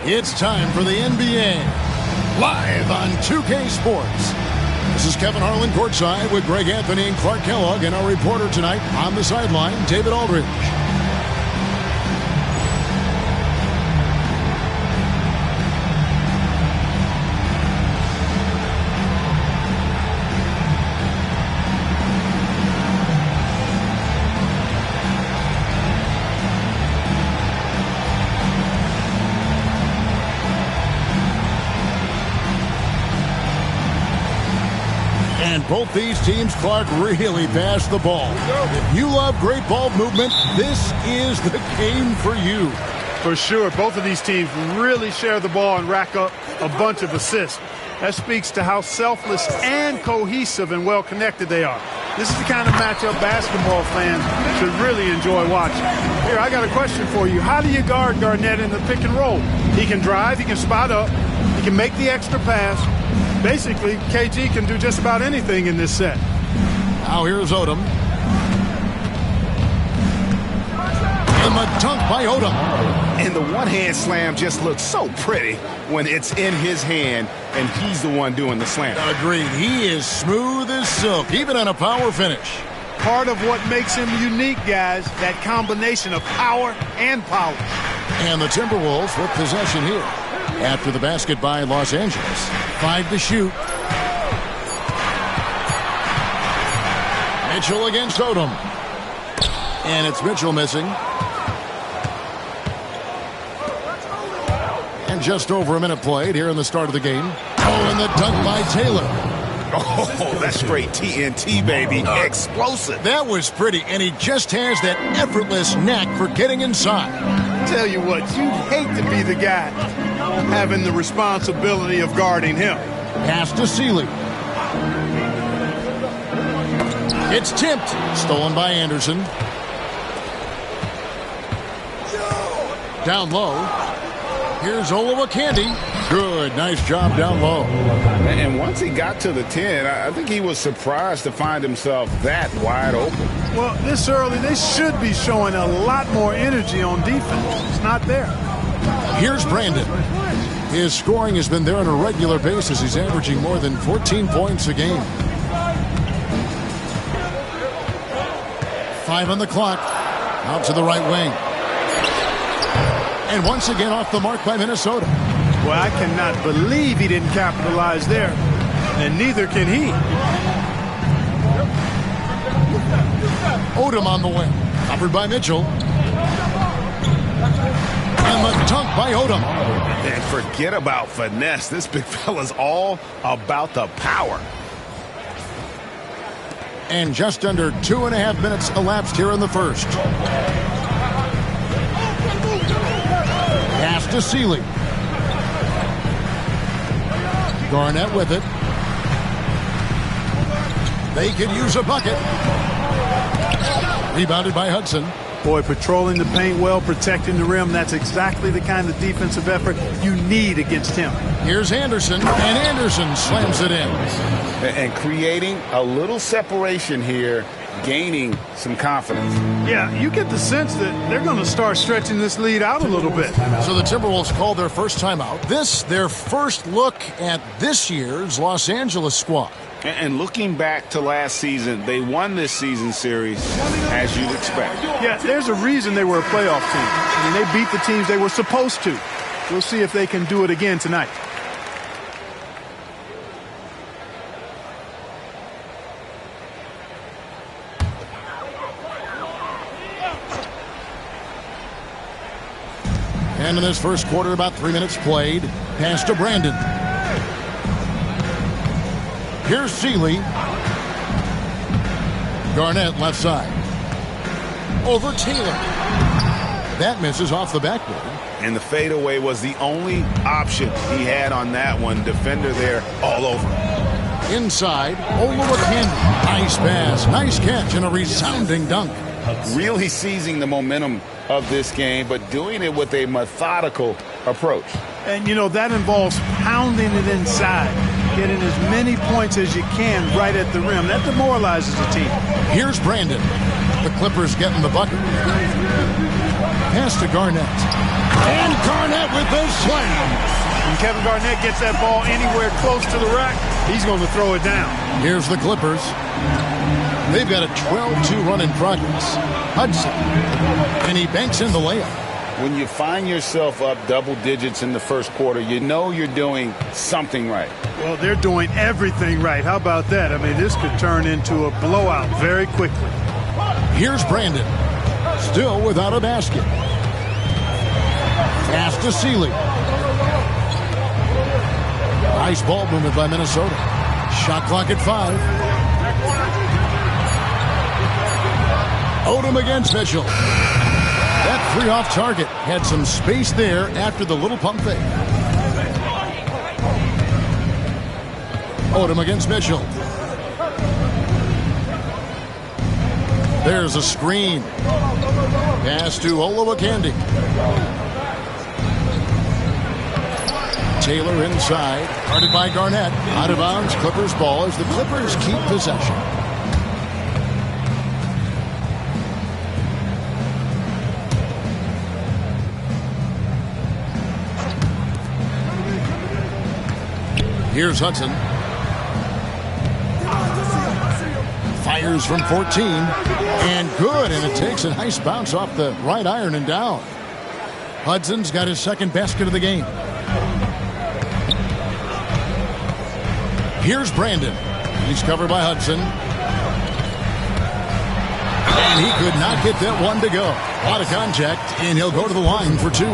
It's time for the NBA, live on 2K Sports. This is Kevin Harlan courtside with Greg Anthony and Clark Kellogg, and our reporter tonight on the sideline, David Aldridge. And both these teams, Clark, really pass the ball. If you love great ball movement, this is the game for you. For sure, both of these teams really share the ball and rack up a bunch of assists. That speaks to how selfless and cohesive and well-connected they are. This is the kind of matchup basketball fans should really enjoy watching. Here, I got a question for you. How do you guard Garnett in the pick and roll? He can drive, he can spot up, he can make the extra pass. Basically, KG can do just about anything in this set. Now here's Odom. And the dunk by Odom. And the one-hand slam just looks so pretty when it's in his hand and he's the one doing the slam. Agreed. He is smooth as silk, even on a power finish. Part of what makes him unique, guys, that combination of power and polish. And the Timberwolves with possession here. After the basket by Los Angeles. 5 to shoot. Mitchell against Odom. And it's Mitchell missing. And just over a minute played here in the start of the game. Oh, and the dunk by Taylor. Oh, that's straight TNT, baby. Explosive. That was pretty, and he just has that effortless knack for getting inside. Tell you what, you'd hate to be the guy having the responsibility of guarding him. Pass to Sealy. It's tipped. Stolen by Anderson. Down low. Here's Olowokandi. Good. Nice job down low. And once he got to the 10, I think he was surprised to find himself that wide open. Well, this early, they should be showing a lot more energy on defense. It's not there. Here's Brandon. His scoring has been there on a regular basis. He's averaging more than 14 points a game. 5 on the clock. Out to the right wing. And once again off the mark by Minnesota. Well, I cannot believe he didn't capitalize there. And neither can he. Odom on the wing. Covered by Mitchell. And the dunk by Odom. And forget about finesse. This big fella's all about the power. And just under 2.5 minutes elapsed here in the first. Pass to Sealy. Garnett with it. They could use a bucket. Rebounded by Hudson. Boy, patrolling the paint well, protecting the rim. That's exactly the kind of defensive effort you need against him. Here's Anderson, and Anderson slams it in. And creating a little separation here, gaining some confidence. Yeah, you get the sense that they're going to start stretching this lead out a little bit. So the Timberwolves called their first timeout. This, their first look at this year's Los Angeles squad. And looking back to last season, they won this season series, as you'd expect. Yeah, there's a reason they were a playoff team. I mean, they beat the teams they were supposed to. We'll see if they can do it again tonight. And in this first quarter, about 3 minutes played. Pass to Brandon. Here's Sealy. Garnett left side. Over Taylor. That misses off the backboard. And the fadeaway was the only option he had on that one. Defender there all over. Inside, Olowokandi. Nice pass, nice catch, and a resounding dunk. Really seizing the momentum of this game, but doing it with a methodical approach. And, you know, that involves pounding it inside, getting as many points as you can right at the rim. That demoralizes the team. Here's Brandon. The Clippers getting the bucket. Pass to Garnett. And Garnett with the slam. When Kevin Garnett gets that ball anywhere close to the rack, he's going to throw it down. Here's the Clippers. They've got a 12-2 run in progress. Hudson. And he banks in the layup. When you find yourself up double digits in the first quarter, you know you're doing something right. Well, they're doing everything right. How about that? I mean, this could turn into a blowout very quickly. Here's Brandon. Still without a basket. Pass to Sealy. Nice ball movement by Minnesota. Shot clock at 5. Odom against Mitchell. That 3 off target had some space there after the little pump fake. Odom against Mitchell. There's a screen. Pass to Olowokandi. Taylor inside. Guarded by Garnett. Out of bounds. Clippers ball as the Clippers keep possession. Here's Hudson. Fires from 14. And good. And it takes a nice bounce off the right iron and down. Hudson's got his second basket of the game. Here's Brandon. He's covered by Hudson. And he could not get that one to go. Out of contact, and he'll go to the line for 2.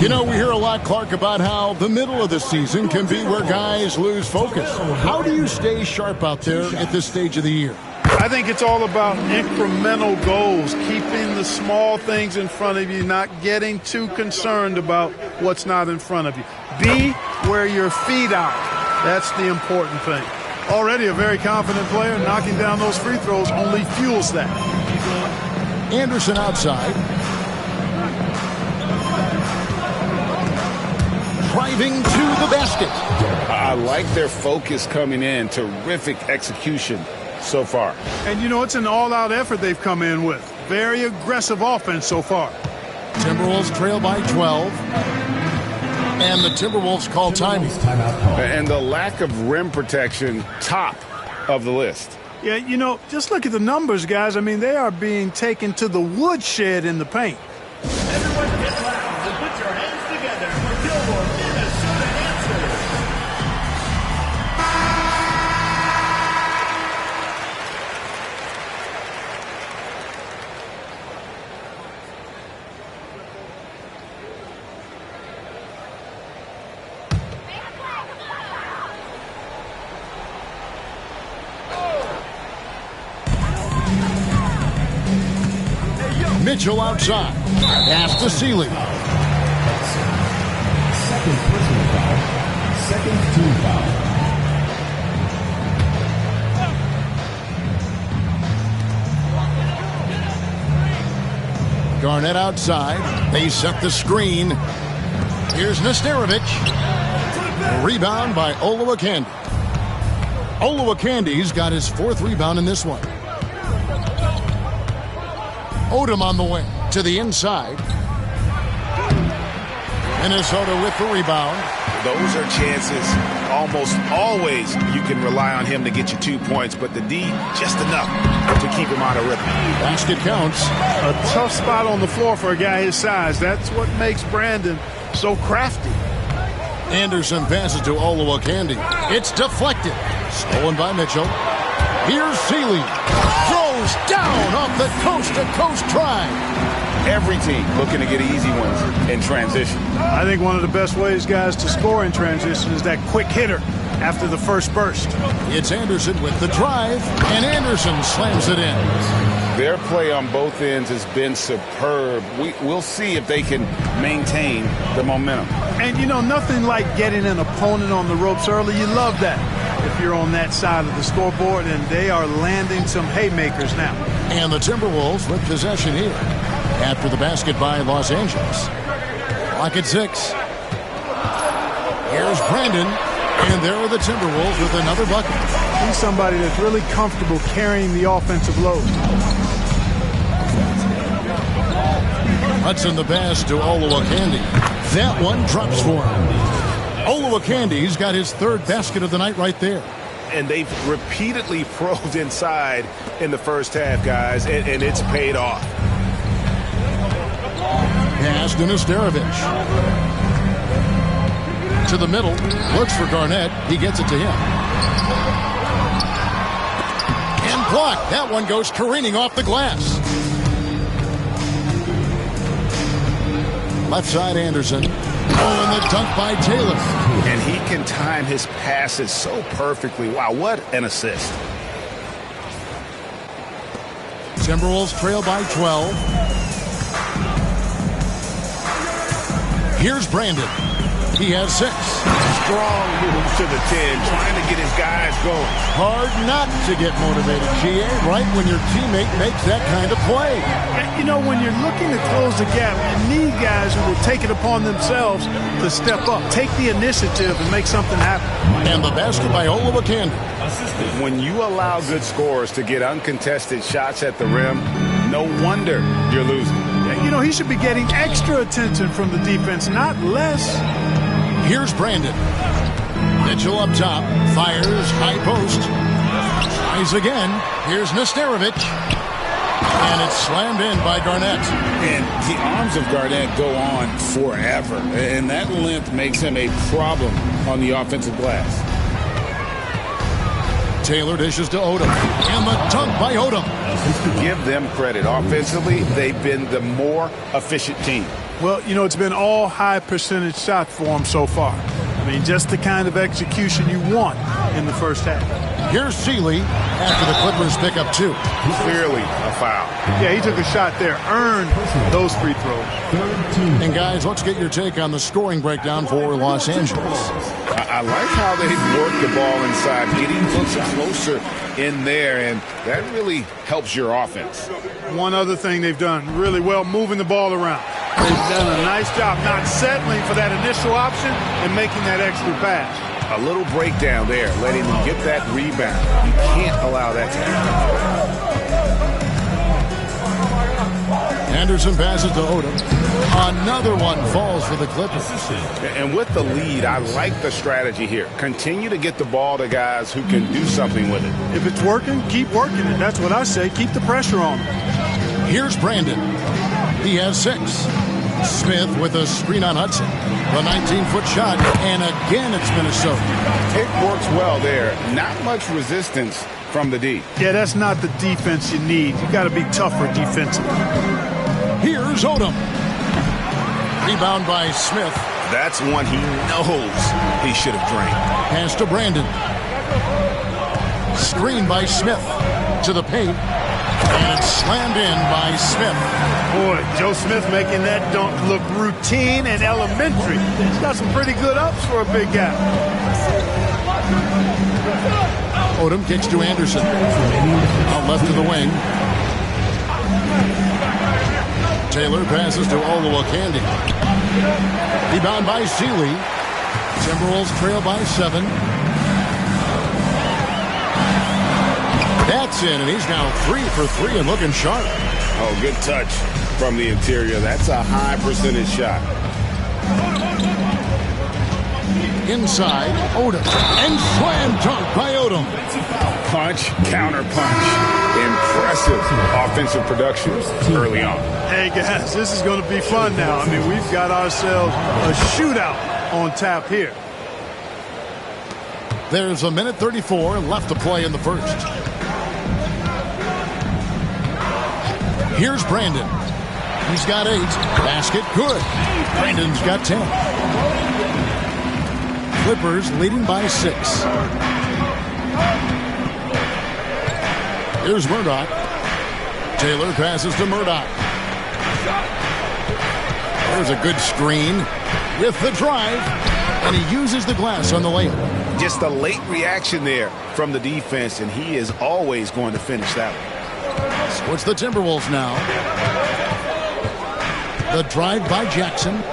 You know, we hear a lot, Clark, about how the middle of the season can be where guys lose focus. How do you stay sharp out there at this stage of the year? I think it's all about incremental goals, keeping the small things in front of you, not getting too concerned about what's not in front of you. Be where your feet are. That's the important thing. Already a very confident player, knocking down those free throws only fuels that. Anderson outside. Driving to the basket. I like their focus coming in. Terrific execution so far. And, you know, it's an all-out effort they've come in with. Very aggressive offense so far. Timberwolves trail by 12. And the Timberwolves call timeout. And the lack of rim protection, top of the list. Yeah, you know, just look at the numbers, guys. I mean, they are being taken to the woodshed in the paint. Everyone get loud and put your hands together for Gilmore, Minnesota answers. Mitchell outside. Pass to Sealy. Second personal foul. Second team foul. Garnett outside. They set the screen. Here's Nesterovic. A rebound by Olowokandi. Olowokandi's got his 4th rebound in this one. Odom on the wing to the inside. Minnesota with the rebound. Those are chances. Almost always you can rely on him to get you 2 points, but the D just enough to keep him out of rhythm. Basket counts. A tough spot on the floor for a guy his size. That's what makes Brandon so crafty. Anderson passes to Olowokandi. It's deflected. Stolen by Mitchell. Here's Sealy. Throws down off the coast-to-coast drive. Every team looking to get easy ones in transition. I think one of the best ways, guys, to score in transition is that quick hitter after the first burst. It's Anderson with the drive, and Anderson slams it in. Their play on both ends has been superb. We'll see if they can maintain the momentum. And, you know, nothing like getting an opponent on the ropes early. You love that if you're on that side of the scoreboard, and they are landing some haymakers now. And the Timberwolves with possession here after the basket by Los Angeles. Clock at 6. Here's Brandon, and there are the Timberwolves with another bucket. He's somebody that's really comfortable carrying the offensive load. Hudson the pass to Olowokandi. That one drops for him. Olowokandi's got his third basket of the night right there. And they've repeatedly probed inside in the first half, guys, and it's paid off. Pass to Nesterovic. To the middle. Looks for Garnett. He gets it to him. And blocked. That one goes careening off the glass. Left side Anderson. Oh, and the dunk by Taylor. And he can time his passes so perfectly. Wow, what an assist. Timberwolves trail by 12. Here's Brandon. He has 6. Strong move to the 10, trying to get his guys going. Hard not to get motivated, GA, right when your teammate makes that kind of play. You know, when you're looking to close the gap, you need guys who will take it upon themselves to step up, take the initiative, and make something happen. And the basket by Olowokandi. When you allow good scorers to get uncontested shots at the rim, no wonder you're losing. You know, he should be getting extra attention from the defense, not less. Here's Brandon. Mitchell up top. Fires. High post. Tries again. Here's Nesterovic. And it's slammed in by Garnett. And the arms of Garnett go on forever. And that length makes him a problem on the offensive glass. Taylor dishes to Odom. And the dunk by Odom. Give them credit. Offensively, they've been the more efficient team. Well, you know, it's been all high percentage shots for them so far. I mean, just the kind of execution you want in the first half. Here's Seeley after the Clippers pick up 2. Clearly a foul. Yeah, he took a shot there, earned those free throws. And guys, let's get your take on the scoring breakdown for Los Angeles. I like how they've worked the ball inside, getting closer in there, and that really helps your offense. One other thing they've done really well, moving the ball around. They've done a nice job not settling for that initial option and making that extra pass. A little breakdown there, letting them get that rebound. You can't allow that to happen. Anderson passes to Odom. Another one falls for the Clippers. And with the lead, I like the strategy here. Continue to get the ball to guys who can do something with it. If it's working, keep working it. That's what I say. Keep the pressure on them. Here's Brandon. He has 6. Smith with a screen on Hudson. The 19-foot shot, and again it's Minnesota. It works well there. Not much resistance from the D. Yeah, that's not the defense you need. You got to be tougher defensively. Here's Odom. Rebound by Smith. That's one he knows he should have drained. Pass to Brandon. Screen by Smith. To the paint. And it's slammed in by Smith. Boy, Joe Smith making that dunk look routine and elementary. He's got some pretty good ups for a big guy. Odom kicks to Anderson. Out left to the wing. Taylor passes to Olowokandi. Rebound by Seeley. Timberwolves trail by 7. That's in, and he's now 3 for 3 and looking sharp. Oh, good touch from the interior. That's a high percentage shot. Inside, Odom. And slam dunk by Odom. Punch, counter punch. Impressive offensive production early on. Hey, guys, this is going to be fun now. I mean, we've got ourselves a shootout on tap here. There's a minute 34 left to play in the first. Here's Brandon. He's got 8. Basket good. Brandon's got 10. Clippers leading by 6. Here's Murdoch. Taylor passes to Murdoch. There's a good screen with the drive, and he uses the glass on the layup. Just a late reaction there from the defense, and he is always going to finish that one. So it's the Timberwolves now. The drive by Jackson.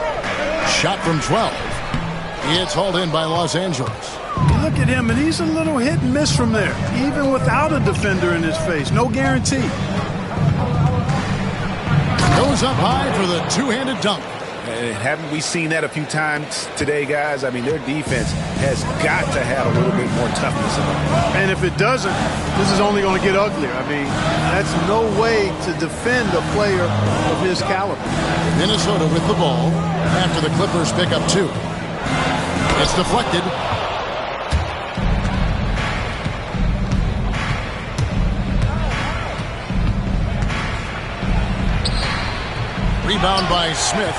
Shot from 12. It's hauled in by Los Angeles. You look at him, and he's a little hit and miss from there, even without a defender in his face. No guarantee. No Goes up high for the two-handed dunk. And haven't we seen that a few times today, guys? I mean, their defense has got to have a little bit more toughness in them. And if it doesn't, this is only going to get uglier. I mean, that's no way to defend a player of his caliber. Minnesota with the ball after the Clippers pick up 2. It's deflected. Rebound by Smith.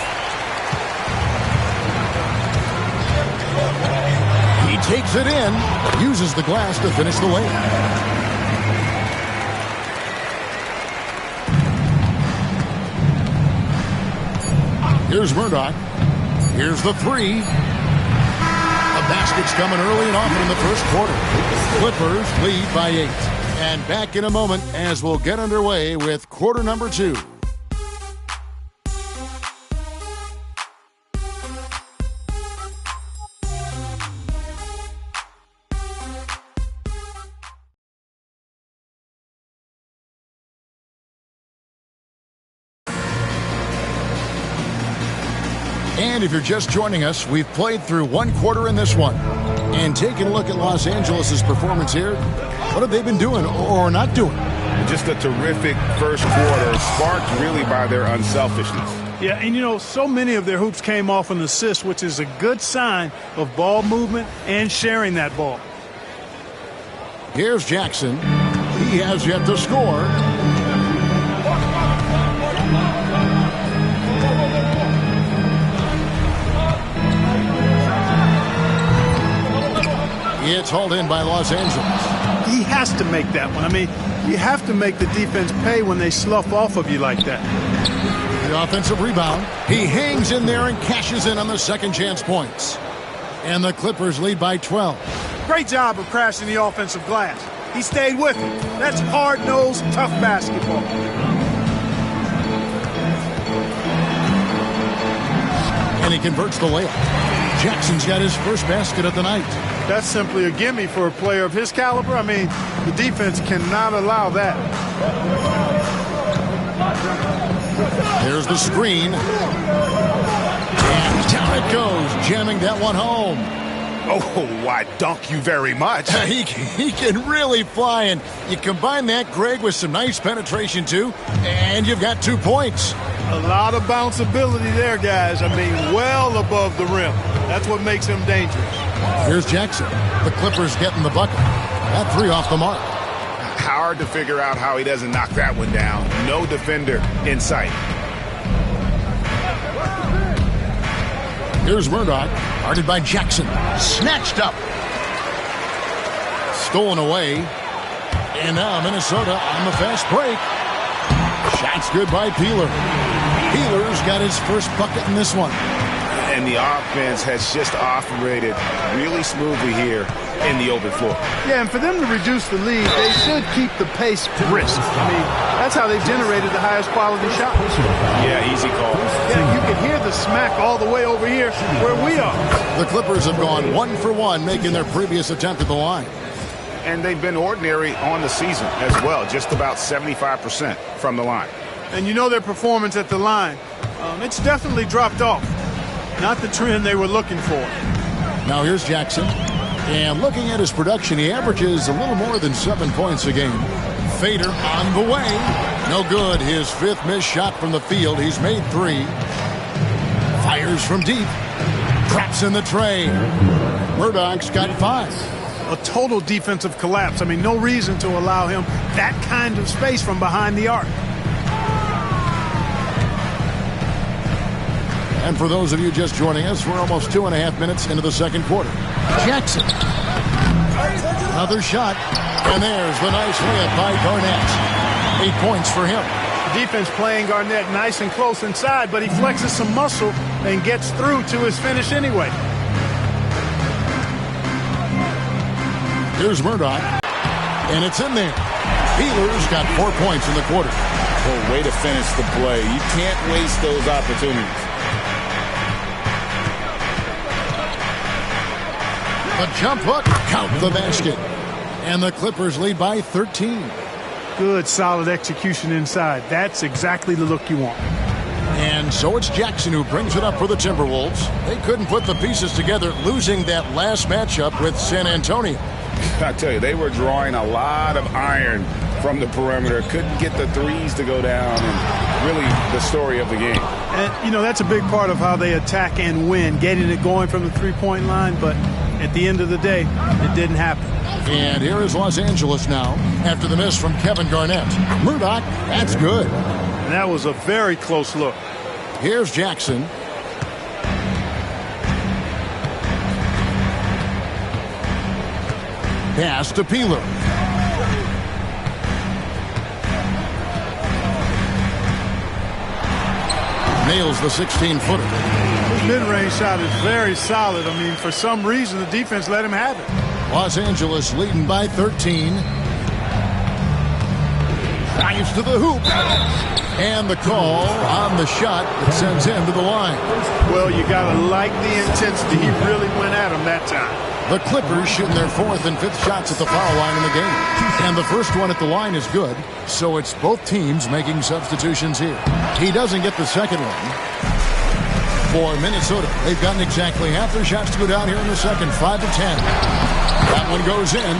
He takes it in, uses the glass to finish the layup. Here's Murdoch. Here's the 3. The basket's coming early and often in the first quarter. Clippers lead by 8. And back in a moment as we'll get underway with quarter number 2. And if you're just joining us, we've played through 1 quarter in this one. And taking a look at Los Angeles' performance here, what have they been doing or not doing? Just a terrific first quarter, sparked really by their unselfishness. Yeah, and you know, so many of their hoops came off an assist, which is a good sign of ball movement and sharing that ball. Here's Jackson. He has yet to score. It's hauled in by Los Angeles. He has to make that one. I mean, you have to make the defense pay when they slough off of you like that. The offensive rebound. He hangs in there and cashes in on the second chance points. And the Clippers lead by 12. Great job of crashing the offensive glass. He stayed with it. That's hard-nosed, tough basketball. And he converts the layup. Jackson's got his first basket of the night. That's simply a gimme for a player of his caliber. I mean, the defense cannot allow that. Here's the screen. And down it goes, jamming that one home. Oh, I dunk you very much. He can really fly, and you combine that, Greg, with some nice penetration, too, and you've got 2 points. A lot of bounceability there, guys. I mean, well above the rim. That's what makes him dangerous. Here's Jackson. The Clippers getting the bucket. That 3 off the mark. Hard to figure out how he doesn't knock that one down. No defender in sight. Here's Murdoch, guarded by Jackson. Snatched up. Stolen away. And now Minnesota on the fast break. Shot's good by Peeler. Peeler's got his first bucket in this one. And the offense has just operated really smoothly here in the open floor. Yeah, and for them to reduce the lead, they should keep the pace brisk. I mean, that's how they've generated the highest quality shots. Yeah, easy call. Yeah, you can hear the smack all the way over here where we are. The Clippers have gone 1 for 1, making their previous attempt at the line. And they've been ordinary on the season as well, just about 75% from the line. And you know their performance at the line. It's definitely dropped off. Not the trend they were looking for. Now here's Jackson. And looking at his production, he averages a little more than 7 points a game. Fader on the way. No good. His 5th missed shot from the field. He's made 3. Fires from deep. Traps in the tray. Murdoch's got 5. A total defensive collapse. I mean, no reason to allow him that kind of space from behind the arc. And for those of you just joining us, we're almost 2.5 minutes into the second quarter. Jackson. Another shot. And there's the nice layup by Garnett. 8 points for him. Defense playing Garnett nice and close inside, but he flexes some muscle and gets through to his finish anyway. Here's Murdoch. And it's in there. Peeler's got 4 points in the quarter. Well, way to finish the play. You can't waste those opportunities. The jump hook, count the basket. And the Clippers lead by 13. Good, solid execution inside. That's exactly the look you want. And so it's Jackson who brings it up for the Timberwolves. They couldn't put the pieces together, losing that last matchup with San Antonio. I tell you, they were drawing a lot of iron from the perimeter. Couldn't get the threes to go down, and really the story of the game. And, you know, that's a big part of how they attack and win, getting it going from the three-point line. But at the end of the day, it didn't happen. And here is Los Angeles now after the miss from Kevin Garnett. Murdoch, that's good. And that was a very close look. Here's Jackson. Pass to Peeler. Nails the 16-footer. His mid-range shot is very solid. I mean, for some reason, the defense let him have it. Los Angeles leading by 13. Drives to the hoop. And the call on the shot that sends him to the line. Well, you got to like the intensity. He really went at him that time. The Clippers shooting their 4th and 5th shots at the foul line in the game. And the first one at the line is good, so it's both teams making substitutions here. He doesn't get the second one. For Minnesota, they've gotten exactly half their shots to go down here in the second, 5 to 10. That one goes in.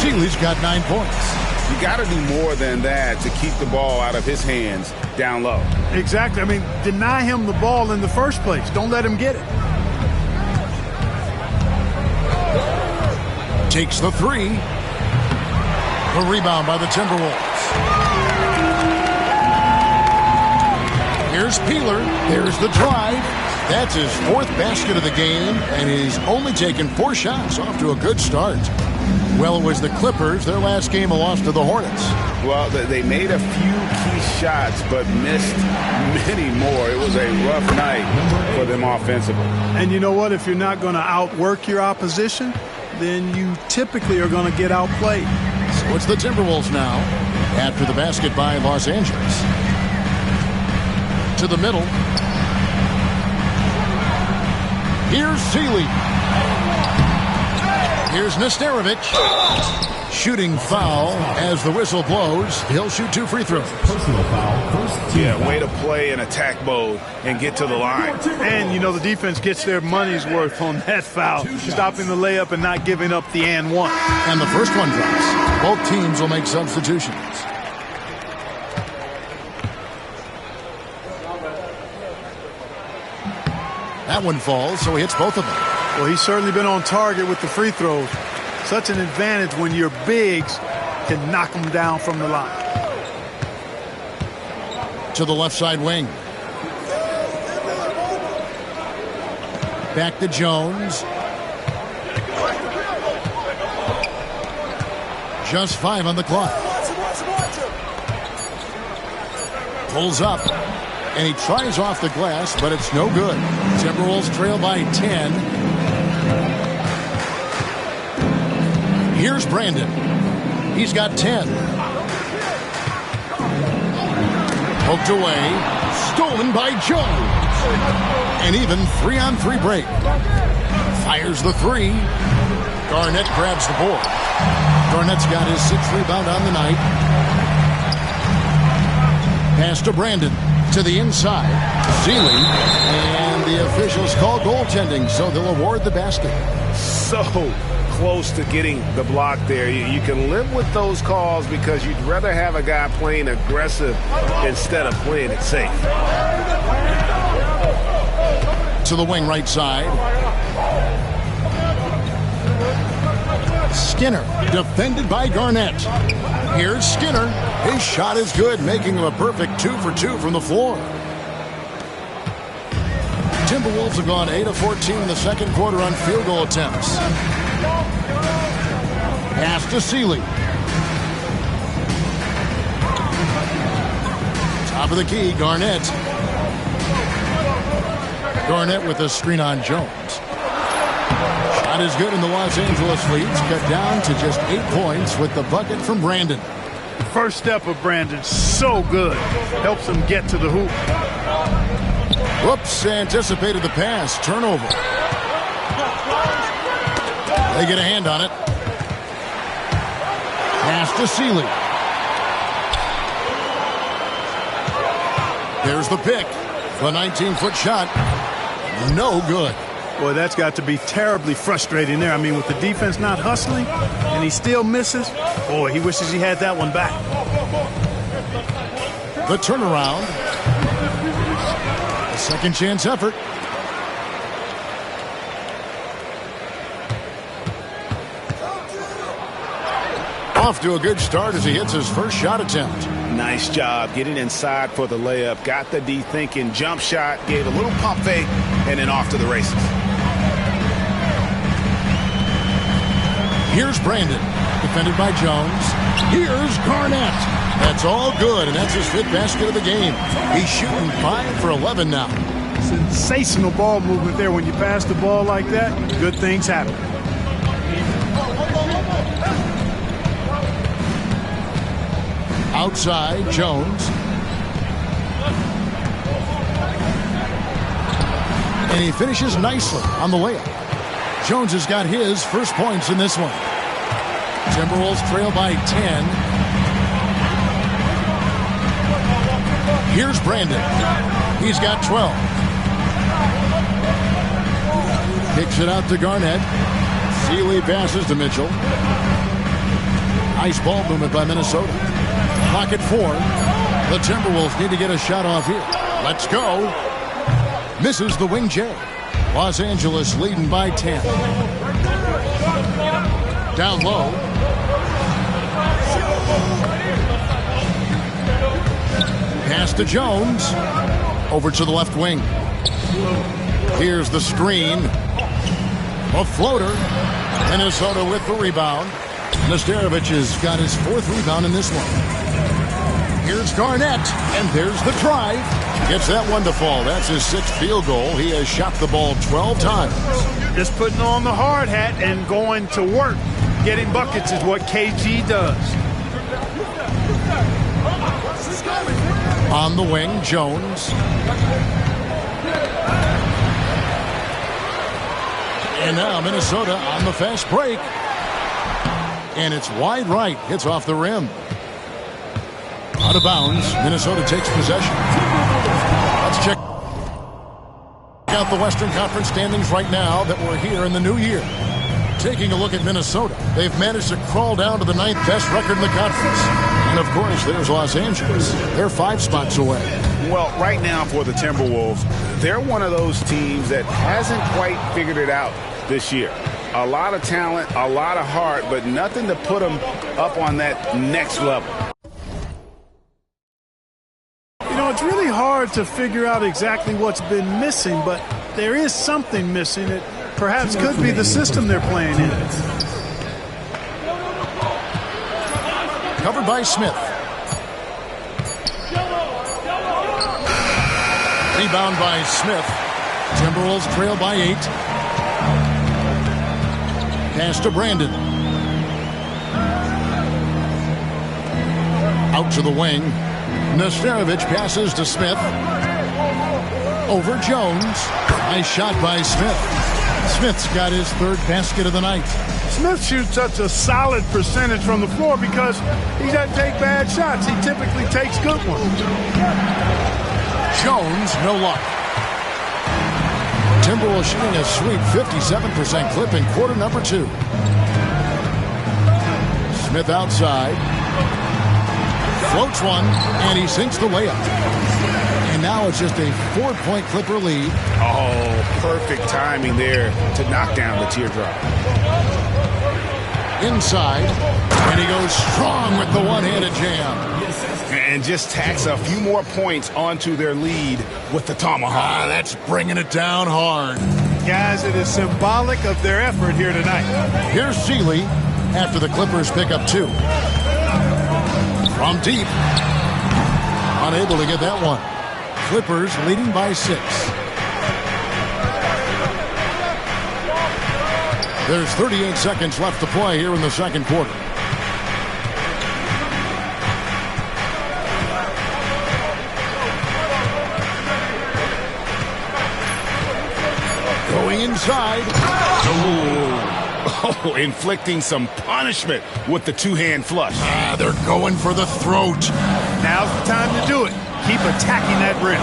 Seeley's got 9 points. You got to do more than that to keep the ball out of his hands down low. Exactly. I mean, deny him the ball in the first place. Don't let him get it. Takes the three. The rebound by the Timberwolves. Here's Peeler. There's the drive. That's his 4th basket of the game, and he's only taken 4 shots. Off to a good start. Well, it was the Clippers. Their last game a loss to the Hornets. Well, they made a few key shots, but missed many more. It was a rough night for them offensively. And you know what? If you're not going to outwork your opposition, then you typically are going to get outplayed. So it's the Timberwolves now after the basket by Los Angeles. To the middle. Here's Seeley. Here's Nesterovic. Shooting foul as the whistle blows. He'll shoot 2 free throws. Personal foul, first team. Yeah, way to play in attack mode and get to the line. And, you know, the defense gets their money's worth on that foul. Stopping the layup and not giving up the and one. And the first one drops. Both teams will make substitutions. That one falls, so he hits both of them. Well, he's certainly been on target with the free throws. Such an advantage when your bigs can knock them down from the line. To the left side wing. Back to Jones. Just 5 on the clock. Pulls up. And he tries off the glass, but it's no good. Timberwolves trail by 10. Here's Brandon. He's got 10. Poked away. Stolen by Jones. An even 3-on-3 break. Fires the 3. Garnett grabs the board. Garnett's got his 6th rebound on the night. Pass to Brandon. To the inside. Seeley. And the officials call goaltending, so they'll award the basket. So close to getting the block there. You can live with those calls because you'd rather have a guy playing aggressive instead of playing it safe. To the wing right side. Skinner, defended by Garnett. Here's Skinner. His shot is good, making him a perfect 2 for 2 from the floor. Timberwolves have gone 8 of 14 in the second quarter on field goal attempts. Pass to Seeley. Top of the key, Garnett. Garnett with a screen on Jones. Shot is good, and the Los Angeles leads cut down to just 8 points with the bucket from Brandon. First step of Brandon, so good. Helps him get to the hoop. Whoops, anticipated the pass. Turnover. They get a hand on it. Pass to Seeley. There's the pick. The 19-foot shot. No good. Boy, that's got to be terribly frustrating there. I mean, with the defense not hustling and he still misses, boy, he wishes he had that one back. The turnaround. A second chance effort. Off to a good start as he hits his first shot attempt. Nice job getting inside for the layup. Got the D thinking, jump shot, gave a little pump fake, and then off to the races. Here's Brandon, defended by Jones. Here's Garnett. That's all good, and that's his fifth basket of the game. He's shooting 5 for 11 now. Sensational ball movement there. When you pass the ball like that, good things happen. Outside, Jones. And he finishes nicely on the layup. Jones has got his first points in this one. Timberwolves trail by 10. Here's Brandon. He's got 12. Kicks it out to Garnett. Sealy passes to Mitchell. Nice ball movement by Minnesota. Pocket 4. The Timberwolves need to get a shot off here. Let's go. Misses the wing J. Los Angeles leading by 10. Down low. Pass to Jones. Over to the left wing. Here's the screen. A floater. Minnesota with the rebound. Nesterovic has got his fourth rebound in this one. Here's Garnett, and there's the drive. Gets that one to fall. That's his sixth field goal. He has shot the ball 12 times. Just putting on the hard hat and going to work. Getting buckets is what KG does. On the wing, Jones. And now Minnesota on the fast break. And it's wide right. Hits off the rim. Out of bounds. Minnesota takes possession. Let's check out the Western Conference standings right now that we're here in the new year. Taking a look at Minnesota, they've managed to crawl down to the 9th best record in the conference. And of course, there's Los Angeles. They're 5 spots away. Well, right now for the Timberwolves, they're one of those teams that hasn't quite figured it out this year. A lot of talent, a lot of heart, but nothing to put them up on that next level. You know, it's really hard to figure out exactly what's been missing, but there is something missing. It perhaps could be the system they're playing in. Covered by Smith. Rebound by Smith. Timberwolves trail by 8. Pass to Brandon. Out to the wing. Nesterovic passes to Smith. Over Jones. Nice shot by Smith. Smith's got his third basket of the night. Smith shoots such a solid percentage from the floor because he doesn't take bad shots. He typically takes good ones. Jones, no luck. Timberwolves shooting a sweet 57% clip in quarter number 2. Smith outside. Floats one, and he sinks the layup. And now it's just a 4-point Clipper lead. Oh, perfect timing there to knock down the teardrop. Inside, and he goes strong with the one-handed jam. And just tacks a few more points onto their lead with the tomahawk. That's bringing it down hard. Guys, it is symbolic of their effort here tonight. Here's Sealy after the Clippers pick up 2. From deep. Unable to get that one. Clippers leading by 6. There's 38 seconds left to play here in the second quarter. Going inside. Oh, inflicting some punishment with the two-hand flush. They're going for the throat. Now's the time to do it. keep attacking that rim.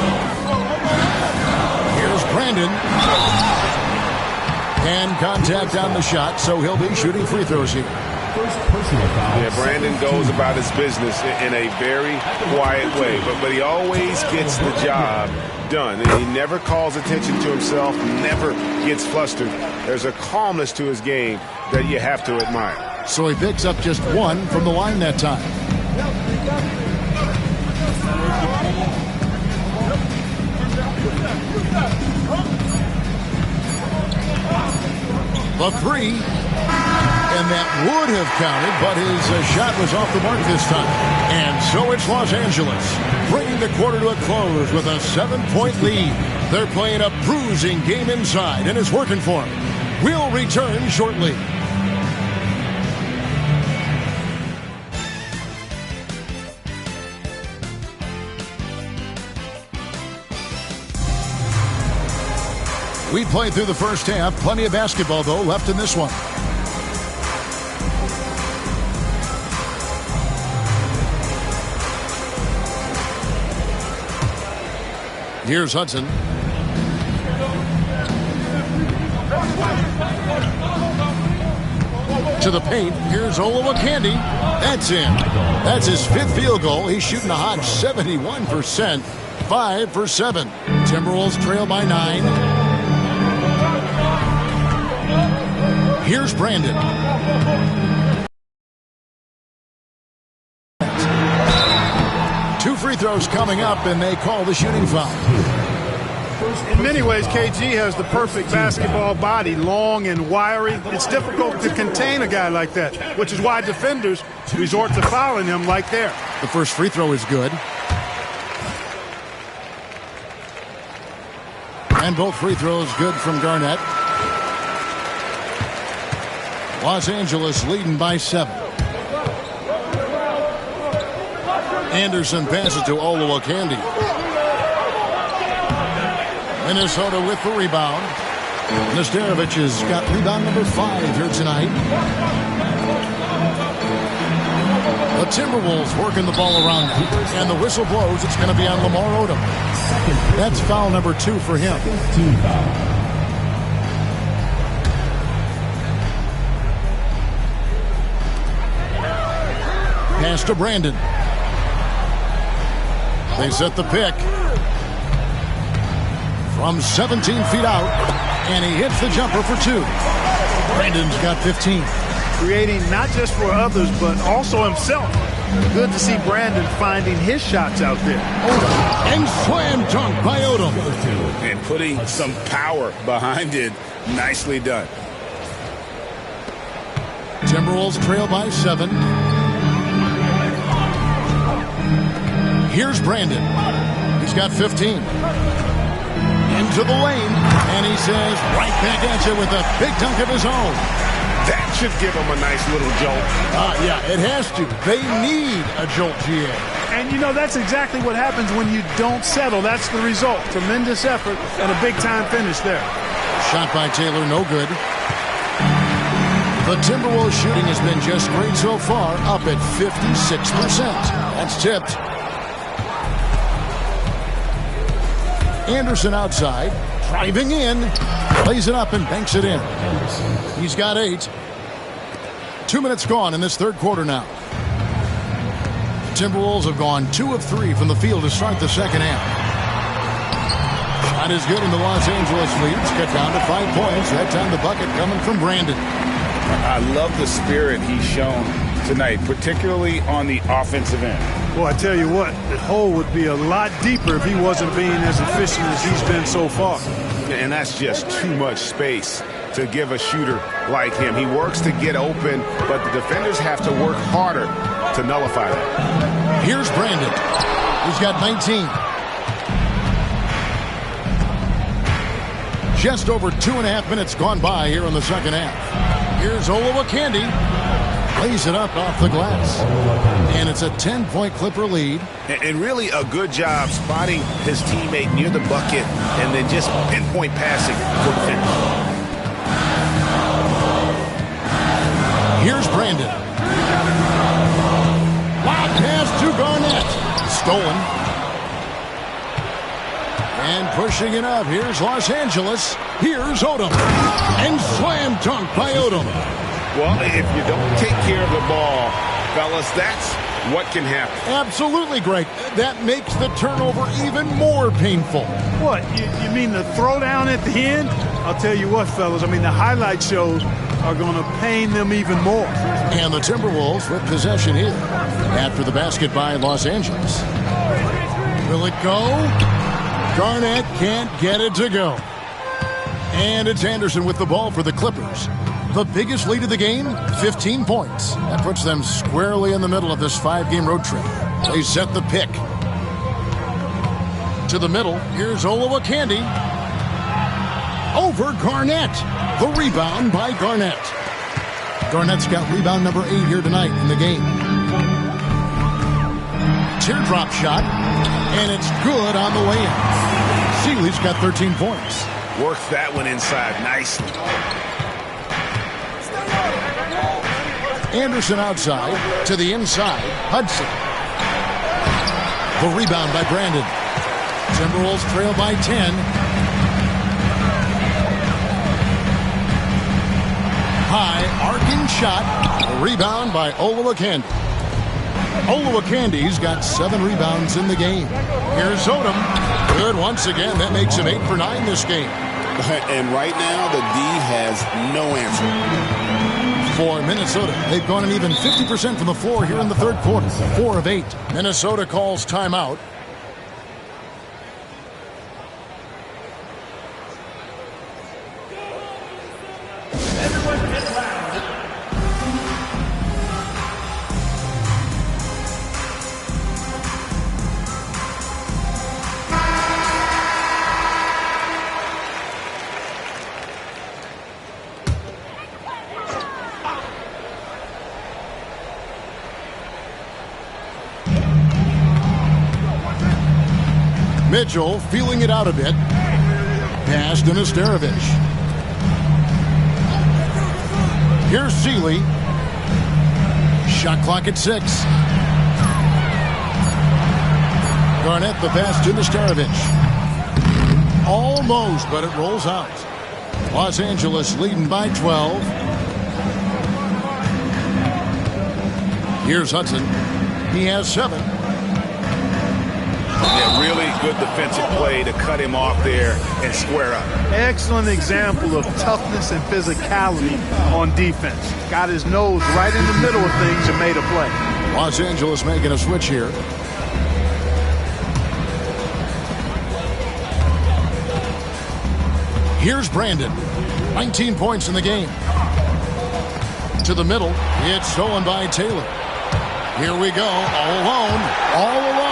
Here's Brandon. And contact on the shot, so he'll be shooting free throws here. First personal foul. Yeah, Brandon goes about his business in a very quiet way, but he always gets the job done. And he never calls attention to himself, never gets flustered. There's a calmness to his game that you have to admire. So he picks up just one from the line that time. The three, and that would have counted, but his shot was off the mark this time. And so it's Los Angeles, bringing the quarter to a close with a 7-point lead. They're playing a bruising game inside, and it's working for them. We'll return shortly. We played through the first half. Plenty of basketball, though, left in this one. Here's Hudson. To the paint. Here's Olowokandi. That's in. That's his 5th field goal. He's shooting a hot 71%. 5 for 7. Timberwolves trail by 9. Here's Brandon. Two free throws coming up, and they call the shooting foul. In many ways, KG has the perfect basketball body, long and wiry. It's difficult to contain a guy like that, which is why defenders resort to fouling him like there. The first free throw is good. And both free throws good from Garnett. Los Angeles leading by 7. Anderson passes to Olowokandi. Minnesota with the rebound. Nesterovic has got rebound number 5 here tonight. The Timberwolves working the ball around him. And the whistle blows. It's going to be on Lamar Odom. That's foul number 2 for him. Team foul. Pass to Brandon. They set the pick. From 17 feet out. And he hits the jumper for 2. Brandon's got 15. Creating not just for others, but also himself. Good to see Brandon finding his shots out there. And slam dunk by Odom. And putting some power behind it. Nicely done. Timberwolves trail by 7. Here's Brandon. He's got 15. Into the lane. And he says right back at you with a big dunk of his own. That should give him a nice little jolt. Yeah, it has to. They need a jolt, GA. And, you know, that's exactly what happens when you don't settle. That's the result. Tremendous effort and a big-time finish there. Shot by Taylor, no good. The Timberwolves shooting has been just great so far, up at 56%. That's tipped. Anderson outside, driving in, lays it up and banks it in. He's got 8. 2 minutes gone in this third quarter now. The Timberwolves have gone 2 of 3 from the field to start the second half. Shot is good and the Los Angeles leads cut down to 5 points. That time the bucket coming from Brandon. I love the spirit he's shown tonight, particularly on the offensive end. Well, I tell you what, the hole would be a lot deeper if he wasn't being as efficient as he's been so far. And that's just too much space to give a shooter like him. He works to get open, but the defenders have to work harder to nullify that. Here's Brandon. He's got 19. Just over 2.5 minutes gone by here in the second half. Here's Olowokandi. Lays it up off the glass. And it's a 10-point Clipper lead. And really a good job spotting his teammate near the bucket and then just pinpoint passing for the finish. Here's Brandon. Lob pass to Garnett. Stolen. pushing it up. Here's Los Angeles. Here's Odom. And slam dunk by Odom. Well, if you don't take care of the ball, fellas, that's what can happen. Absolutely, Greg. That makes the turnover even more painful. What, you mean the throwdown at the end? I'll tell you what, fellas, I mean, the highlight shows are going to pain them even more. And the Timberwolves with possession here after the basket by Los Angeles. Will it go? Garnett can't get it to go. And it's Anderson with the ball for the Clippers. The biggest lead of the game, 15 points. That puts them squarely in the middle of this 5-game road trip. They set the pick. To the middle, here's Olowokandi. Over Garnett. The rebound by Garnett. Garnett's got rebound number 8 here tonight in the game. Teardrop shot, and it's good on the way in. Seeley's got 13 points. Works that one inside nicely. Anderson outside to the inside. Hudson. The rebound by Brandon. Timberwolves trail by 10. High arcing shot. A rebound by Olowokandi. Olowokandi's got 7 rebounds in the game. Here's Odom. Good once again. That makes him 8 for 9 this game. And right now, the D has no answer. For Minnesota, they've gone an even 50% from the floor here in the third quarter. 4 of 8. Minnesota calls timeout. Everyone get loud. Mitchell feeling it out a bit. Pass to Nesterovic. Here's Seeley. Shot clock at 6. Garnett the pass to Nesterovic. Almost, but it rolls out. Los Angeles leading by 12. Here's Hudson. He has 7. Yeah, really good defensive play to cut him off there and square up. Excellent example of toughness and physicality on defense. Got his nose right in the middle of things and made a play. Los Angeles making a switch here. Here's Brandon. 19 points in the game. To the middle. It's stolen by Taylor. Here we go. All alone. All alone.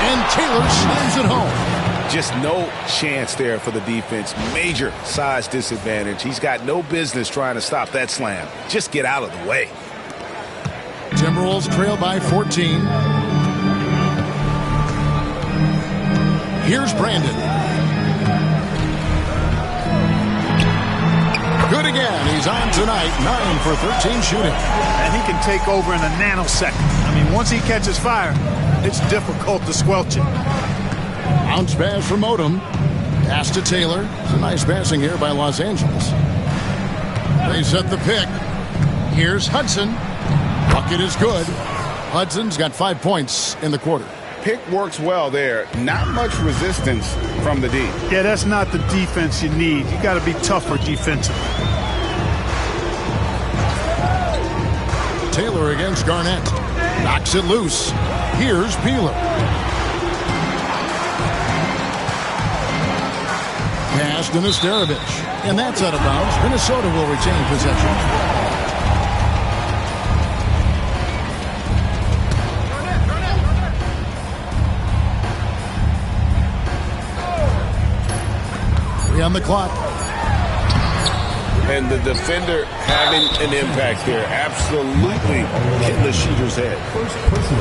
And Taylor slams it home. Just no chance there for the defense. Major size disadvantage. He's got no business trying to stop that slam. Just get out of the way. Timberwolves trail by 14. Here's Brandon. Good again. He's on tonight. 9 for 13 shooting. And he can take over in a nanosecond. I mean, once he catches fire, it's difficult to squelch it. Bounce pass from Odom. Pass to Taylor. It's a nice passing here by Los Angeles. They set the pick. Here's Hudson. Bucket is good. Hudson's got 5 points in the quarter. Pick works well there. Not much resistance from the D. Yeah, that's not the defense you need. You got to be tougher defensively. Taylor against Garnett. Knocks it loose. Here's Peeler. Pass to Nesterovic. And that's out of bounds. Minnesota will retain possession. On the clock. And the defender having an impact there. Absolutely hitting the shooter's head.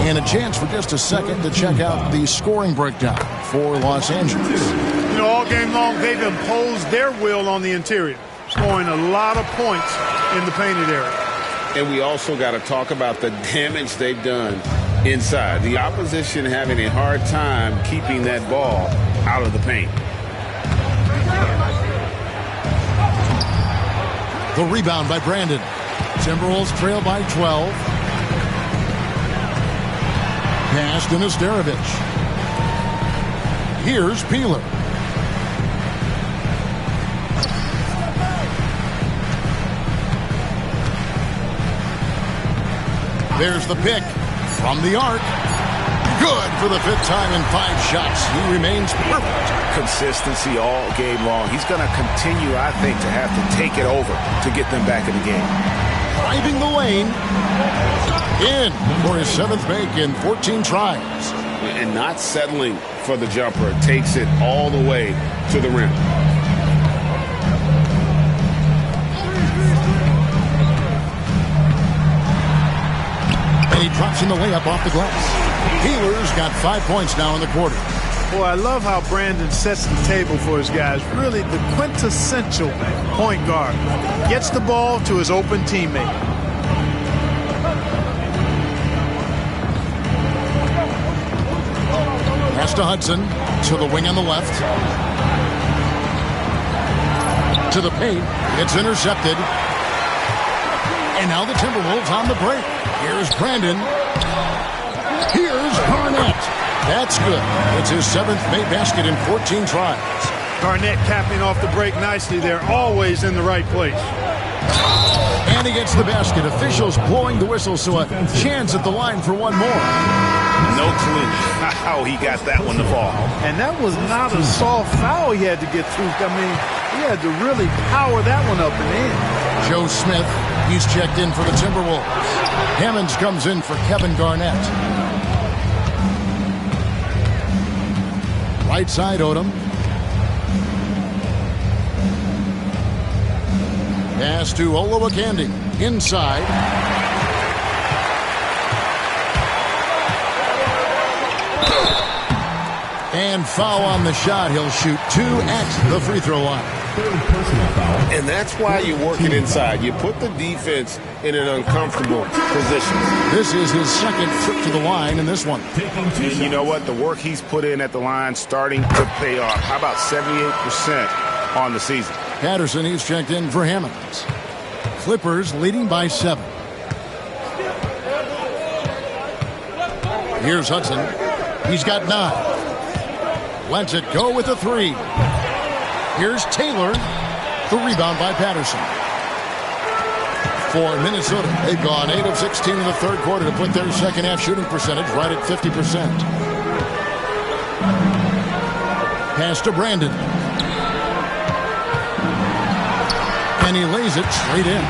And a chance for just a second to check out the scoring breakdown for Los Angeles. You know, all game long, they've imposed their will on the interior, scoring a lot of points in the painted area. And we also got to talk about the damage they've done inside. The opposition having a hard time keeping that ball out of the paint. The rebound by Brandon. Timberwolves trail by 12. Pass to Nesterovic. Here's Peeler. There's the pick from the arc. Good for the 5th time in 5 shots. He remains perfect. Consistency all game long. He's going to continue, I think, to have to take it over to get them back in the game. Driving the lane. In for his 7th make in 14 tries. And not settling for the jumper. Takes it all the way to the rim. And he drops in the layup off the glass. Peeler's got 5 points now in the quarter. Boy, I love how Brandon sets the table for his guys. Really the quintessential point guard. Gets the ball to his open teammate. Pass to Hudson. To the wing on the left. To the paint. It's intercepted. And now the Timberwolves on the break. Here's Brandon. Here's Garnett. That's good. It's his 7th made basket in 14 tries. Garnett capping off the break nicely. They're always in the right place. And he gets the basket. Officials blowing the whistle, so a chance at the line for one more. No clue how he got that one to fall. And that was not a soft foul he had to get through. I mean, he had to really power that one up and in. Joe Smith, he's checked in for the Timberwolves. Hammonds comes in for Kevin Garnett. Right side, Odom. Pass to Olowokandi. Inside. And foul on the shot. He'll shoot 2 at the free throw line. And that's why you work it inside. You put the defense in an uncomfortable position. This is his 2nd trip to the line in this one. You know what? The work he's put in at the line starting to pay off. How about 78% on the season? Patterson, he's checked in for Hammonds. Clippers leading by 7. Here's Hudson. He's got 9. Lets it go with a 3. Here's Taylor. The rebound by Patterson. For Minnesota, they've gone 8 of 16 in the 3rd quarter to put their 2nd half shooting percentage right at 50%. Pass to Brandon. And he lays it straight in.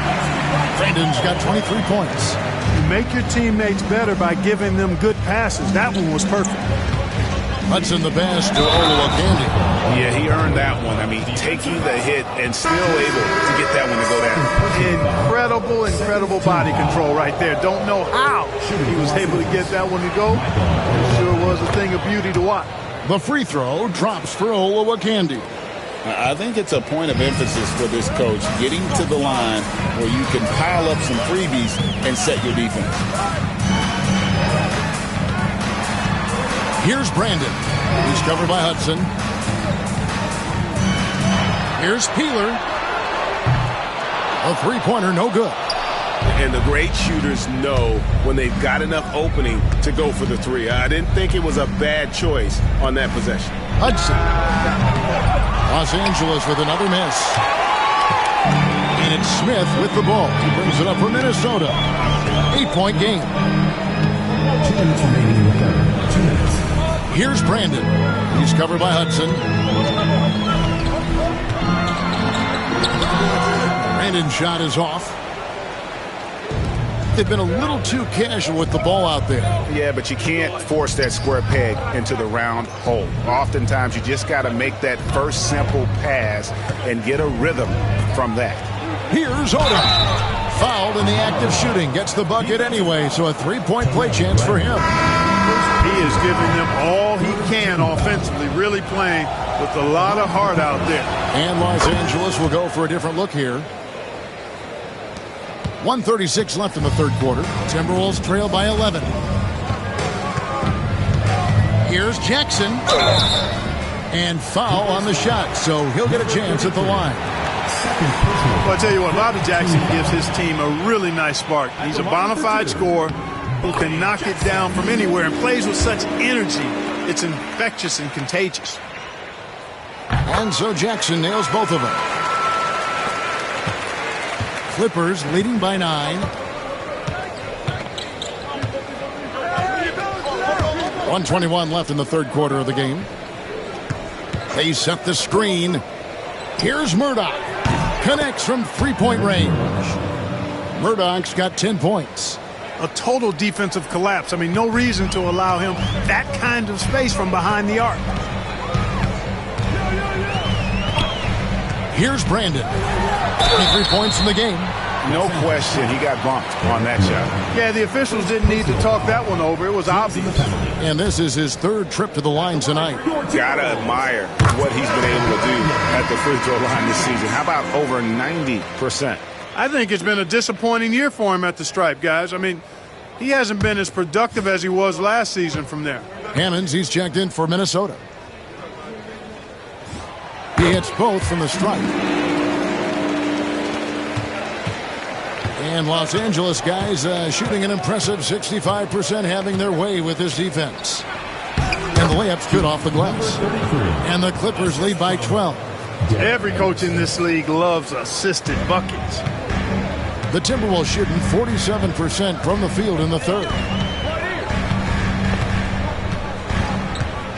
Brandon's got 23 points. You make your teammates better by giving them good passes. That one was perfect. Hudson the pass to Olowokandi. Yeah, he earned that one. I mean, taking the hit and still able to get that one to go down. Incredible body control right there. Don't know how he was able to get that one to go. It sure was a thing of beauty to watch. The free throw drops for Olowokandi. I think it's a point of emphasis for this coach, getting to the line where you can pile up some freebies and set your defense. Here's Brandon. He's covered by Hudson. Here's Peeler. A three-pointer, no good. And the great shooters know when they've got enough opening to go for the 3. I didn't think it was a bad choice on that possession. Hudson. Los Angeles with another miss. And it's Smith with the ball. He brings it up for Minnesota. 8-point game. 2 minutes remaining in the third. 2 minutes. Here's Brandon. He's covered by Hudson. Brandon's shot is off. They've been a little too casual with the ball out there. Yeah, but you can't force that square peg into the round hole. Oftentimes, you just got to make that first simple pass and get a rhythm from that. Here's Odom. Fouled in the act of shooting. Gets the bucket anyway, so a 3-point play chance for him. He is giving them all he can offensively, really playing with a lot of heart out there. And Los Angeles will go for a different look here. 1:36 left in the third quarter. Timberwolves trail by 11. Here's Jackson. And foul on the shot, so he'll get a chance at the line. second personal Well, I tell you what, Bobby Jackson gives his team a really nice spark. He's a bona fide scorer who can knock it down from anywhere and plays with such energy. It's infectious and contagious. And so Jackson nails both of them. Clippers leading by 9. 1:21 left in the third quarter of the game. They set the screen. Here's Murdoch. Connects from three-point range. Murdoch's got 10 points. A total defensive collapse. I mean, no reason to allow him that kind of space from behind the arc. Here's Brandon. 23 points in the game. No question, he got bumped on that shot. Yeah, the officials didn't need to talk that one over. It was obvious. And this is his third trip to the line tonight. Gotta admire what he's been able to do at the free throw line this season. How about over 90%? I think it's been a disappointing year for him at the stripe, guys. I mean, he hasn't been as productive as he was last season from there. Hammonds, he's checked in for Minnesota. He hits both from the stripe. And Los Angeles guys shooting an impressive 65%, having their way with this defense. And the layup's good off the glass. And the Clippers lead by 12. Every coach in this league loves assisted buckets. The Timberwolves shooting 47% from the field in the third.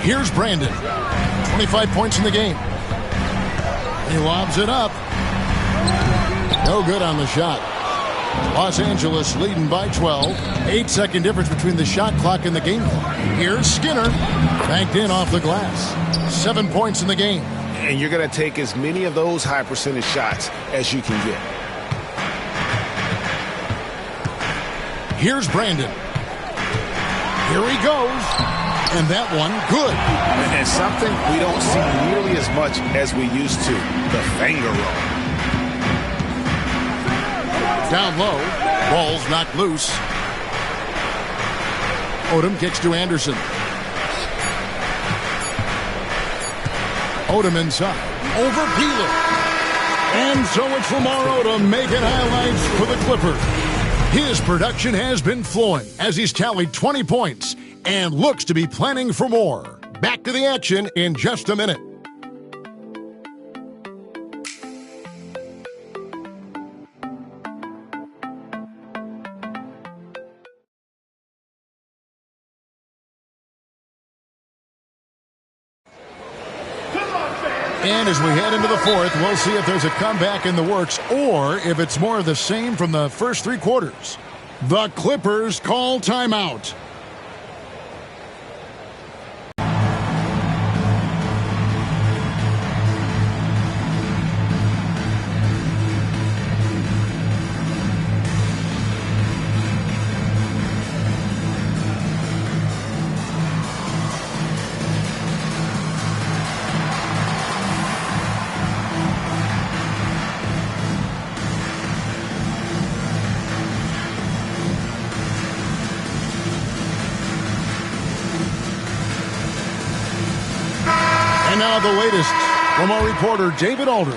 Here's Brandon. 25 points in the game. He lobs it up. No good on the shot. Los Angeles leading by 12. 8-second difference between the shot clock and the game clock. Here's Skinner. Banked in off the glass. 7 points in the game. And you're going to take as many of those high percentage shots as you can get. Here's Brandon. Here he goes. And that one, good. And something we don't see nearly as much as we used to, the finger roll. Down low, ball's knocked loose. Odom kicks to Anderson. Odom inside, over Peeler. And so it's Lamar Odom making highlights for the Clippers. His production has been flowing as he's tallied 20 points and looks to be planning for more. Back to the action in just a minute. And as we head into the fourth, we'll see if there's a comeback in the works or if it's more of the same from the first three quarters. The Clippers call timeout. And now the latest from our reporter, David Aldridge.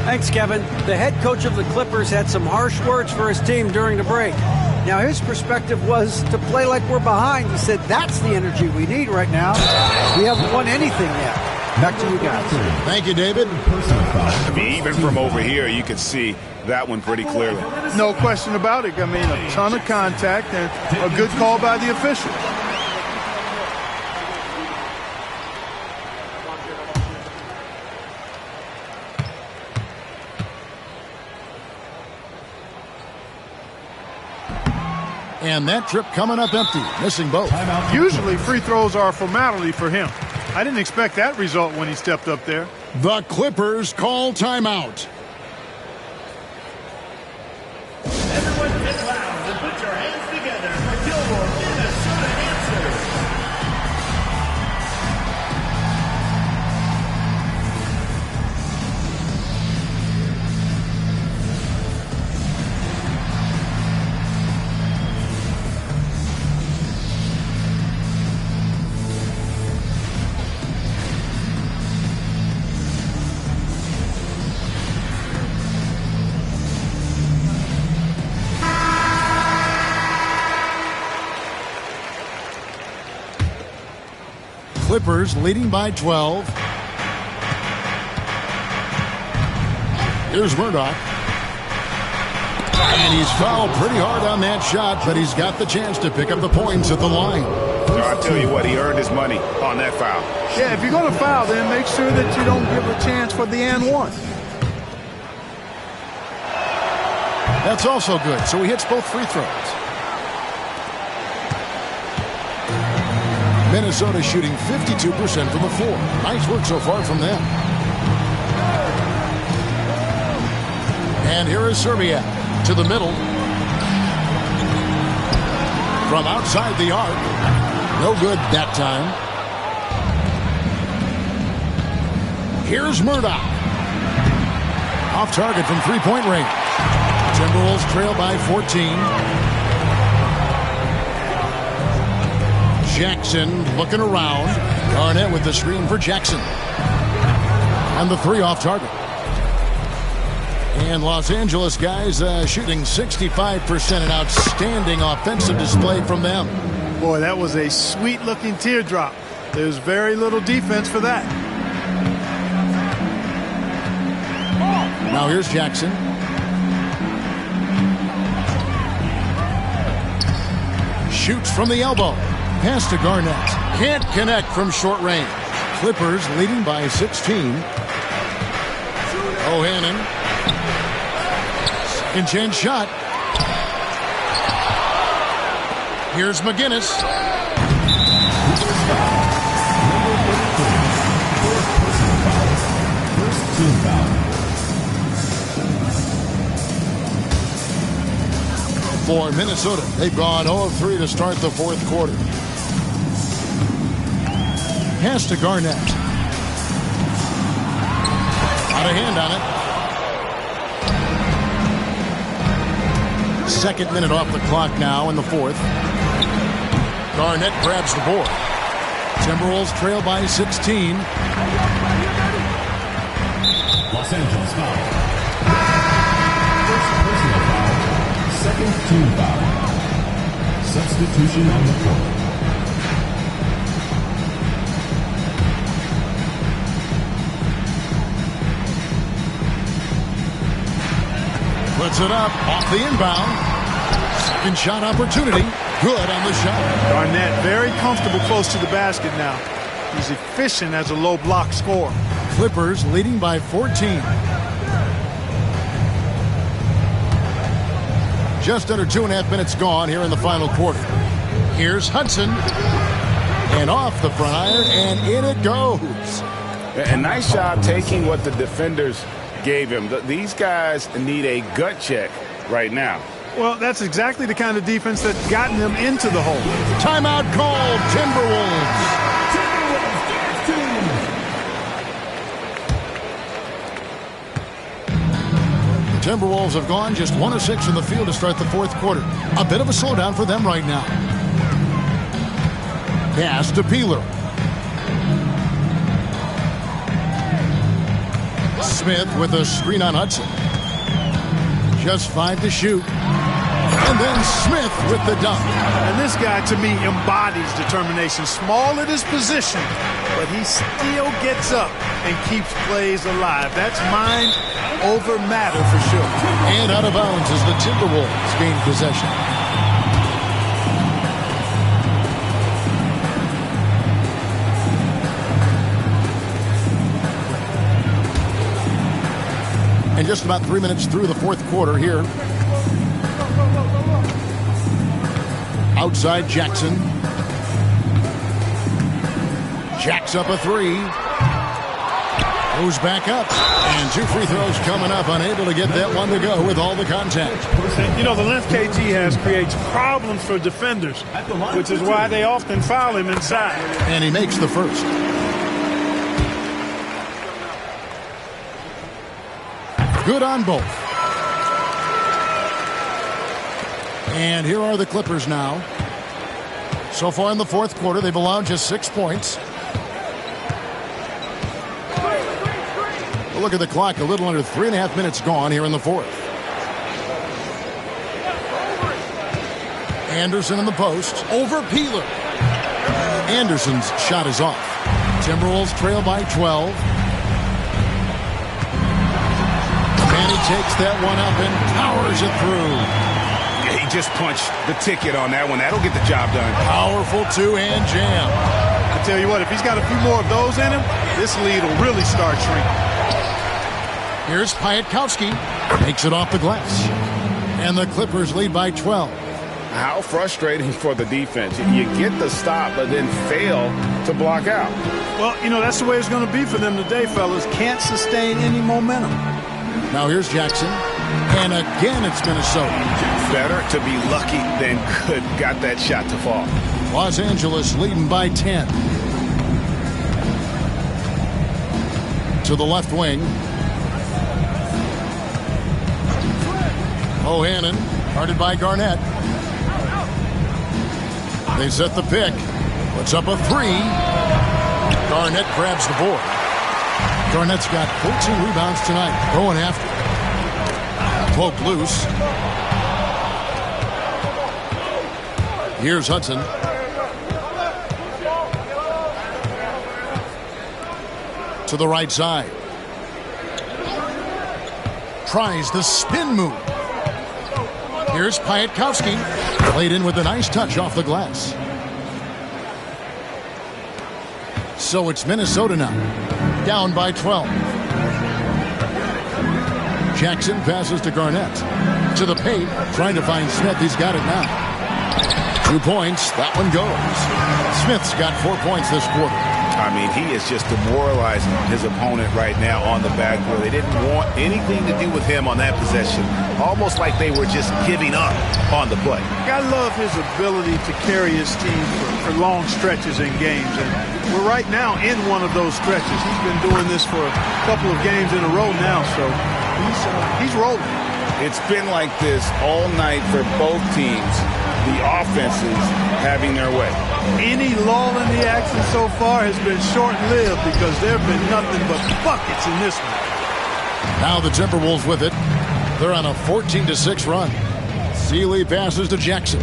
Thanks, Kevin. The head coach of the Clippers had some harsh words for his team during the break. Now, his perspective was to play like we're behind. He said, that's the energy we need right now. We haven't won anything yet. Back to you guys. Thank you, David. I mean, even from over here, you could see that one pretty clearly. No question about it. I mean, a ton of contact and a good call by the official. And that trip coming up empty, missing both. Usually free throws are a formality for him. I didn't expect that result when he stepped up there. The Clippers call timeout. Everyone get loud and put your hands together for Gilmore, Minnesota answers. Clippers leading by 12. Here's Murdoch. And he's fouled pretty hard on that shot, but he's got the chance to pick up the points at the line. So I'll tell you what, he earned his money on that foul. Yeah, if you're going to foul, then make sure that you don't give a chance for the and one. That's also good, so he hits both free throws. Minnesota shooting 52% from the floor. Nice work so far from them. And here is Serbia to the middle. From outside the arc. No good that time. Here's Murdoch. Off target from three-point range. Timberwolves trail by 14. Jackson looking around. Garnett with the screen for Jackson. And the three off target. And Los Angeles guys shooting 65%. An outstanding offensive display from them. Boy, that was a sweet-looking teardrop. There's very little defense for that. Now here's Jackson. Shoots from the elbow. Pass to Garnett. Can't connect from short range. Clippers leading by 16. O'Hannon. Second chance shot. Here's McGinnis. First team foul. For Minnesota, they've gone 0 of 3 to start the fourth quarter. Pass to Garnett. Out of hand on it. Second minute off the clock now in the fourth. Garnett grabs the board. Timberwolves trail by 16. Los Angeles foul. First personal foul. Second team foul. Substitution on the court. Puts it up off the inbound. Second shot opportunity. Good on the shot. Garnett very comfortable close to the basket now. He's efficient as a low block scorer. Clippers leading by 14. Just under 2.5 minutes gone here in the final quarter. Here's Hudson. And off the front iron, and in it goes. A nice job taking what the defenders gave him. These guys need a gut check right now. Well, that's exactly the kind of defense that's gotten them into the hole. Timeout called. Timberwolves. The Timberwolves have gone just 1 of 6 from the field to start the fourth quarter. A bit of a slowdown for them right now. Pass to Peeler. Smith with a screen on Hudson. Just 5 to shoot. And then Smith with the dunk. And this guy, to me, embodies determination. Small at his position, but he still gets up and keeps plays alive. That's mind over matter for sure. And out of bounds as the Timberwolves gain possession. And just about 3 minutes through the fourth quarter here. Outside Jackson. Jacks up a three. Goes back up. And 2 free throws coming up. Unable to get that one to go with all the contact. You know, the length KG has creates problems for defenders, which is why they often foul him inside. And he makes the first. Good on both. And here are the Clippers now. So far in the fourth quarter, they've allowed just 6 points. We'll look at the clock, a little under 3.5 minutes gone here in the fourth. Anderson in the post over Peeler. Anderson's shot is off. Timberwolves trail by 12. And he takes that one up and powers it through. Yeah, he just punched the ticket on that one. That'll get the job done. Powerful two-hand jam. I tell you what, if he's got a few more of those in him, this lead will really start shrinking. Here's Piatkowski. Takes it off the glass. And the Clippers lead by 12. How frustrating for the defense. You get the stop, but then fail to block out. Well, you know, that's the way it's going to be for them today, fellas. Can't sustain any momentum. Now here's Jackson. And again, it's Minnesota. Better to be lucky than good. Got that shot to fall. Los Angeles leading by 10. To the left wing. Bohannon, guarded by Garnett. They set the pick. Puts up a three. Garnett grabs the board. Garnett's got 14 rebounds tonight. Going after it. Poke loose. Here's Hudson. To the right side. Tries the spin move. Here's Piatkowski. Played in with a nice touch off the glass. So it's Minnesota now. Down by 12. Jackson passes to Garnett. To the paint. Trying to find Smith. He's got it now. 2 points. That one goes. Smith's got 4 points this quarter. I mean, he is just demoralizing his opponent right now on the backboard. They didn't want anything to do with him on that possession. Almost like they were just giving up on the play. I love his ability to carry his team for long stretches in games. And we're right now in one of those stretches. He's been doing this for a couple of games in a row now, so he's rolling. It's been like this all night for both teams. The offenses having their way. Any lull in the action so far has been short-lived because there have been nothing but buckets in this one. Now the Timberwolves with it. They're on a 14-6 run. Sealy passes to Jackson.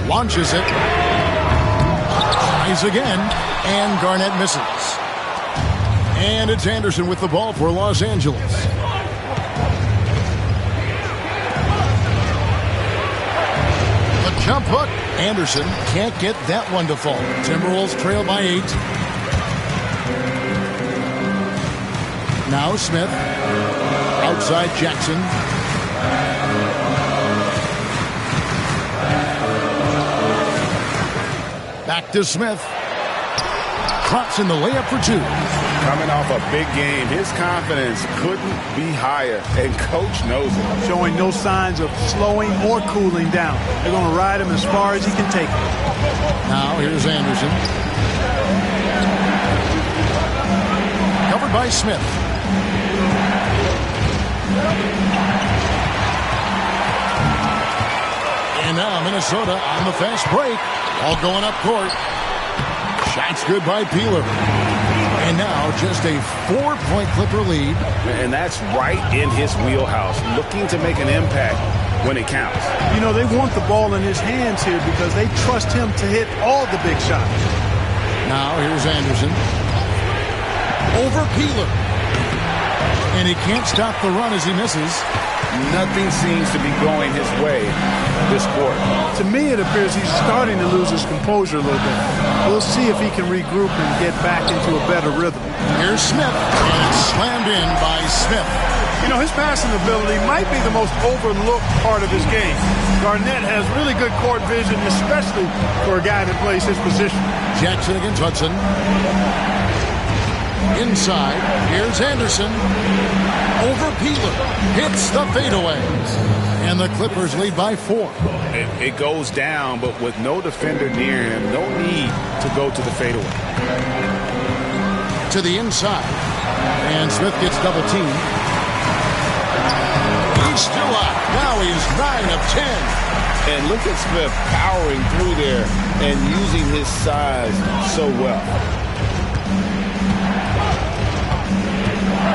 Launches it. Tries again. And Garnett misses. And it's Anderson with the ball for Los Angeles. Jump hook. Anderson can't get that one to fall. Timberwolves trail by 8. Now Smith. Outside Jackson. Back to Smith. Drops in the layup for 2. Coming off a big game, his confidence couldn't be higher, and coach knows it. Showing no signs of slowing or cooling down. They're going to ride him as far as he can take him. Now here's Anderson. Covered by Smith. And now Minnesota on the fast break. All going up court. Shots good by Peeler. And now just a 4-point Clipper lead. And that's right in his wheelhouse. Looking to make an impact when it counts. You know, they want the ball in his hands here because they trust him to hit all the big shots. Now here's Anderson. Over Peeler. And he can't stop the run as he misses. Nothing seems to be going his way this quarter. To me, it appears he's starting to lose his composure a little bit. We'll see if he can regroup and get back into a better rhythm. Here's Smith. And it's slammed in by Smith. You know, his passing ability might be the most overlooked part of his game. Garnett has really good court vision, especially for a guy that plays his position. Jackson against Hudson. Inside, here's Anderson. Over Peeler. Hits the fadeaway. And the Clippers lead by 4. It goes down, but with no defender near him, no need to go to the fadeaway. To the inside. And Smith gets double teamed. He's still out. Now he's 9 of 10. And look at Smith powering through there and using his size so well.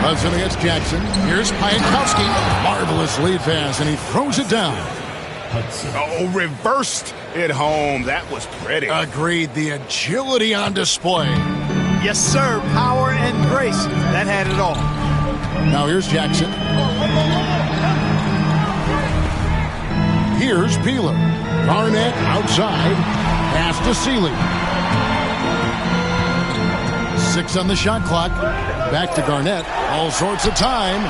Hudson against Jackson. Here's Piatkowski. Marvelous lead pass, and he throws it down. Oh, reversed Hit home. That was pretty. Agreed. The agility on display. Yes, sir. Power and grace. That had it all. Now here's Jackson. Here's Peeler. Garnett outside. Pass to Seeley. 6 on the shot clock. Back to Garnett. All sorts of time.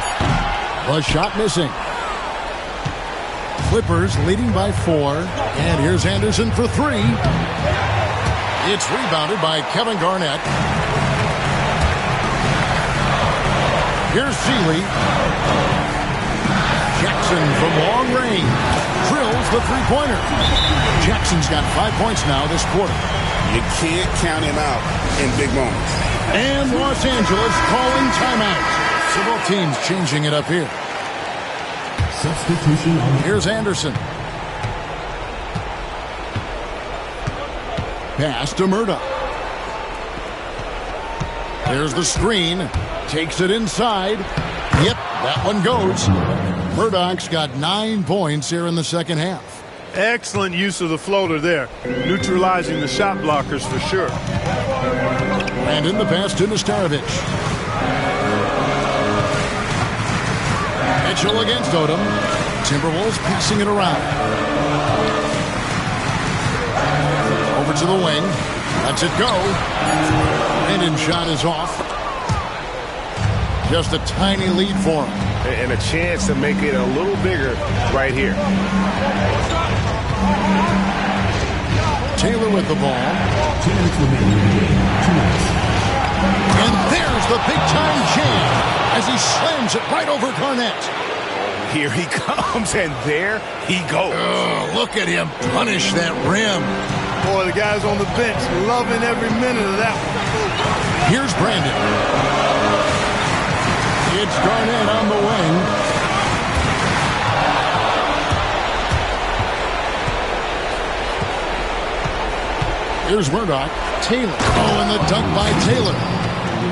The shot missing. Clippers leading by 4. And here's Anderson for 3. It's rebounded by Kevin Garnett. Here's Seeley. Jackson from long range. Drills the three-pointer. Jackson's got 5 points now this quarter. You can't count him out in big moments. And Los Angeles calling timeout. So both teams changing it up here. Substitution on. Here's Anderson. Pass to Murdoch. There's the screen. Takes it inside. Yep, that one goes. Murdoch's got 9 points here in the second half. Excellent use of the floater there. Neutralizing the shot blockers for sure. And in the pass to Nestarovic. Mitchell against Odom. Timberwolves passing it around. Over to the wing. Lets it go. Brandon's shot is off. Just a tiny lead for him. And a chance to make it a little bigger right here. Taylor with the ball. 2 minutes remaining in the game. 2 minutes. And there's the big-time jam as he slams it right over Garnett. Here he comes, and there he goes. Oh, look at him punish that rim. Boy, the guys on the bench loving every minute of that one. Here's Brandon. It's Garnett on the wing. Here's Murdoch. Taylor. Oh, and the dunk by Taylor.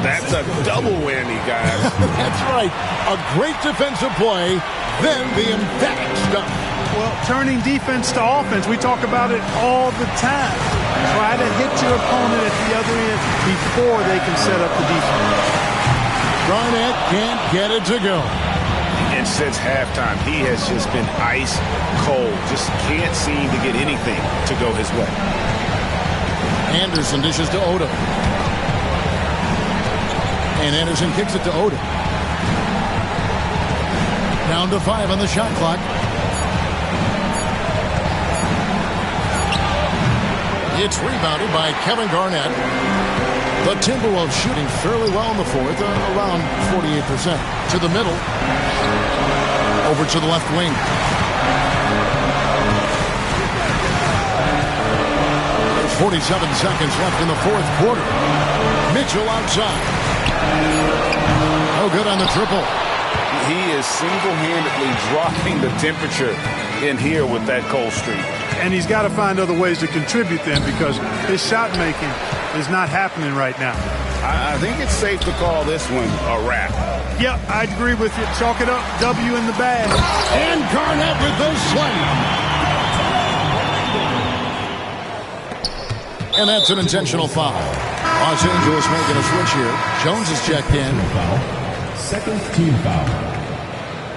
That's a double whammy, guys. That's right. A great defensive play, then the emphatic stuff. Well, turning defense to offense, we talk about it all the time. Try to hit your opponent at the other end before they can set up the defense. Garnett can't get it to go. And since halftime, he has just been ice cold. Just can't seem to get anything to go his way. Anderson dishes to Odom. And Anderson kicks it to Odom. Down to 5 on the shot clock. It's rebounded by Kevin Garnett. The Timberwolves shooting fairly well in the fourth, around 48%. To the middle. Over to the left wing. There's 47 seconds left in the fourth quarter. Mitchell outside. No good on the triple. He is single-handedly dropping the temperature in here with that cold streak. And he's got to find other ways to contribute then, because his shot making is not happening right now. I think it's safe to call this one a wrap. Yep, I'd agree with you. Chalk it up. W in the bag. And Garnett with the slam. And that's an intentional foul. Los Angeles making a switch here. Jones is checked in. Foul. Second team foul.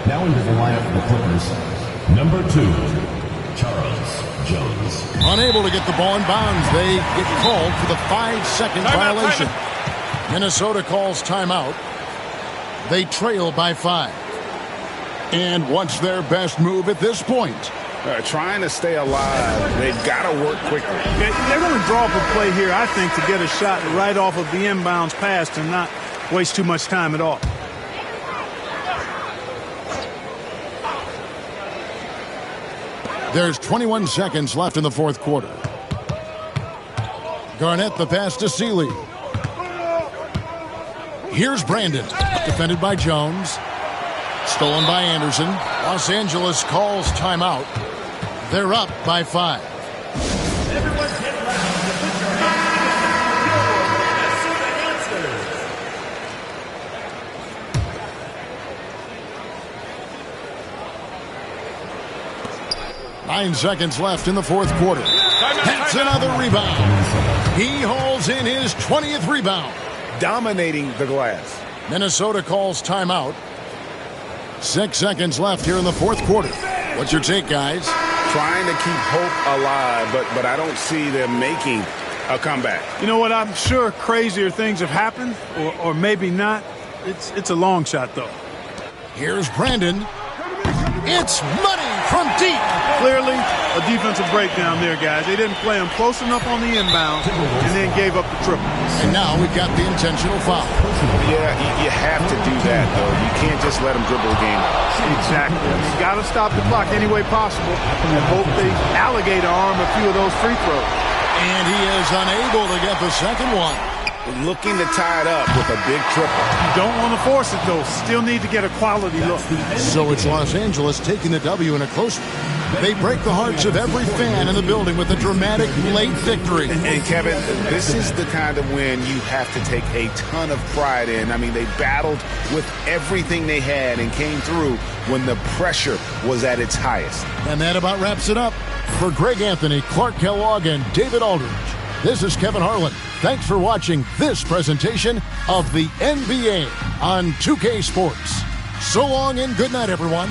Now into the lineup for the Clippers. Number 2, Charles Jones. Unable to get the ball in bounds. They get called for the 5-second violation. Minnesota calls timeout. They trail by 5. And what's their best move at this point? Trying to stay alive. They've got to work quickly. They're going to draw up a play here, I think, to get a shot right off of the inbounds pass and not waste too much time at all. There's 21 seconds left in the fourth quarter. Garnett the pass to Seeley. Here's Brandon. Defended by Jones. Stolen by Anderson. Los Angeles calls timeout. They're up by 5. Everyone get loud and put your hands together for Gilmore Minnesota Answers. 9 seconds left in the fourth quarter. That's another rebound. He hauls in his 20th rebound. Dominating the glass. Minnesota calls timeout. 6 seconds left here in the fourth quarter. What's your take, guys? Trying to keep hope alive, but I don't see them making a comeback. You know what? I'm sure crazier things have happened, or maybe not. It's a long shot, though. Here's Brandon. It's money from deep. Clearly, a defensive breakdown there, guys. They didn't play him close enough on the inbound and then gave up the triple. And now we've got the intentional foul. Yeah, you have to do that, though. You can't just let them dribble the game out. Exactly. You got to stop the clock any way possible and hope they alligator arm a few of those free throws. And he is unable to get the second one. Looking to tie it up with a big triple. You don't want to force it, though. Still need to get a quality look. So it's Los Angeles taking the W in a close one. They break the hearts of every fan in the building with a dramatic late victory. And Kevin, this is the kind of win you have to take a ton of pride in. I mean, they battled with everything they had and came through when the pressure was at its highest. And that about wraps it up. For Greg Anthony, Clark Kellogg, and David Aldridge, this is Kevin Harlan. Thanks for watching this presentation of the NBA on 2K Sports. So long and good night, everyone.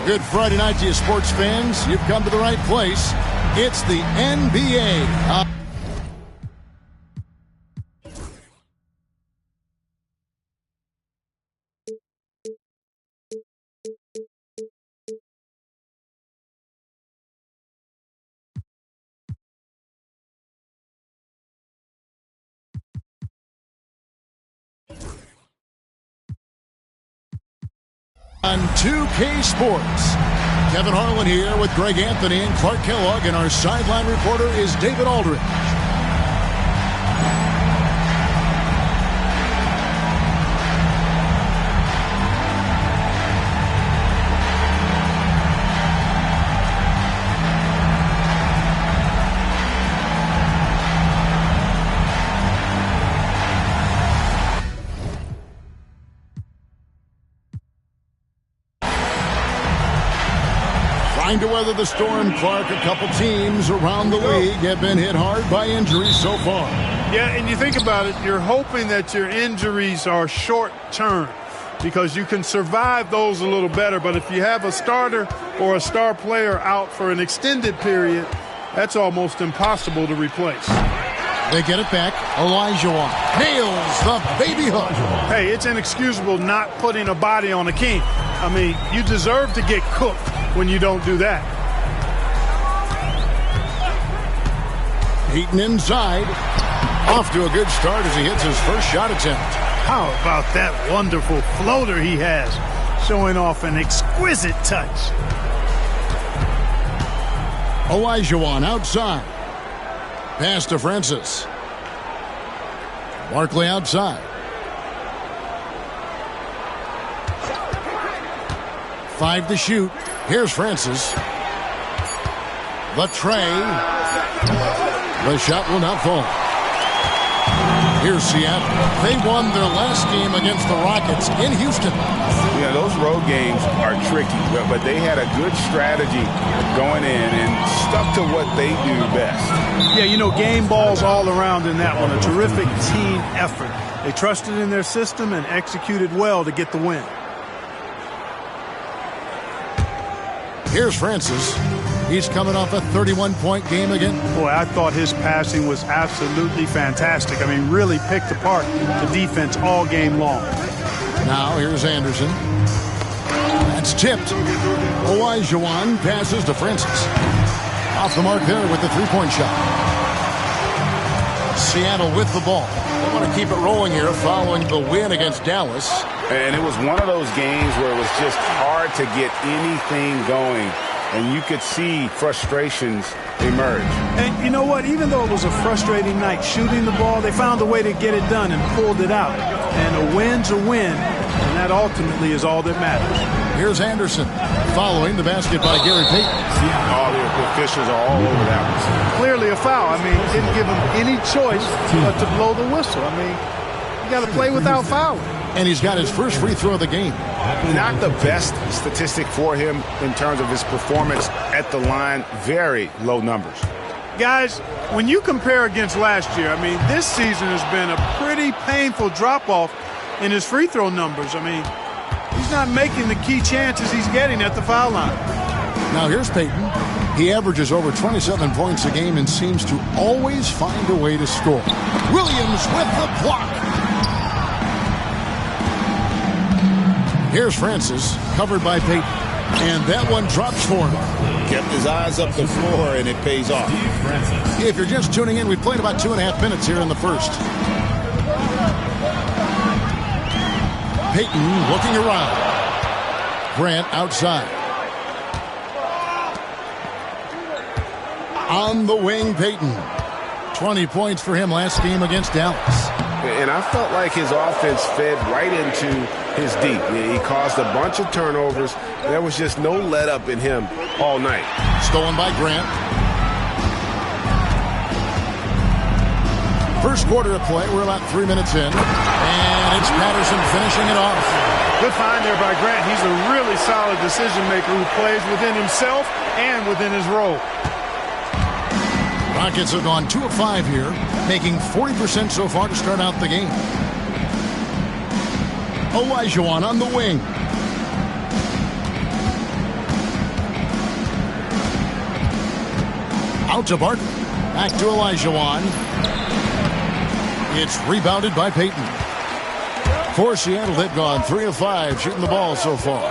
Good Friday night to you, sports fans. You've come to the right place. It's the NBA. On 2K Sports. Kevin Harlan here with Greg Anthony and Clark Kellogg, and our sideline reporter is David Aldridge. Trying to weather the storm, Clark. A couple teams around the league have been hit hard by injuries so far. Yeah, and you think about it, you're hoping that your injuries are short-term because you can survive those a little better. But if you have a starter or a star player out for an extended period, that's almost impossible to replace. They get it back. Olajuwon nails the baby hook. Hey, it's inexcusable not putting a body on a king. I mean, you deserve to get cooked when you don't do that. Peyton inside. Off to a good start as he hits his first shot attempt. How about that wonderful floater he has, showing off an exquisite touch. Olajuwon outside. Pass to Francis. Barkley outside. 5 to shoot. Here's Francis. The tray. The shot will not fall. Here's Seattle. They won their last game against the Rockets in Houston. Yeah, those road games are tricky, but they had a good strategy going in and stuck to what they do best. Yeah, you know, game balls all around in that one. A terrific team effort. They trusted in their system and executed well to get the win. Here's Francis. He's coming off a 31-point game again. Boy, I thought his passing was absolutely fantastic. I mean, really picked apart the defense all game long. Now here's Anderson. That's tipped. Olajuwon passes to Francis. Off the mark there with the three-point shot. Seattle with the ball. They want to keep it rolling here following the win against Dallas. And it was one of those games where it was just hard to get anything going. And you could see frustrations emerge. And you know what? Even though it was a frustrating night shooting the ball, they found a way to get it done and pulled it out. And a win's a win, and that ultimately is all that matters. Here's Anderson following the basket by Gary Payton. All the officials are all over that one. Clearly a foul. I mean, didn't give him any choice but to blow the whistle. I mean, you got to play without fouling. And he's got his first free throw of the game. Not the best statistic for him in terms of his performance at the line. Very low numbers. Guys, when you compare against last year, I mean, this season has been a pretty painful drop-off in his free throw numbers. I mean, he's not making the key chances he's getting at the foul line. Now here's Payton. He averages over 27 points a game and seems to always find a way to score. Williams with the block. Here's Francis, covered by Payton. And that one drops for him. Kept his eyes up the floor, and it pays off. If you're just tuning in, we played about 2.5 minutes here in the first. Payton looking around. Grant outside. On the wing, Payton. 20 points for him last game against Dallas. And I felt like his offense fed right into his deep. He caused a bunch of turnovers. There was just no let-up in him all night. Stolen by Grant. First quarter of play. We're about 3 minutes in. And it's Patterson finishing it off. Good find there by Grant. He's a really solid decision-maker who plays within himself and within his role. Rockets have gone 2 of 5 here, making 40% so far to start out the game. Olajuwon on the wing. Out to Barkley. Back to Olajuwon. It's rebounded by Payton. For Seattle, they've gone 3 of 5 shooting the ball so far.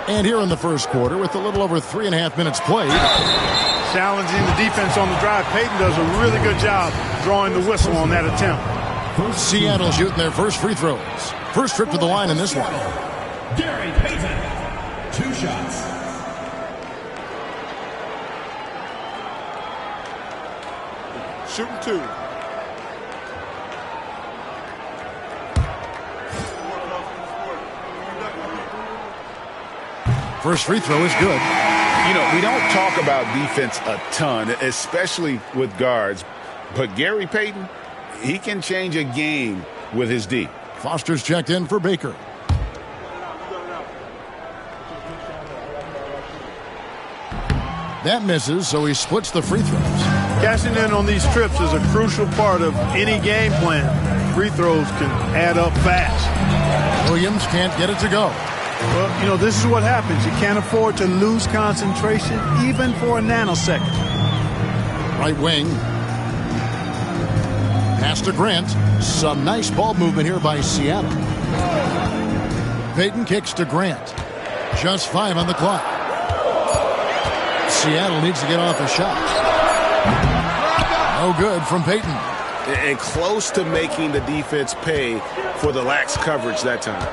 And here in the first quarter, with a little over 3.5 minutes played. Challenging the defense on the drive. Payton does a really good job drawing the whistle on that attempt. Seattle shooting their first free throws. First trip to the line in this one. Gary Payton. 2 shots. Shooting 2. First free throw is good. You know, we don't talk about defense a ton, especially with guards. But Gary Payton, he can change a game with his D. Foster's checked in for Baker. That misses, so he splits the free throws. Cashing in on these trips is a crucial part of any game plan. Free throws can add up fast. Williams can't get it to go. Well, you know, this is what happens. You can't afford to lose concentration even for a nanosecond. Right wing. Pass to Grant. Some nice ball movement here by Seattle. Payton kicks to Grant. Just 5 on the clock. Seattle needs to get off a shot. No good from Payton. And close to making the defense pay for the lax coverage that time.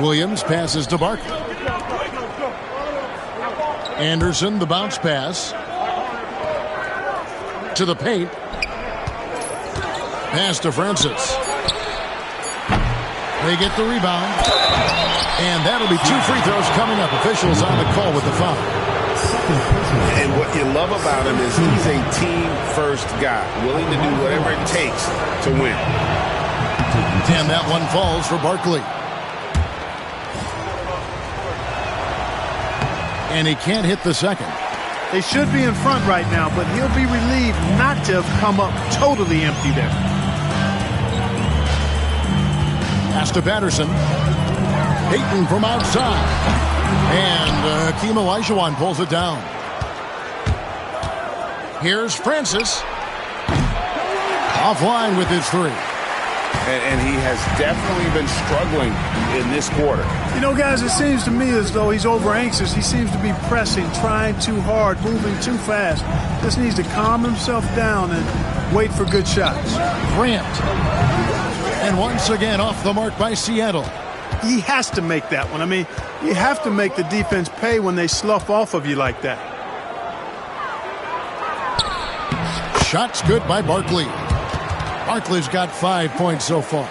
Williams passes to Barkley. Anderson, the bounce pass. To the paint. Pass to Francis. They get the rebound. And that'll be 2 free throws coming up. Officials on the call with the foul. And what you love about him is he's a team-first guy, willing to do whatever it takes to win. And that one falls for Barkley. And he can't hit the second. They should be in front right now, but he'll be relieved not to have come up totally empty there. Pass to Patterson. Payton from outside. And Hakeem Olajuwon pulls it down. Here's Francis. Offline with his 3. And he has definitely been struggling in this quarter. You know, guys, it seems to me as though he's over anxious. He seems to be pressing, trying too hard, moving too fast. Just needs to calm himself down and wait for good shots. Grant. And once again off the mark by Seattle. He has to make that one. I mean, you have to make the defense pay when they slough off of you like that. Shots good by Barkley. Barkley's got 5 points so far.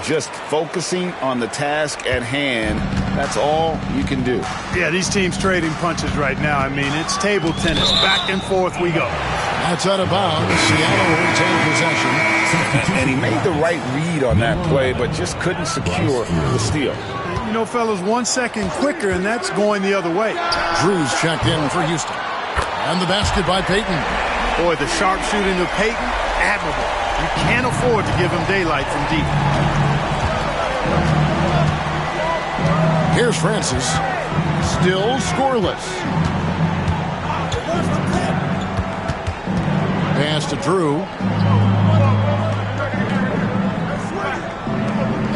Just focusing on the task at hand, that's all you can do. Yeah, these teams trading punches right now. I mean, it's table tennis. Back and forth we go. That's out of bounds. Seattle will retain possession. And he made the right read on that play, but just couldn't secure the steal. You know, fellas, 1 second quicker, and that's going the other way. Drew's checked in for Houston. And the basket by Payton. Boy, the sharpshooting of Payton, admirable. You can't afford to give him daylight from deep. Here's Francis. Still scoreless. Pass to Drew.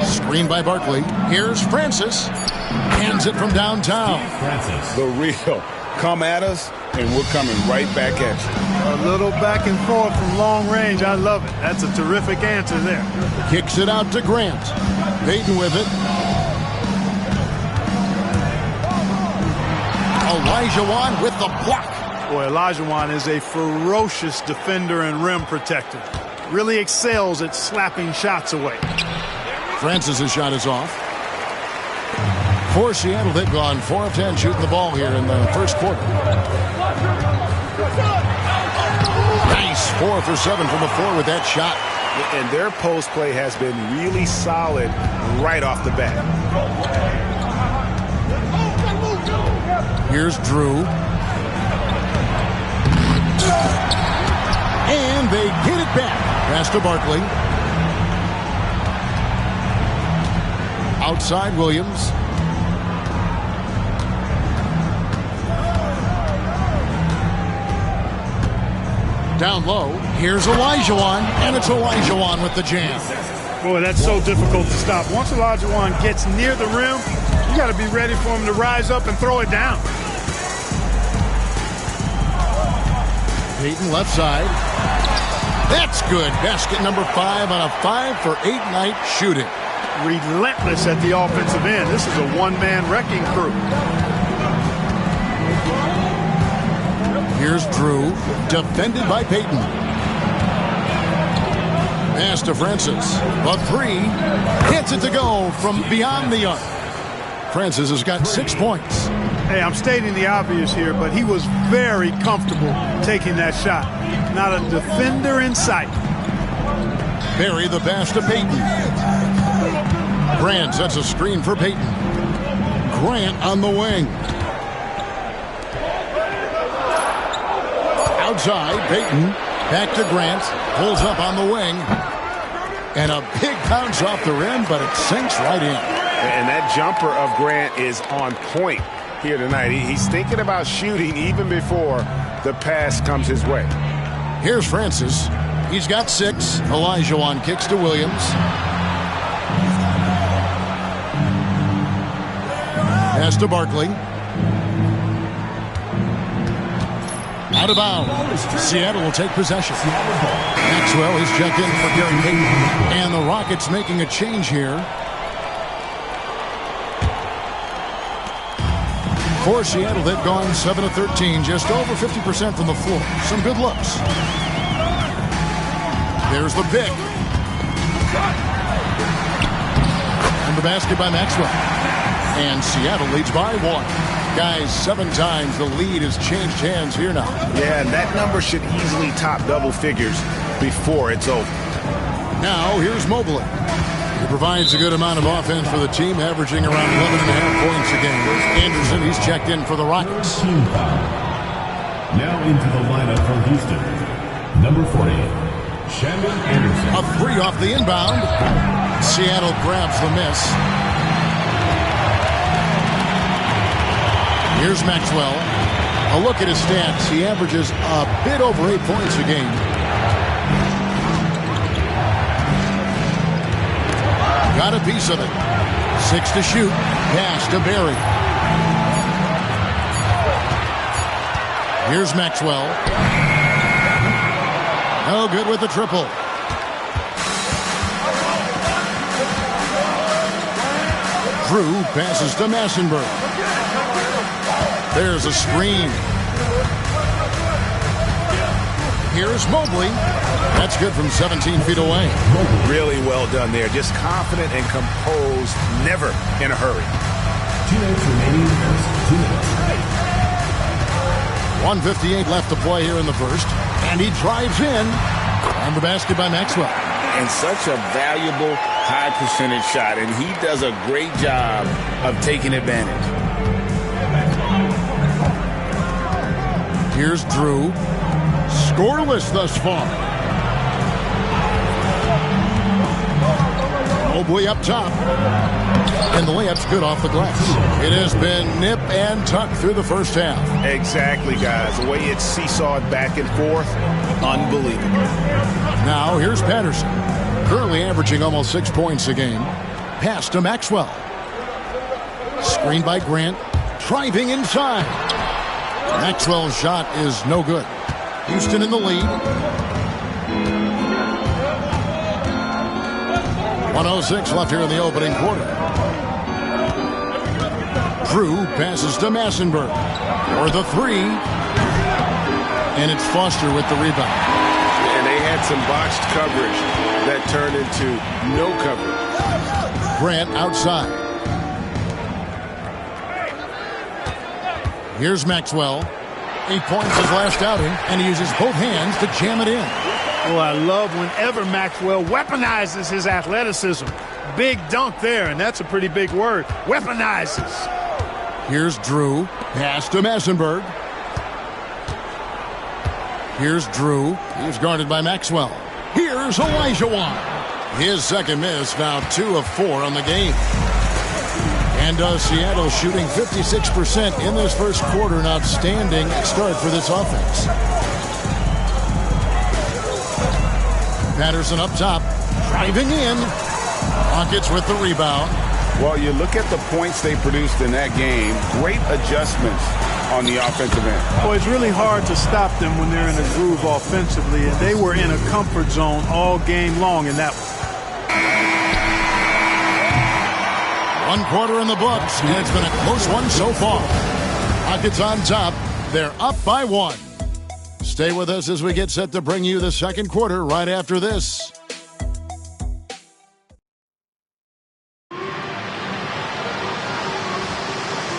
Screen by Barkley. Here's Francis. Hands it from downtown. Francis. The real. Come at us, and we're coming right back at you. A little back and forth from long range. I love it. That's a terrific answer there. Kicks it out to Grant. Payton with it. Olajuwon with the block. Boy, Olajuwon is a ferocious defender and rim protector. Really excels at slapping shots away. Francis' shot is off. For Seattle, they've gone 4 of 10 shooting the ball here in the first quarter. Nice 4 for 7 from the floor with that shot. And their post play has been really solid right off the bat. Here's Drew. And they get it back. Pass to Barkley. Outside Williams. Down low, here's Olajuwon, and it's Olajuwon with the jam. Boy, that's so difficult to stop. Once Olajuwon gets near the rim, you got to be ready for him to rise up and throw it down. Payton left side. That's good. Basket number 5 on a 5-for-8 night shooting. Relentless at the offensive end. This is a one-man wrecking crew. Here's Drew, defended by Payton. Pass to Francis. A 3. Hits it to go from beyond the arc. Francis has got 6 points. Hey, I'm stating the obvious here, but he was very comfortable taking that shot. Not a defender in sight. Barry the pass to Payton. Grant sets a screen for Payton. Grant on the wing. Outside, Payton. Back to Grant. Pulls up on the wing. And a big bounce off the rim, but it sinks right in. And that jumper of Grant is on point here tonight. He's thinking about shooting even before the pass comes his way. Here's Francis. He's got 6. Olajuwon kicks to Williams. Pass to Barkley. Out of bounds. Seattle will take possession. Maxwell is checked in for Gary Payton. And the Rockets making a change here. For Seattle, they've gone 7 of 13, just over 50% from the floor. Some good looks. There's the pick. And the basket by Maxwell. And Seattle leads by 1. Guys, 7 times the lead has changed hands here now. Yeah, and that number should easily top double figures before it's over. Now, here's Mobley. He provides a good amount of offense for the team, averaging around 11.5 points a game. Anderson, he's checked in for the Rockets. Team foul. Now into the lineup for Houston. Number 40, Shandon Anderson. A 3 off the inbound. Seattle grabs the miss. Here's Maxwell. A look at his stats. He averages a bit over 8 points a game. Got a piece of it. 6 to shoot. Pass to Barry. Here's Maxwell. No good with the triple. Drew passes to Massenberg. There's a screen. Here's Mobley. That's good from 17 feet away. Really well done there. Just confident and composed, never in a hurry. 2 minutes remaining. 2 minutes. 1:58 left to play here in the first. And he drives in. And the basket by Maxwell. And such a valuable high percentage shot. And he does a great job of taking advantage. Here's Drew. Scoreless thus far. Mobley up top. And the layup's good off the glass. It has been nip and tuck through the first half. Exactly, guys. The way it's seesawed back and forth, unbelievable. Now here's Patterson. Currently averaging almost 6 points a game. Pass to Maxwell. Screened by Grant. Driving inside. Maxwell's shot is no good. Houston in the lead. 1:06 left here in the opening quarter. Drew passes to Massenberg for the 3. And it's Foster with the rebound. And they had some botched coverage that turned into no coverage. Grant outside. Here's Maxwell. 8 points his last outing, and he uses both hands to jam it in. Well, I love whenever Maxwell weaponizes his athleticism. Big dunk there, and that's a pretty big word. Weaponizes. Here's Drew. Pass to Massenberg. Here's Drew. He's guarded by Maxwell. Here's Olajuwon. His second miss, now 2 of 4 on the game. And Seattle shooting 56% in this first quarter. An outstanding start for this offense. Patterson up top, driving in. Rockets with the rebound. Well, you look at the points they produced in that game. Great adjustments on the offensive end. Well, it's really hard to stop them when they're in a groove offensively, and they were in a comfort zone all game long in that one. 1 quarter in the books, and it's been a close one so far. Rockets on top. They're up by 1. Stay with us as we get set to bring you the second quarter right after this.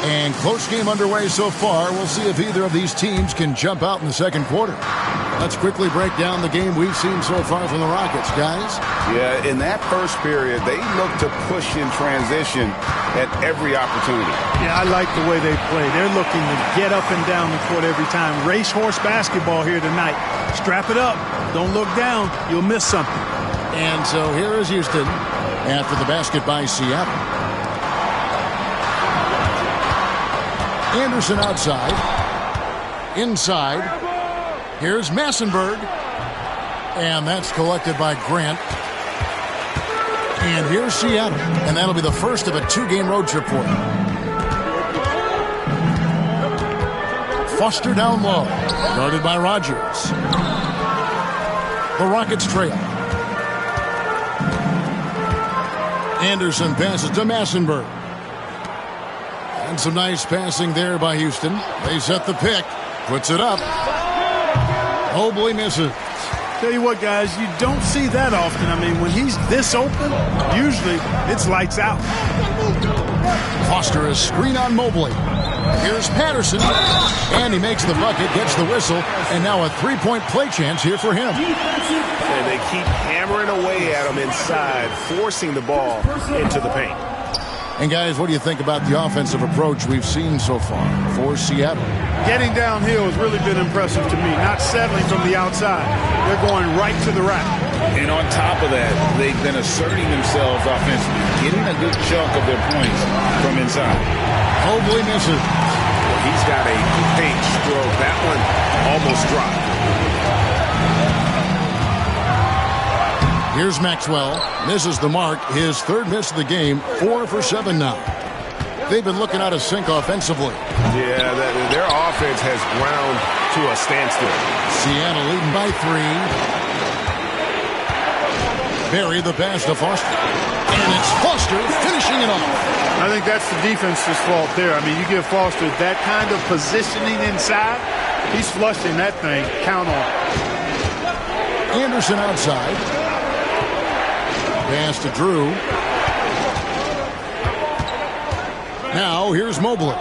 And close game underway so far. We'll see if either of these teams can jump out in the second quarter. Let's quickly break down the game we've seen so far from the Rockets, guys. Yeah, in that first period, they looked to push in transition at every opportunity. Yeah, I like the way they play. They're looking to get up and down the court every time. Racehorse basketball here tonight. Strap it up. Don't look down. You'll miss something. And so here is Houston after the basket by Seattle. Anderson outside. Inside. Here's Massenberg. And that's collected by Grant. And here's Seattle. And that'll be the first of a 2-game road trip for them. Foster down low. Guarded by Rogers. The Rockets trail. Anderson passes to Massenberg. And some nice passing there by Houston. They set the pick. Puts it up. Mobley misses. Tell you what, guys, you don't see that often. I mean, when he's this open, usually it's lights out. Foster is screen on Mobley. Here's Patterson. And he makes the bucket, gets the whistle, and now a 3-point play chance here for him. And they keep hammering away at him inside, forcing the ball into the paint. And, guys, what do you think about the offensive approach we've seen so far for Seattle? Getting downhill has really been impressive to me, not settling from the outside. They're going right to the rack. And on top of that, they've been asserting themselves offensively, getting a good chunk of their points from inside. Mobley misses. He's got a paint stroke. That one almost dropped. Here's Maxwell. Misses the mark. His third miss of the game. 4 for 7 now. They've been looking out of sync offensively. Yeah, their offense has ground to a standstill. Seattle leading by 3. Barry the pass to Foster. And it's Foster finishing it off. I think that's the defense's fault there. I mean, you give Foster that kind of positioning inside, he's flushing that thing. Count on. Anderson outside. Pass to Drew. Now here's Mobley.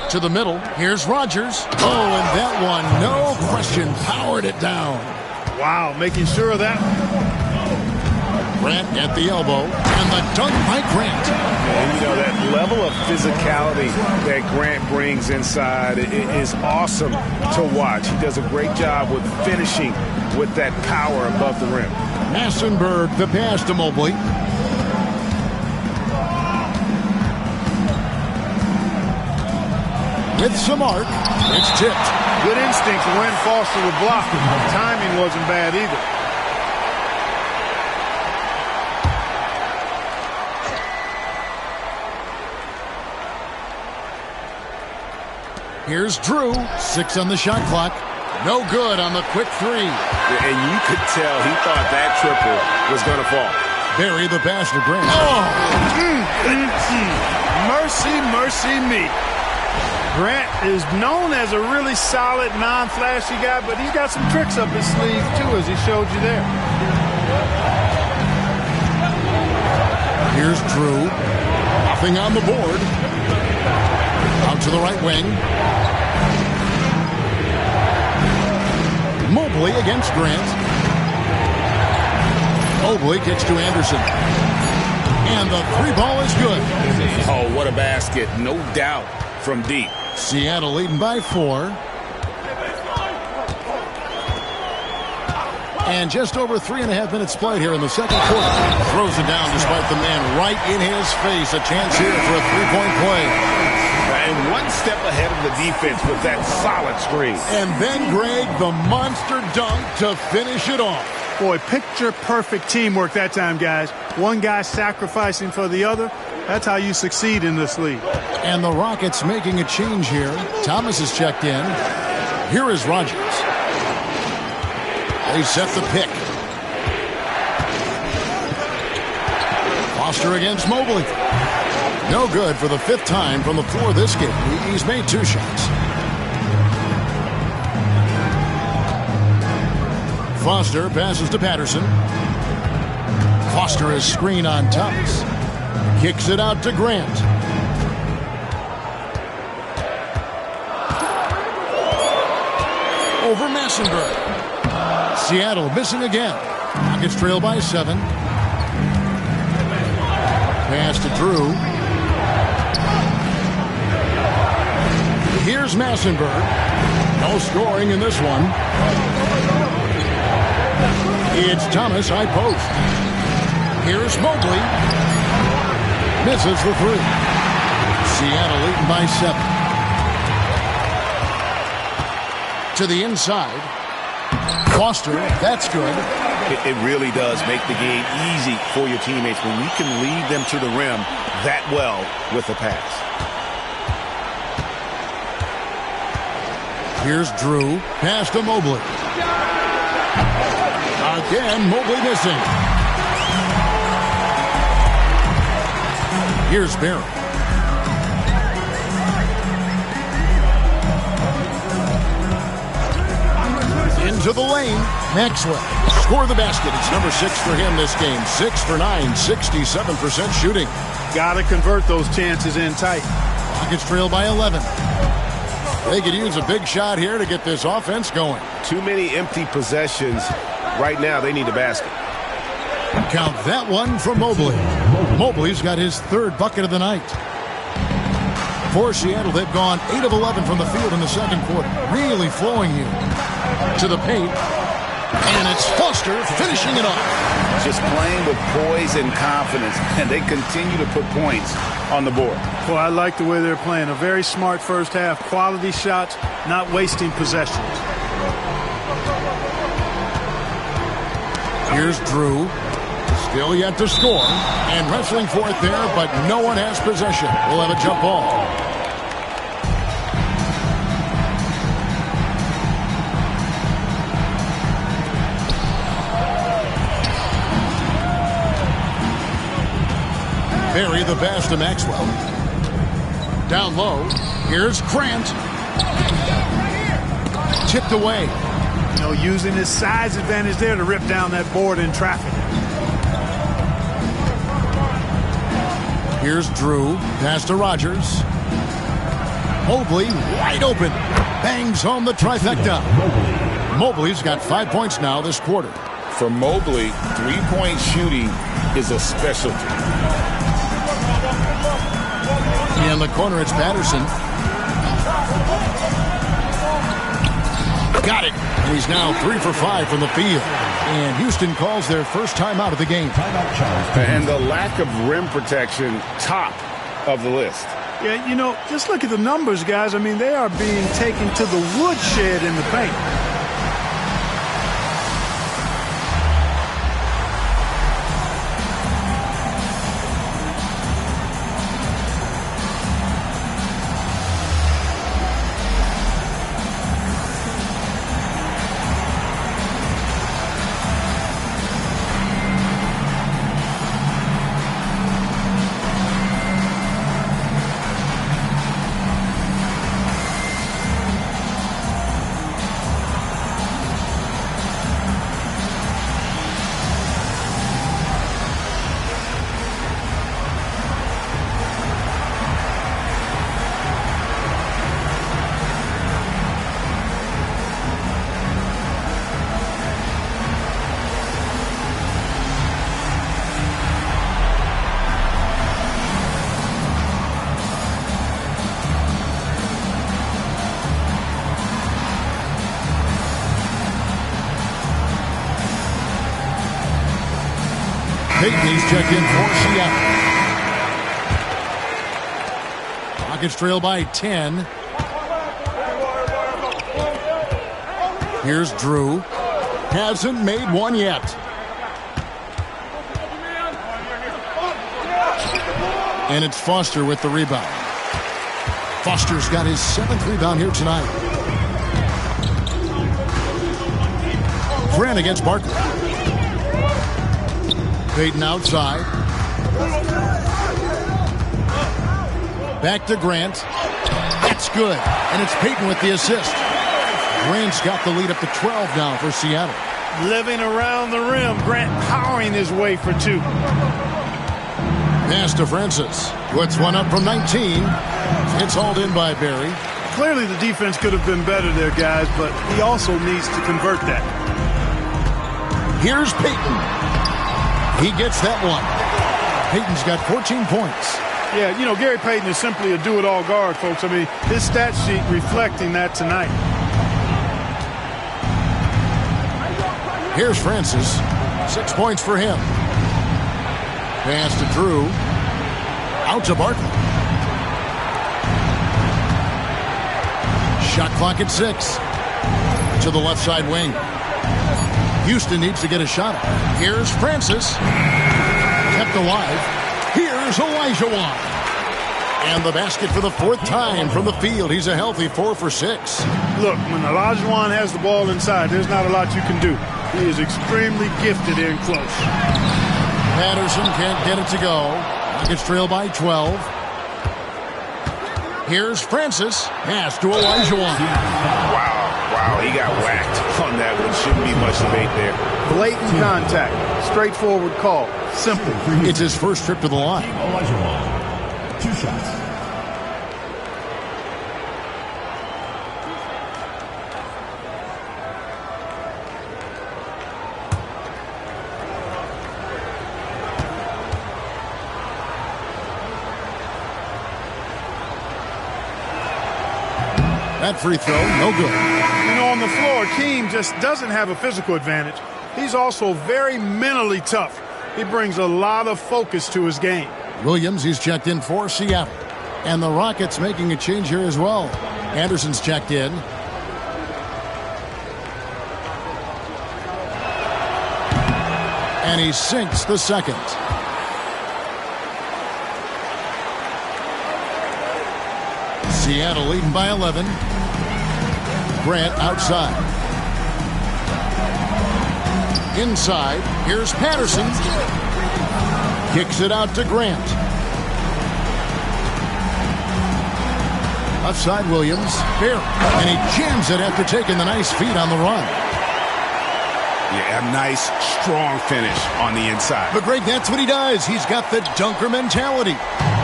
To the middle. Here's Rogers. Oh, and that one, no question, powered it down. Wow, making sure of that. Grant at the elbow. And the dunk by Grant. And, you know, that level of physicality that Grant brings inside is awesome to watch. He does a great job with finishing with that power above the rim. Massenberg, the pass to Mobley. With some arc, it's tipped. Good instinct when Foster would block him. Timing wasn't bad either. Here's Drew. 6 on the shot clock. No good on the quick 3. And you could tell he thought that triple was going to fall. Barry the pass to Grant. Oh! Mercy, mercy me. Grant is known as a really solid, non-flashy guy, but he's got some tricks up his sleeve, too, as he showed you there. Here's Drew. Nothing on the board. Out to the right wing. Mobley against Grant. Mobley kicks to Anderson. And the 3-ball is good. Oh, what a basket. No doubt from deep. Seattle leading by 4. And just over 3.5 minutes played here in the second quarter. Throws it down despite the man right in his face. A chance here for a 3-point play. And one step ahead of the defense with that solid screen. And then, Greg, the monster dunk to finish it off. Boy, picture-perfect teamwork that time, guys. One guy sacrificing for the other. That's how you succeed in this league. And the Rockets making a change here. Thomas is checked in. Here is Rogers. They set the pick. Foster against Mobley. No good for the 5th time from the floor this game. He's made 2 shots. Foster passes to Patterson. Foster is screen on Thomas. Kicks it out to Grant. Over Massenburg. Seattle missing again. Rockets trail by 7. Pass to Drew. Here's Massenburg. No scoring in this one. It's Thomas, high post. Here's Mobley. Misses the 3. Seattle leading by 7. To the inside. Foster, that's good. It really does make the game easy for your teammates when you can lead them to the rim that well with the pass. Here's Drew. Pass to Mobley. Again, Mobley missing. Here's Barry. Into the lane. Maxwell. Score the basket. It's number 6 for him this game. 6 for 9. 67% shooting. Got to convert those chances in tight. Rockets trail by 11. They could use a big shot here to get this offense going. Too many empty possessions. Right now, they need a basket. Count that one for Mobley. Mobley's got his 3rd bucket of the night. For Seattle, they've gone 8 of 11 from the field in the 2nd quarter. Really flowing here. To the paint. And it's Foster finishing it off. Just playing with poise and confidence, and they continue to put points on the board. Boy, I like the way they're playing. A very smart first half. Quality shots, not wasting possessions. Here's Drew. Still yet to score. And wrestling for it there, but no one has possession. We'll have a jump ball. Barry the pass to Maxwell. Down low. Here's Grant. Tipped away. You know, using his size advantage there to rip down that board in traffic. Here's Drew. Pass to Rogers. Mobley wide open. Bangs home the trifecta. Mobley's got 5 points now this quarter. For Mobley, 3-point shooting is a specialty. In the corner, it's Patterson. Got it. And he's now 3 for 5 from the field. And Houston calls their first timeout of the game. And the lack of rim protection, top of the list. Yeah, you know, just look at the numbers, guys. I mean, they are being taken to the woodshed in the paint. Payton's checked in for Seattle. Rockets trail by 10. Here's Drew. hasn't made one yet. And it's Foster with the rebound. Foster's got his 7th rebound here tonight. Grant against Barkley. Payton outside. Back to Grant. That's good. And it's Payton with the assist. Grant's got the lead up to 12 now for Seattle. Living around the rim. Grant powering his way for 2. Pass to Francis. Puts one up from 19. It's hauled in by Barry. Clearly the defense could have been better there, guys, but he also needs to convert that. Here's Payton. He gets that one. Payton's got 14 points. Yeah, you know, Gary Payton is simply a do-it-all guard, folks. I mean, his stat sheet reflecting that tonight. Here's Francis. 6 points for him. Pass to Drew. Out to Barkley. Shot clock at 6. To the left side wing. Houston needs to get a shot up. Here's Francis. Kept alive. Here's Olajuwon. And the basket for the 4th time from the field. He's a healthy 4 for 6. Look, when Olajuwon has the ball inside, there's not a lot you can do. He is extremely gifted in close. Patterson can't get it to go. Rockets trail by 12. Here's Francis. Pass to Olajuwon. Wow, he got whacked on that one. Shouldn't be much debate there. Blatant contact. Straightforward call. Simple. It's his first trip to the line. Olajuwon. 2 shots. That free throw, no good. You know, on the floor, Keem just doesn't have a physical advantage. He's also very mentally tough. He brings a lot of focus to his game. Williams, he's checked in for Seattle. And the Rockets making a change here as well. Anderson's checked in. And he sinks the second. Seattle leading by 11. Grant outside. Inside, here's Patterson. Kicks it out to Grant. Outside Williams. Barry. And he jams it after taking the nice feed on the run. Yeah, a nice, strong finish on the inside. But Greg, that's what he does. He's got the dunker mentality.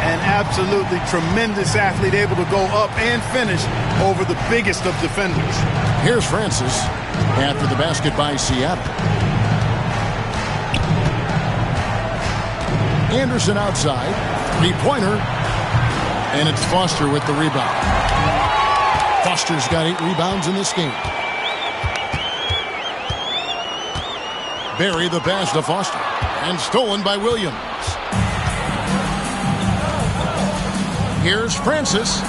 An absolutely tremendous athlete, able to go up and finish over the biggest of defenders. Here's Francis after the basket by Seattle. Anderson outside. 3-pointer. And it's Foster with the rebound. Foster's got 8 rebounds in this game. Barry the pass to Foster. And stolen by Williams. Here's Francis.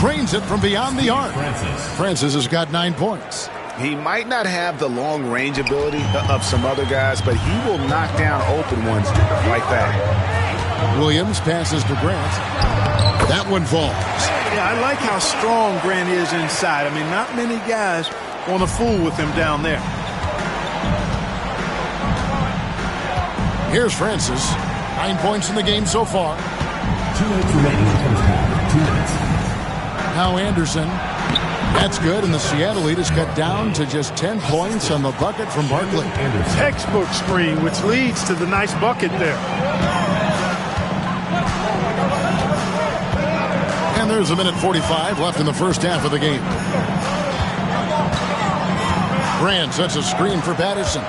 Cranes it from beyond the arc. Francis has got 9 points. He might not have the long-range ability of some other guys, but he will knock down open ones like that. Williams passes to Grant. That one falls. Yeah, I like how strong Grant is inside. I mean, not many guys want to fool with him down there. Here's Francis. 9 points in the game so far. 2 minutes remaining in the first half. 2 minutes. Now Anderson. That's good, and the Seattle lead is cut down to just 10 points on the bucket from Barkley. Textbook screen, which leads to the nice bucket there. And there's a minute 45 left in the first half of the game. Grant sets a screen for Patterson.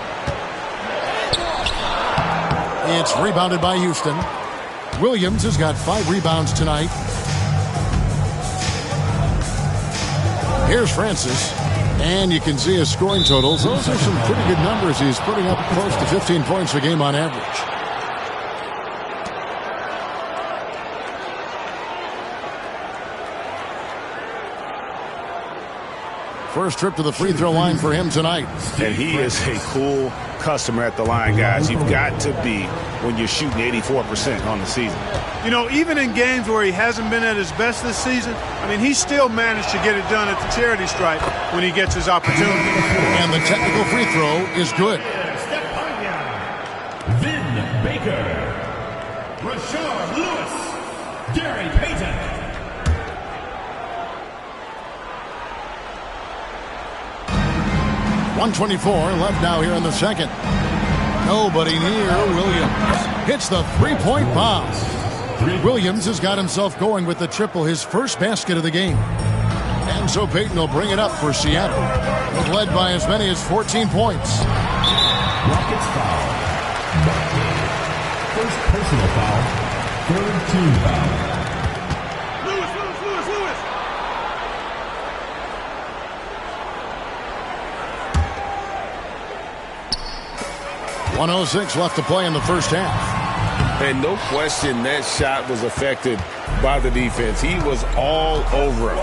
It's rebounded by Houston. Williams has got 5 rebounds tonight. Here's Francis. And you can see his scoring totals. Those are some pretty good numbers. He's putting up close to 15 points a game on average. First trip to the free throw line for him tonight. And he is a cool customer at the line, guys. You've got to be when you're shooting 84% on the season. You know, even in games where he hasn't been at his best this season, I mean, he still managed to get it done at the charity stripe when he gets his opportunity. And the technical free throw is good. Vin Baker. Rashard Lewis. Gary Payton. .124 left now here in the second. Nobody near Williams. Hits the three-point bomb. Williams has got himself going with the triple, his first basket of the game. And so Payton will bring it up for Seattle. They've led by as many as 14 points. Rockets foul. First personal foul. Third team foul. Lewis. 1:06 left to play in the first half. And no question that shot was affected by the defense. He was all over him.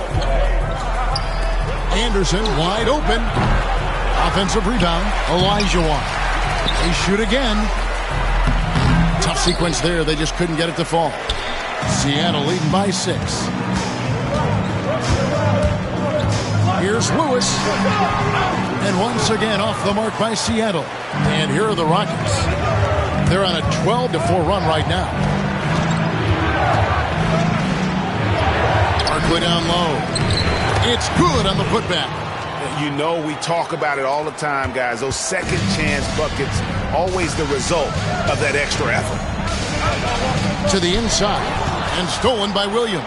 Anderson wide open. Offensive rebound. Olajuwon. They shoot again. Tough sequence there. They just couldn't get it to fall. Seattle leading by 6. Here's Lewis. And once again off the mark by Seattle. And here are the Rockets. They're on a 12-4 run right now. Barkley down low. It's good on the putback. You know, we talk about it all the time, guys. Those second chance buckets, always the result of that extra effort. To the inside, and stolen by Williams.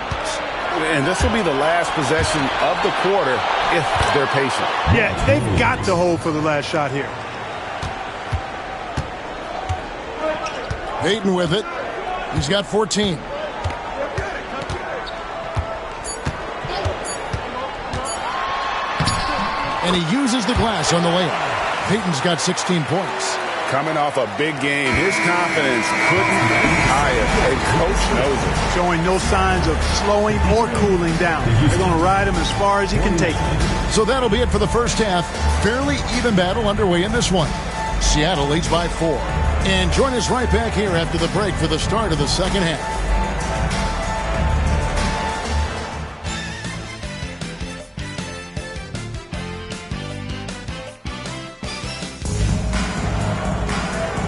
And this will be the last possession of the quarter if they're patient. Yeah, they've got to hold for the last shot here. Payton with it. He's got 14. And he uses the glass on the layup. Payton's got 16 points. Coming off a big game, his confidence couldn't be higher, and Coach knows it. Showing no signs of slowing or cooling down. They're going to ride him as far as he can take him. So that'll be it for the first half. Fairly even battle underway in this one. Seattle leads by 4. And join us right back here after the break for the start of the second half.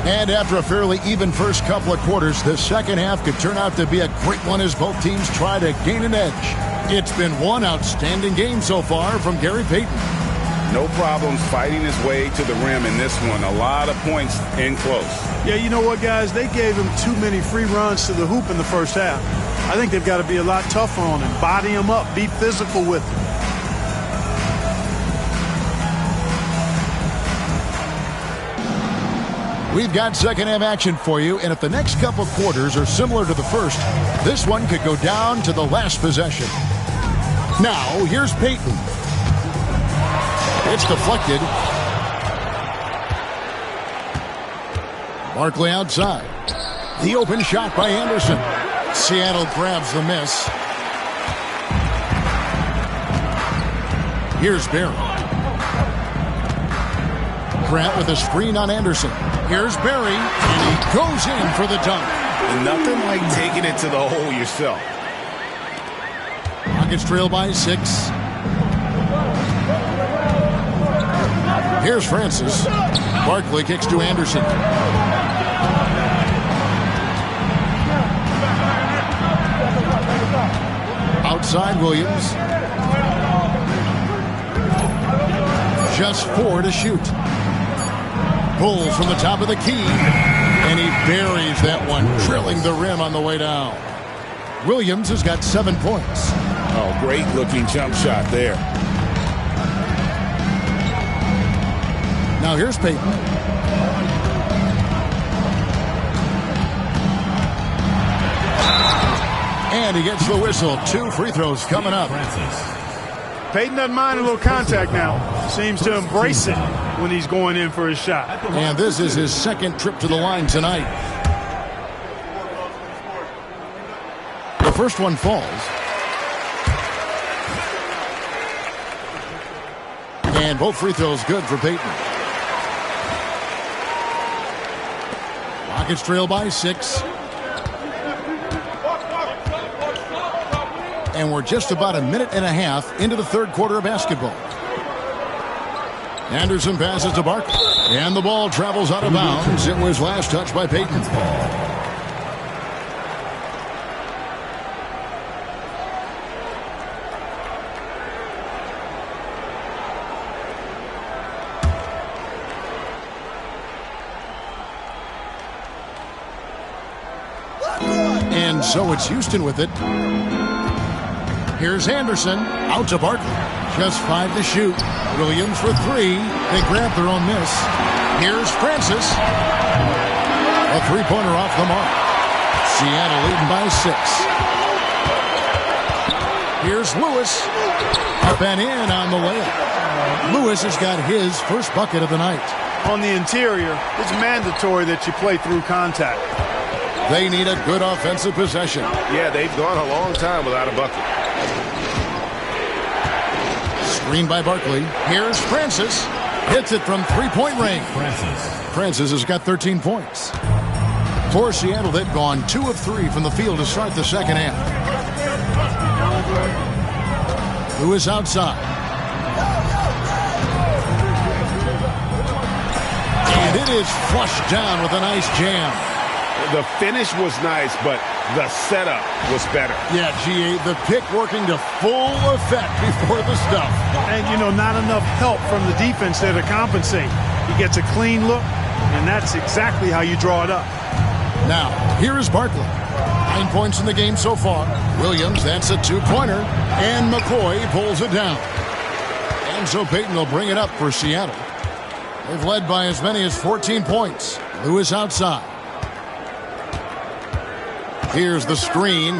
And after a fairly even first couple of quarters, the second half could turn out to be a great one as both teams try to gain an edge. It's been one outstanding game so far from Gary Payton. No problems fighting his way to the rim in this one. A lot of points in close. Yeah, you know what, guys? They gave him too many free runs to the hoop in the first half. I think they've got to be a lot tougher on him, body him up, be physical with him. We've got second half action for you, and if the next couple quarters are similar to the first, this one could go down to the last possession. Now, here's Payton. It's deflected. Barkley outside. The open shot by Anderson. Seattle grabs the miss. Here's Barry. Grant with a screen on Anderson. Here's Barry, and he goes in for the dunk. And nothing like taking it to the hole yourself. Rockets trail by 6. Here's Francis. Barkley kicks to Anderson. Outside Williams. Just 4 to shoot. Pulls from the top of the key. And he buries that one, drilling the rim on the way down. Williams has got 7 points. Oh, great looking jump shot there. Now here's Payton. And he gets the whistle. 2 free throws coming up. Payton doesn't mind a little contact now. Seems to embrace it when he's going in for his shot. And this is his second trip to the line tonight. The first one falls. And both free throws good for Peyton. Rockets trail by 6. And we're just about a minute and a half into the third quarter of basketball. Anderson passes to Barkley. And the ball travels out of bounds. It was last touched by Peyton. And so it's Houston with it. Here's Anderson. Out to Barkley. Just 5 to shoot. Williams for 3. They grab their own miss. Here's Francis. A three-pointer off the mark. Seattle leading by 6. Here's Lewis. Up and in on the layup. Lewis has got his first bucket of the night. On the interior, it's mandatory that you play through contact. They need a good offensive possession. Yeah, they've gone a long time without a bucket. Screen by Barkley. Here's Francis. Hits it from three-point range. Francis has got 13 points. For Seattle, they've gone 2 of 3 from the field to start the second half. Lewis outside. And it is flushed down with a nice jam. The finish was nice, but the setup was better. Yeah, G.A., the pick working to full effect before the stuff. And, you know, not enough help from the defense there to compensate. He gets a clean look, and that's exactly how you draw it up. Now, here is Barkley. 9 points in the game so far. Williams, that's a two-pointer. And McCoy pulls it down. And so Peyton will bring it up for Seattle. They've led by as many as 14 points. Lewis outside. Here's the screen.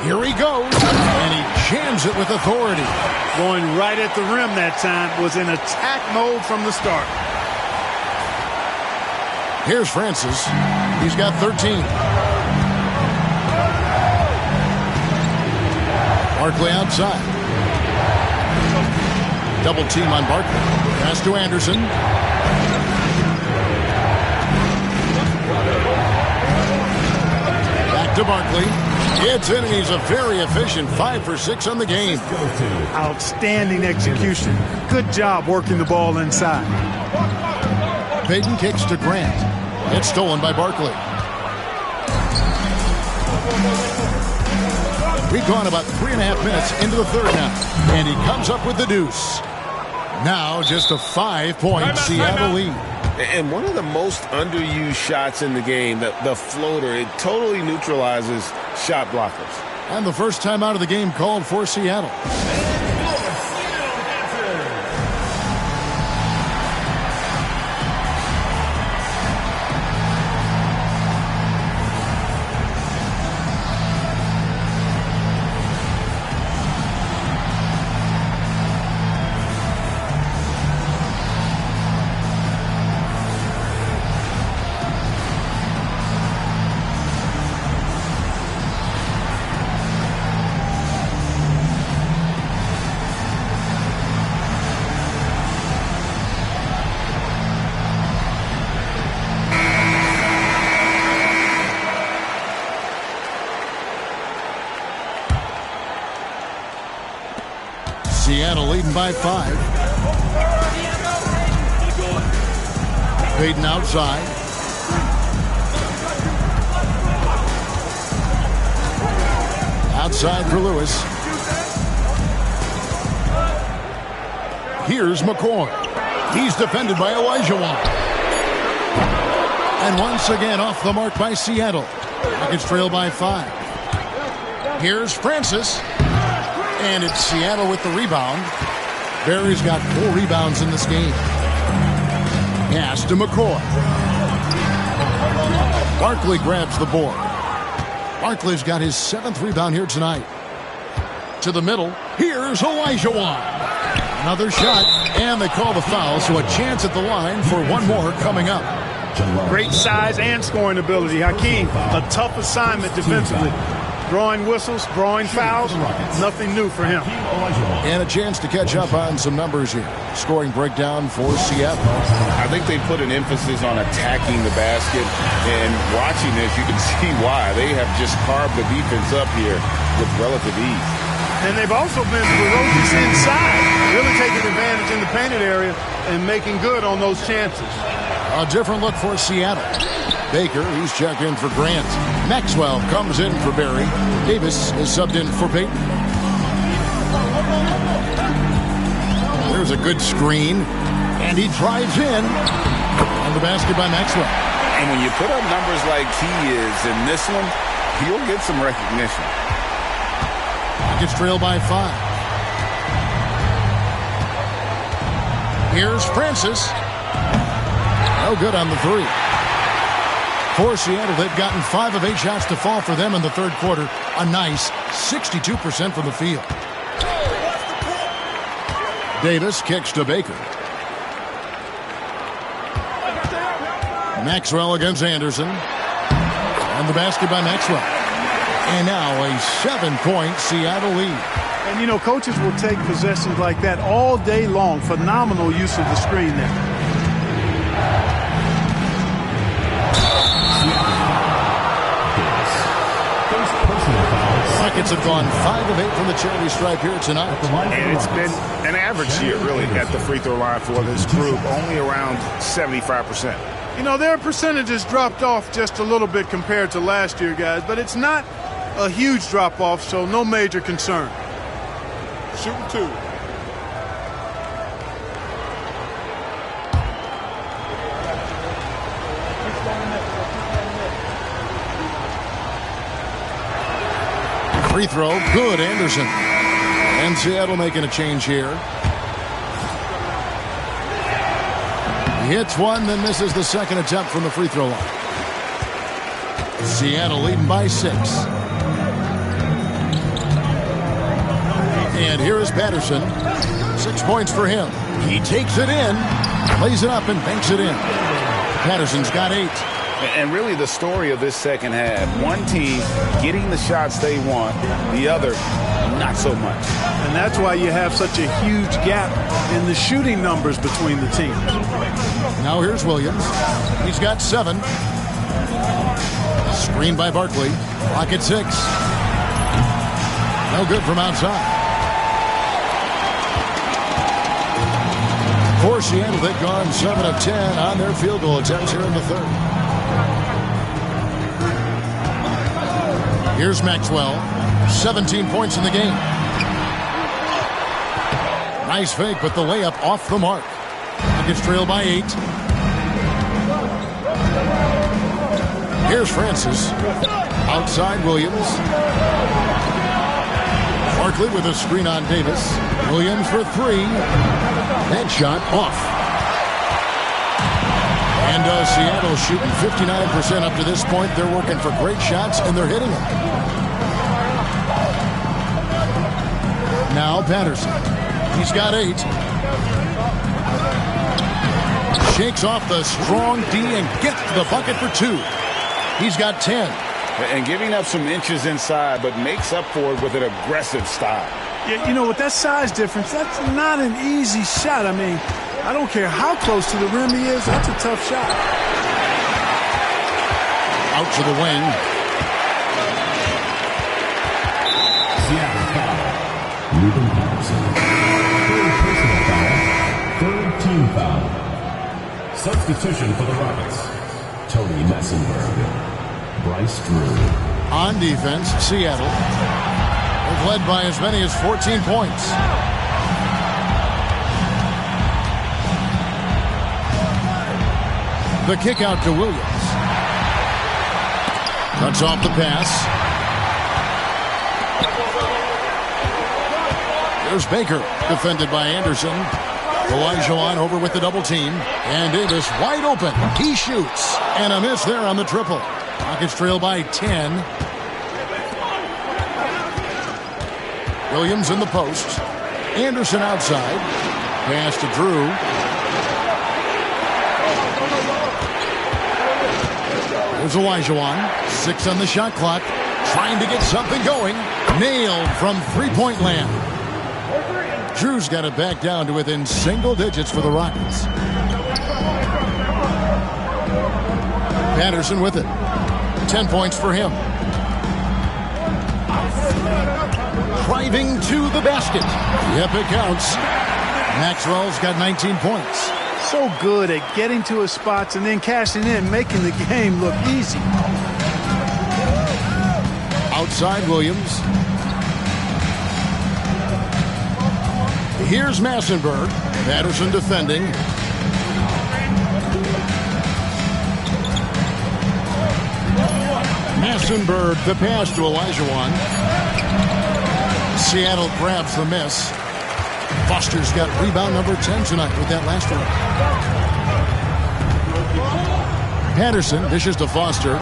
Here he goes. And he jams it with authority. Going right at the rim that time. Was in attack mode from the start. Here's Francis. He's got 13. Barkley outside. Double team on Barkley. Pass to Anderson. To Barkley. It's in, and he's a very efficient 5 for 6 on the game. Outstanding execution. Good job working the ball inside. Peyton kicks to Grant. It's stolen by Barkley. We've gone about 3.5 minutes into the third now, and he comes up with the deuce. Now just a 5-point Seattle lead. And one of the most underused shots in the game, the floater, it totally neutralizes shot blockers. And the first time out of the game called for Seattle. Seattle leading by 5. Peyton outside. Outside for Lewis. Here's McCoy. He's defended by Olajuwon. And once again off the mark by Seattle. Rockets trail by 5. Here's Francis. And it's Seattle with the rebound. Barry's got 4 rebounds in this game. Pass to McCoy. Barkley grabs the board. Barkley's got his 7th rebound here tonight. To the middle. Here's Olajuwon. Another shot. And they call the foul, so a chance at the line for one more coming up. Great size and scoring ability. Hakeem, a tough assignment defensively. drawing whistles, drawing fouls, nothing new for him. And a chance to catch up on some numbers here. Scoring breakdown for Seattle. I think they put an emphasis on attacking the basket, and watching this, you can see why. They have just carved the defense up here with relative ease. And they've also been ferocious inside, really taking advantage in the painted area and making good on those chances. A different look for Seattle. Baker, he's checked in for Grant. Maxwell comes in for Barry. Davis is subbed in for Payton. There's a good screen, and he drives in on the basket by Maxwell. And when you put up numbers like he is in this one, he'll get some recognition. Gets trailed by 5. Here's Francis. No good on the 3. For Seattle, they've gotten 5 of 8 shots to fall for them in the third quarter. A nice 62% from the field. Davis kicks to Baker. Maxwell against Anderson. And the basket by Maxwell. And now a 7-point Seattle lead. And, you know, coaches will take possessions like that all day long. Phenomenal use of the screen there. Rockets have gone 5 of 8 from the charity stripe here tonight. And it's been an average year, really, at the free throw line for this group, only around 75%. You know, their percentages dropped off just a little bit compared to last year, guys, but it's not a huge drop-off, so no major concern. Shooting 2. Free throw, good, Anderson. And Seattle making a change here. He hits one, then misses the second attempt from the free throw line. Seattle leading by 6. And here is Patterson. 6 points for him. He takes it in, lays it up, and banks it in. Patterson's got 8. And really the story of this second half, one team getting the shots they want, the other not so much. And that's why you have such a huge gap in the shooting numbers between the teams. Now here's Williams. He's got 7. Screen by Barkley. Clock at 6. No good from outside. For Seattle, they've gone 7 of 10 on their field goal attempts here in the third. Here's Maxwell. 17 points in the game. Nice fake, but the layup off the mark. Gets trailed by 8. Here's Francis. Outside Williams. Barkley with a screen on Davis. Williams for 3. That shot off. And Seattle shooting 59% up to this point. They're working for great shots, and they're hitting them. Now Patterson. He's got 8. Shakes off the strong D and gets the bucket for 2. He's got 10. And giving up some inches inside, but makes up for it with an aggressive style. Yeah, you know, with that size difference, that's not an easy shot. I mean, I don't care how close to the rim he is, that's a tough shot. Out to the wing. Seattle foul. Ruben Patterson. Third personal foul. Third team foul. Substitution for the Rockets. Tony Messenberg. Bryce Drew. On defense, Seattle. They've led by as many as 14 points. The kick out to Williams. Cuts off the pass. There's Baker, defended by Anderson. Olajuwon over with the double team. And Davis wide open. He shoots. And a miss there on the triple. Rockets trail by 10. Williams in the post. Anderson outside. Pass to Drew. There's Olajuwon. 6 on the shot clock. Trying to get something going. Nailed from three-point land. Drew's got it back down to within single digits for the Rockets. Patterson with it. 10 points for him. Driving to the basket. Yep, it counts. Maxwell's got 19 points. So good at getting to his spots and then cashing in, making the game look easy. Outside Williams. Here's Massenberg. Patterson defending. Massenberg, the pass to Olajuwon. Seattle grabs the miss. Foster's got rebound number 10 tonight with that last one. Patterson dishes to Foster.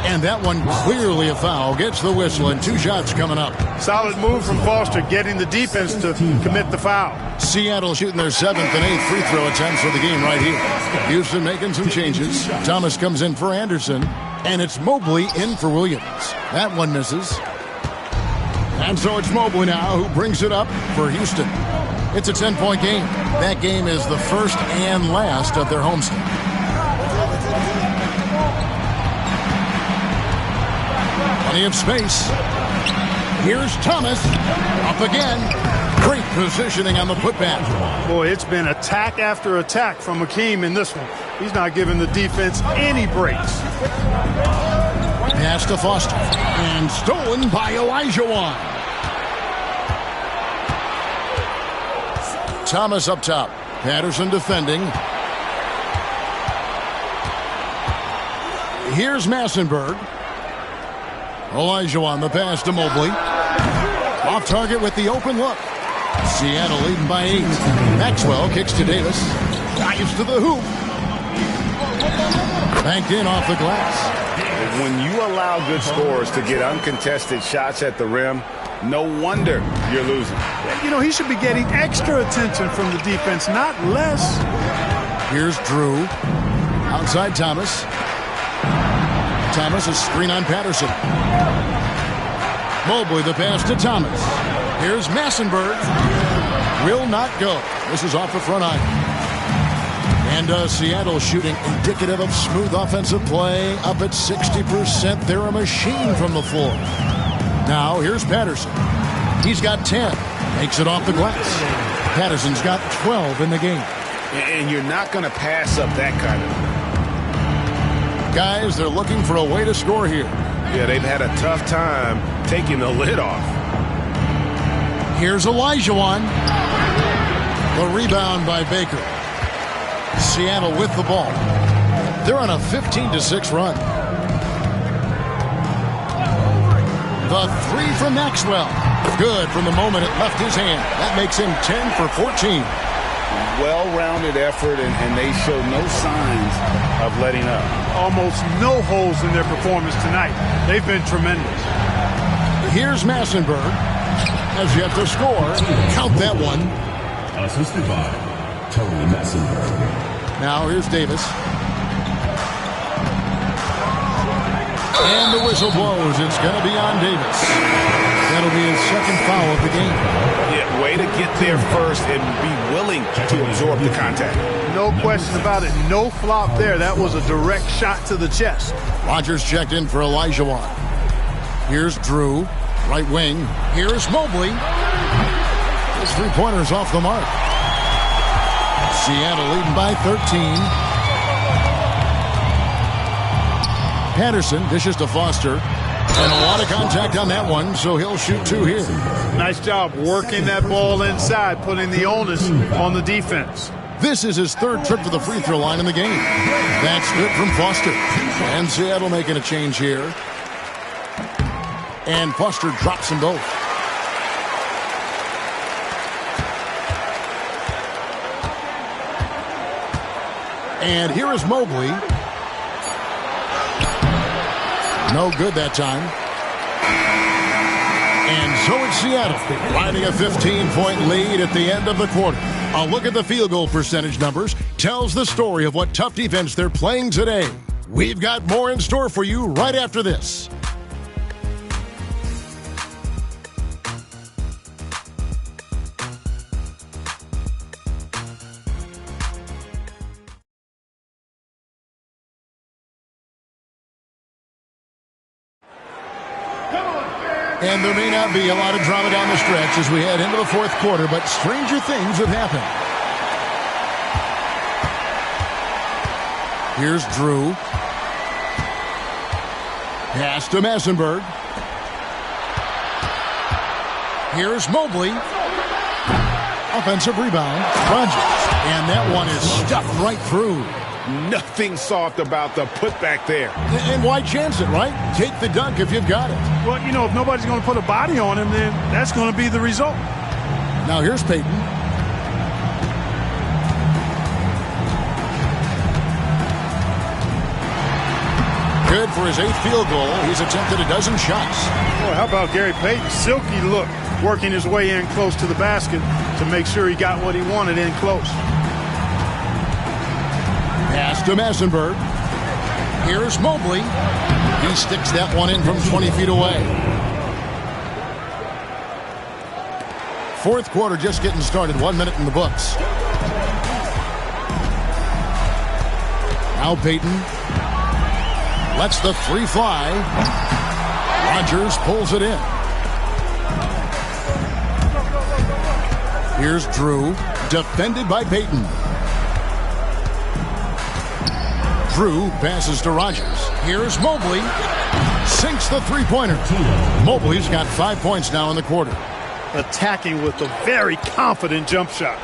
And that one clearly a foul. Gets the whistle and 2 shots coming up. Solid move from Foster, getting the defense to commit the foul. Seattle shooting their 7th and 8th free throw attempts for the game right here. Houston making some changes. Thomas comes in for Anderson. And it's Mobley in for Williams. That one misses. And so it's Mobley now who brings it up for Houston. It's a 10-point game. That game is the first and last of their homestand. Plenty of space. Here's Thomas. Up again. Great positioning on the putback. Boy, it's been attack after attack from Hakeem in this one. He's not giving the defense any breaks. Pass to Foster. And stolen by Olajuwon. Thomas up top. Patterson defending. Here's Massenberg. Olajuwon, the pass to Mobley. Off target with the open look. Seattle leading by 8. Maxwell kicks to Davis. Dives to the hoop. Banked in off the glass. When you allow good scorers to get uncontested shots at the rim, no wonder you're losing. You know, he should be getting extra attention from the defense, not less. Here's Drew. Outside Thomas. Thomas is screen on Patterson. Mobley the pass to Thomas. Here's Massenberg. Will not go. This is off the front iron. And Seattle shooting indicative of smooth offensive play. Up at 60%. They're a machine from the floor. Now here's Patterson. He's got 10. Makes it off the glass. Patterson's got 12 in the game. And you're not going to pass up that kind of. Guys, they're looking for a way to score here. Yeah, they've had a tough time taking the lid off. Here's Olajuwon. The rebound by Baker. Seattle with the ball. They're on a 15-6 run. The 3 from Maxwell. Good from the moment it left his hand. That makes him 10 for 14. Well-rounded effort, and they show no signs of letting up. Almost no holes in their performance tonight. They've been tremendous. Here's Massenberg. Has yet to score. Count that one. Assisted by Tony Massenberg. Now here's Davis. And the whistle blows. It's going to be on Davis. That'll be his second foul of the game. Yeah, way to get there first and be willing to absorb the contact. No question about it. No flop there. That was a direct shot to the chest. Rogers checked in for Olajuwon. Here's Drew. Right wing. Here's Mobley. His 3-pointers off the mark. Seattle leading by 13. Patterson dishes to Foster. And a lot of contact on that one, so he'll shoot 2 here. Nice job working that ball inside, putting the onus on the defense. This is his 3rd trip to the free throw line in the game. That's good from Foster. And Seattle making a change here. And Foster drops them both. And here is Mobley. No good that time. And so it's Seattle, riding a 15-point lead at the end of the quarter. A look at the field goal percentage numbers tells the story of what tough defense they're playing today. We've got more in store for you right after this. And there may not be a lot of drama down the stretch as we head into the fourth quarter, but stranger things have happened. Here's Drew. Pass to Massenberg. Here's Mobley. Offensive rebound. Rogers. And that one is stuffed right through. Nothing soft about the putback there. And why chance it, right? Take the dunk if you've got it. Well, you know, if nobody's going to put a body on him, then that's going to be the result. Now here's Payton. Good for his 8th field goal. He's attempted a dozen shots. Well, how about Gary Payton? Silky look, working his way in close to the basket to make sure he got what he wanted in close. Pass to Massenberg. Here's Mobley. He sticks that one in from 20 feet away. Fourth quarter just getting started. 1 minute in the books. Now Payton lets the three fly. Rogers pulls it in. Here's Drew, defended by Payton. Drew passes to Rogers. Here's Mobley. Sinks the three-pointer. Mobley's got 5 points now in the quarter. Attacking with a very confident jump shot.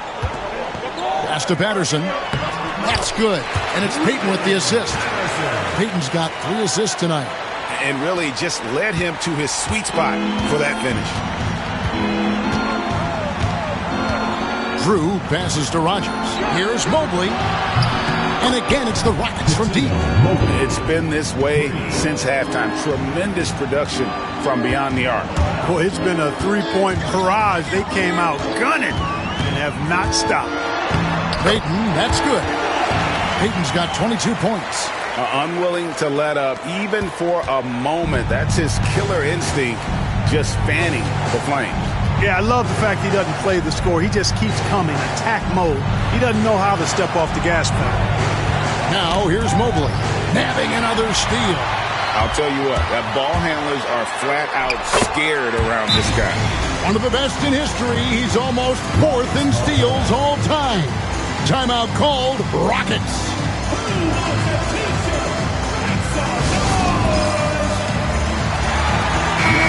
Pass to Patterson. That's good. And it's Payton with the assist. Payton's got 3 assists tonight. And really just led him to his sweet spot for that finish. Drew passes to Rogers. Here's Mobley. And again, it's the Rockets from deep. It's been this way since halftime. Tremendous production from beyond the arc. Boy, it's been a three-point barrage. They came out gunning and have not stopped. Payton, that's good. Payton's got 22 points. Unwilling to let up even for a moment. That's his killer instinct, just fanning the flames. Yeah, I love the fact he doesn't play the score. He just keeps coming, attack mode. He doesn't know how to step off the gas pedal. Now here's Mobley, nabbing another steal. I'll tell you what, that ball handlers are flat out scared around this guy. One of the best in history. He's almost 4th in steals all time. Timeout called, Rockets.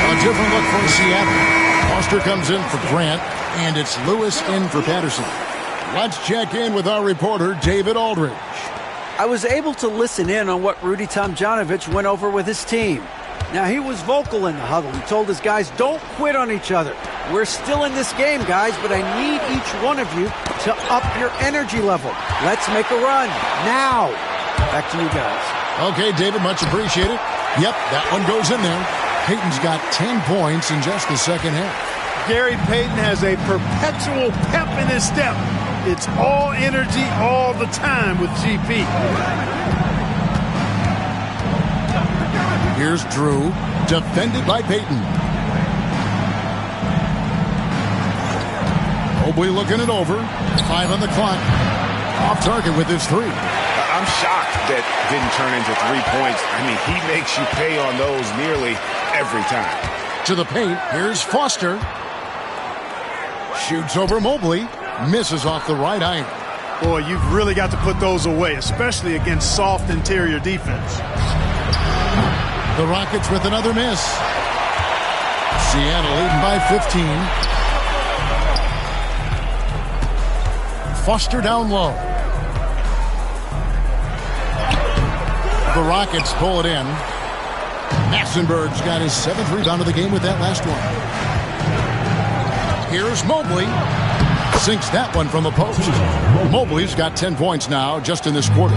A different look for Seattle. Foster comes in for Grant, and it's Lewis in for Patterson. Let's check in with our reporter, David Aldridge. I was able to listen in on what Rudy Tomjanovich went over with his team. Now, he was vocal in the huddle. He told his guys, don't quit on each other. We're still in this game, guys, but I need each one of you to up your energy level. Let's make a run now. Back to you guys. Okay, David, much appreciated. Yep, that one goes in there. Payton's got 10 points in just the second half. Gary Payton has a perpetual pep in his step. It's all energy all the time with GP. Here's Drew, defended by Payton. Mobley looking it over. 5 on the clock. Off target with his 3. I'm shocked that didn't turn into 3 points. I mean, he makes you pay on those nearly every time. To the paint, here's Foster. Shoots over Mobley. Misses off the right iron. Boy, you've really got to put those away, especially against soft interior defense. The Rockets with another miss. Seattle leading by 15. Foster down low. The Rockets pull it in. Massenberg's got his 7th rebound of the game with that last one. Here's Mobley. Sinks that one from the post. Mobley's got 10 points now just in this quarter.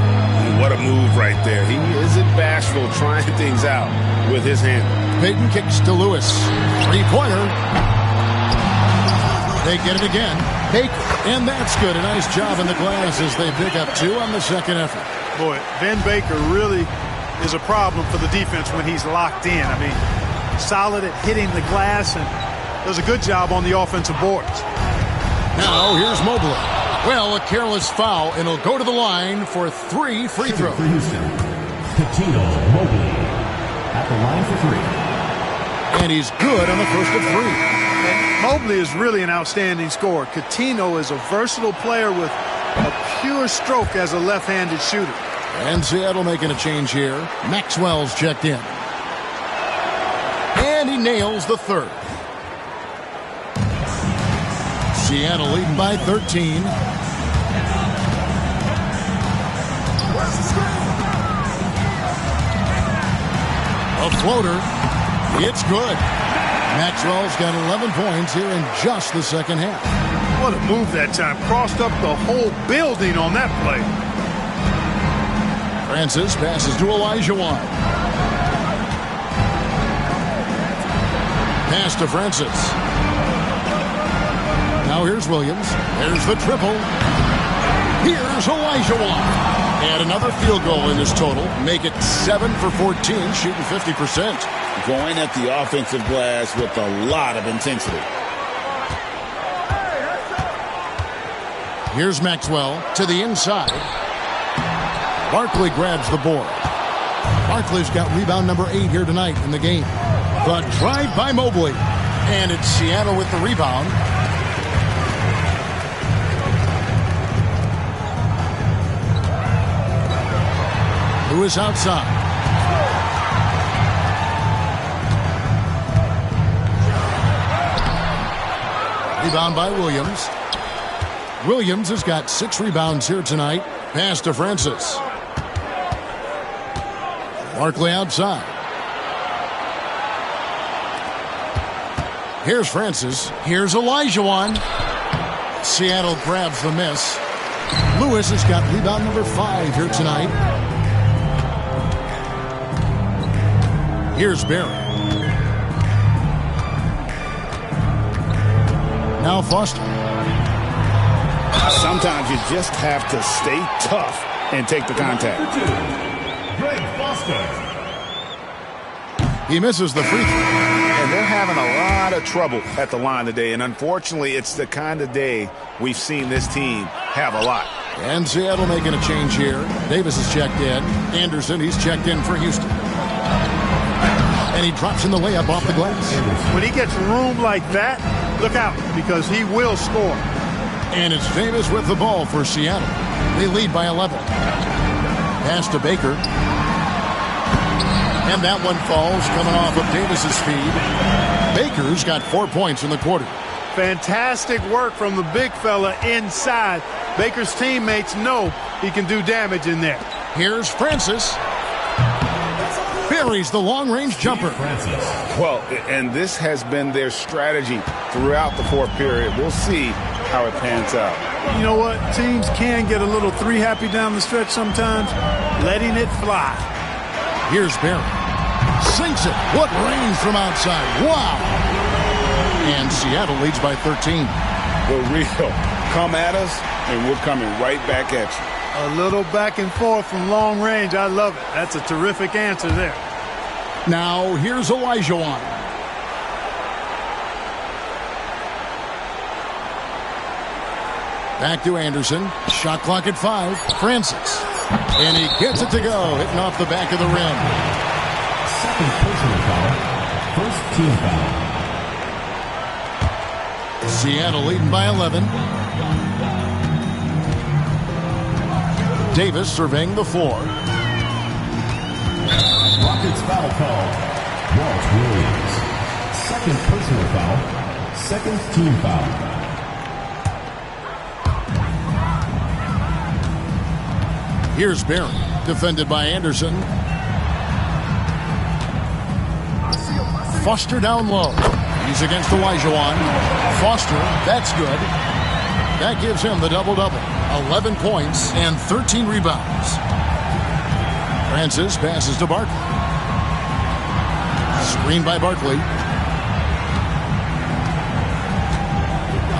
What a move right there. He isn't bashful trying things out with his hand. Payton kicks to Lewis. 3-pointer. They get it again. Baker. And that's good. A nice job in the glass as they pick up 2 on the second effort. Boy, Ben Baker really is a problem for the defense when he's locked in. I mean, solid at hitting the glass and does a good job on the offensive boards. Now here's Mobley. Well, a careless foul, and he'll go to the line for 3 free throws. For Houston, Patino Mobley at the line for 3. And he's good on the first of 3. And Mobley is really an outstanding scorer. Coutinho is a versatile player with a pure stroke as a left-handed shooter. And Seattle making a change here. Maxwell's checked in. And he nails the third. Seattle leading by 13. A floater. It's good. Maxwell's got 11 points here in just the second half. What a move that time. Crossed up the whole building on that play. Francis passes to Olajuwon. Pass to Francis. Now here's Williams. There's the triple. Here's Olajuwon. And another field goal in this total. Make it 7 for 14, shooting 50%. Going at the offensive glass with a lot of intensity. Here's Maxwell to the inside. Barkley grabs the board. Barkley's got rebound number 8 here tonight in the game. The drive by Mobley. And it's Seattle with the rebound. Lewis outside. Rebound by Williams. Williams has got 6 rebounds here tonight. Pass to Francis. Barkley outside. Here's Francis. Here's Olajuwon. Seattle grabs the miss. Lewis has got rebound number 5 here tonight. Here's Barry. Now Foster. Sometimes you just have to stay tough and take the contact. Greg Foster. He misses the free throw. And they're having a lot of trouble at the line today. And unfortunately, it's the kind of day we've seen this team have a lot. And Seattle making a change here. Davis is checked in. Anderson, he's checked in for Houston. And he drops in the layup off the glass. When he gets room like that, look out, because he will score. And it's Davis with the ball for Seattle. They lead by 11. Pass to Baker. And that one falls coming off of Davis's feed. Baker's got 4 points in the quarter. Fantastic work from the big fella inside. Baker's teammates know he can do damage in there. Here's Francis. Buries the long-range jumper. Well, and this has been their strategy throughout the fourth period. We'll see how it pans out. You know what? Teams can get a little 3-happy down the stretch sometimes. Letting it fly. Here's Barry. Sinks it. What range from outside. Wow. And Seattle leads by 13. The real. Come at us, and we're coming right back at you. A little back and forth from long range. I love it. That's a terrific answer there. Now, here's Olajuwon. Back to Anderson. Shot clock at 5. Francis. And he gets it to go. Hitting off the back of the rim. Second personal foul. First team foul. Seattle leading by 11. Davis surveying the floor. Rockets foul call. Walt Williams. Second personal foul. Second team foul. Here's Barry, defended by Anderson. Foster down low. He's against Olajuwon. Foster, that's good. That gives him the double-double. 11 points and 13 rebounds. Francis passes to Barkley. Screen by Barkley.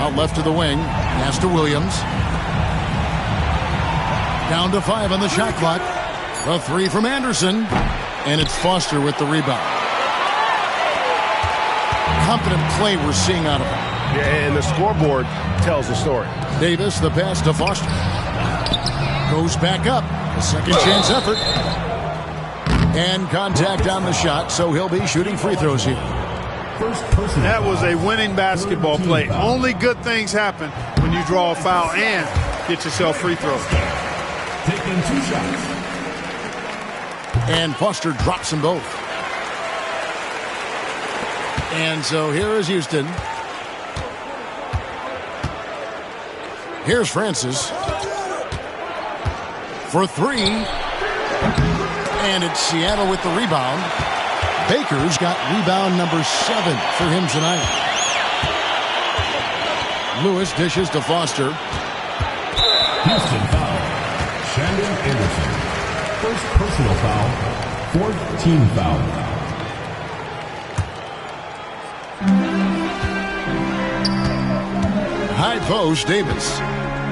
Out left to the wing. Pass to Williams. Down to 5 on the shot clock. A 3 from Anderson. And it's Foster with the rebound. Confident play we're seeing out of him. Yeah, and the scoreboard tells the story. Davis, the pass to Foster. Goes back up. A second chance effort. And contact on the shot, so he'll be shooting free throws here. First personal That was a foul. winning basketball Third play. team foul. Only good things happen when you draw a foul and get yourself free throws. Taking 2 shots. And Foster drops them both. And so here is Houston. Here's Francis for 3. And it's Seattle with the rebound. Baker's got rebound number 7 for him tonight. Lewis dishes to Foster. Houston foul. Shandon Anderson. First personal foul. 4th team foul. High post, Davis.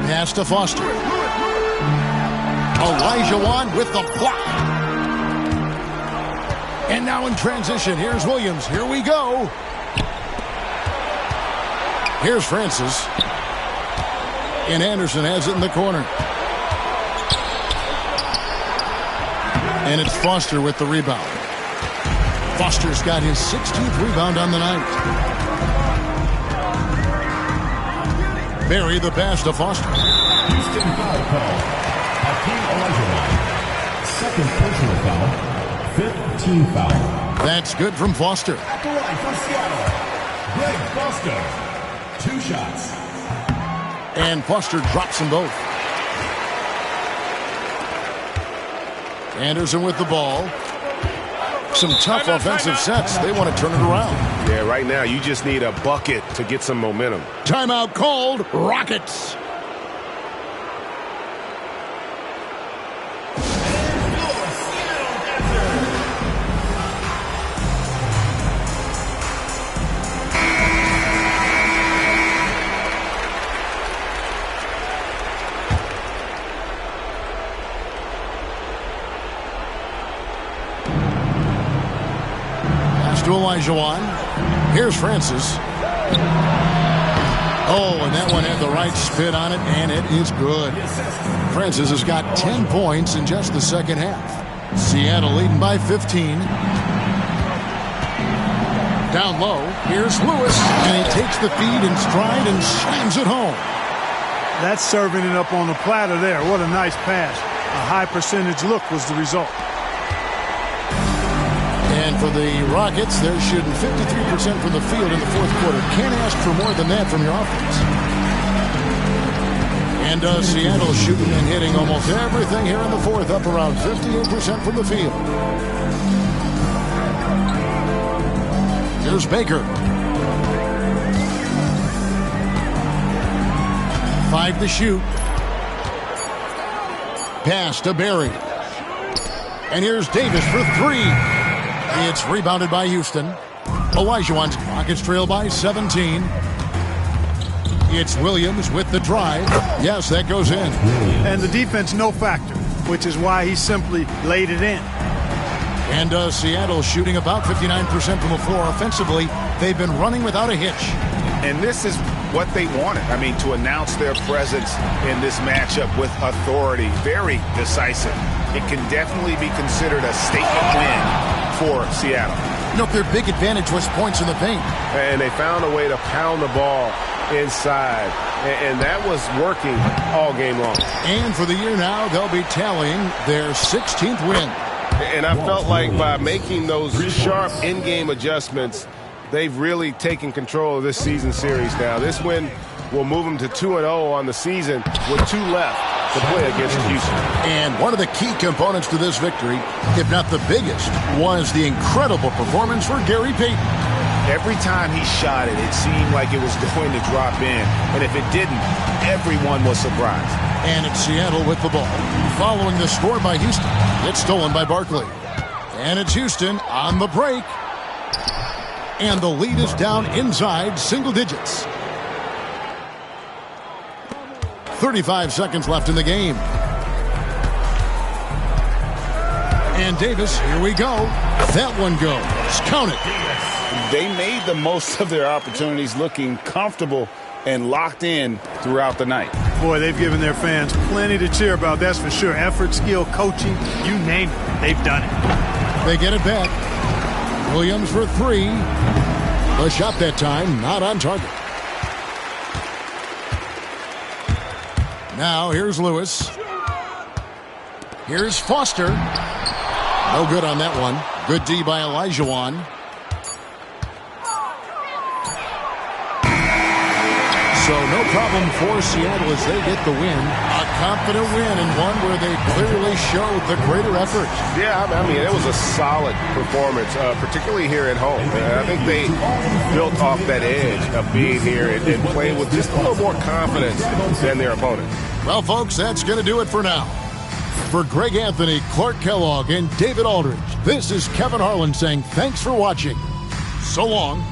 Pass to Foster. Olajuwon with the block. And now in transition, here's Williams. Here we go. Here's Francis. And Anderson has it in the corner. And it's Foster with the rebound. Foster's got his 16th rebound on the night. Barry the pass to Foster. Houston foul call. Hakeem Olajuwon. 2nd personal foul. 5th team foul. That's good from Foster. At the line for Seattle. Greg Foster. 2 shots. And Foster drops them both. Anderson with the ball. Some tough offensive sets. They want to turn it around. Yeah, right now you just need a bucket to get some momentum. Timeout called. Rockets. To Olajuwon. Here's Francis. Oh, and that one had the right spin on it, and it is good. Francis has got 10 points in just the second half. Seattle leading by 15. Down low, here's Lewis, and he takes the feed in stride and slams it home. That's serving it up on the platter there. What a nice pass. A high percentage look was the result. And for the Rockets, they're shooting 53% from the field in the fourth quarter. Can't ask for more than that from your offense. And Seattle shooting and hitting almost everything here in the fourth, up around 58% from the field. Here's Baker. 5 to shoot. Pass to Barry. And here's Davis for 3. It's rebounded by Houston. Olajuwon's Rockets trail by 17. It's Williams with the drive. Yes, that goes in. And the defense no factor, which is why he simply laid it in. And Seattle shooting about 59% from the floor offensively. They've been running without a hitch. And this is what they wanted. I mean, to announce their presence in this matchup with authority. Very decisive. It can definitely be considered a statement win for Seattle. You know, their big advantage was points in the paint. And they found a way to pound the ball inside. And that was working all game long. And for the year now, they'll be tallying their 16th win. And I felt like by making those sharp in-game adjustments, they've really taken control of this season series now. This win will move them to 2-0 on the season with 2 left to play against Houston. And one of the key components to this victory, if not the biggest, was the incredible performance for Gary Payton. Every time he shot it, it seemed like it was going to drop in. And if it didn't, everyone was surprised. And it's Seattle with the ball. Following the score by Houston, it's stolen by Barkley. And it's Houston on the break. And the lead is down inside single digits. 35 seconds left in the game. And Davis, here we go. That one goes. Count it. They made the most of their opportunities, looking comfortable and locked in throughout the night. Boy, they've given their fans plenty to cheer about, that's for sure. Effort, skill, coaching, you name it, they've done it. They get it back. Williams for 3. The shot that time, not on target. Now here's Lewis. Here's Foster. No good on that one. Good D by Olajuwon. So no problem for Seattle as they get the win. A confident win and one where they clearly showed the greater effort. Yeah, I mean, it was a solid performance, particularly here at home. I think they built off that edge of being here and playing with just a little more confidence than their opponents. Well, folks, that's going to do it for now. For Greg Anthony, Clark Kellogg, and David Aldridge, this is Kevin Harlan saying thanks for watching. So long.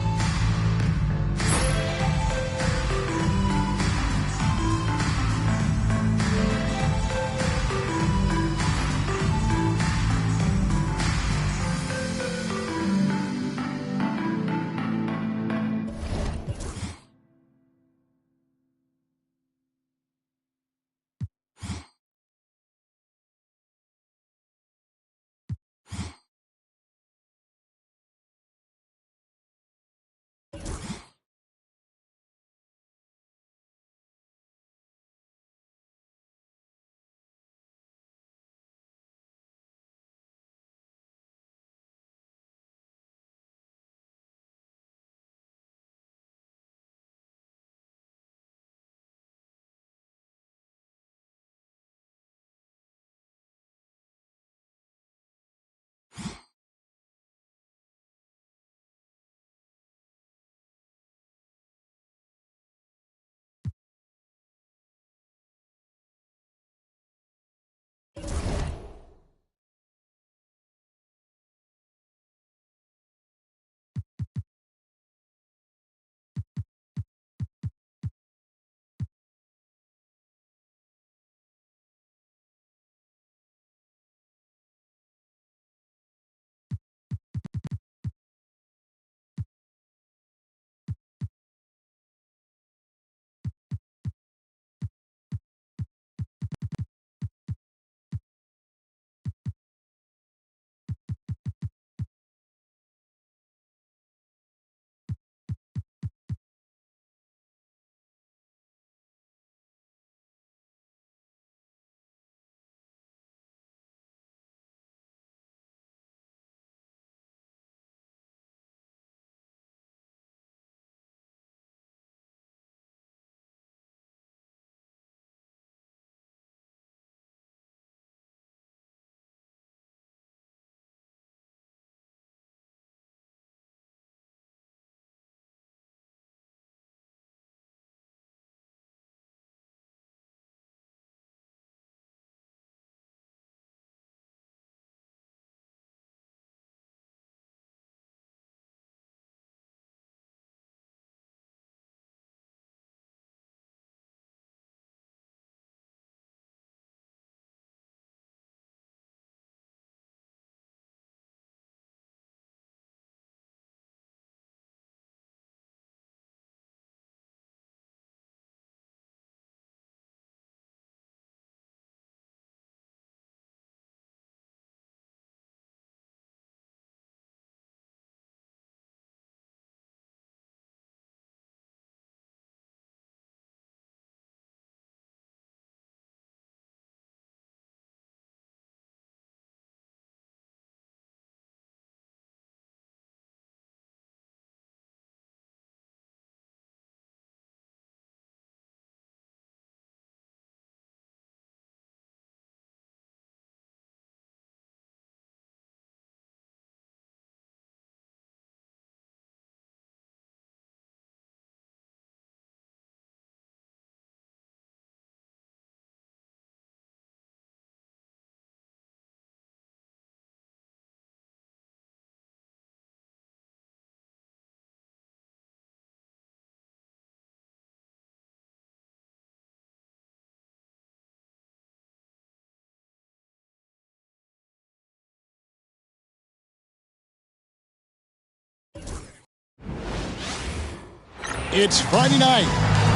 It's Friday night,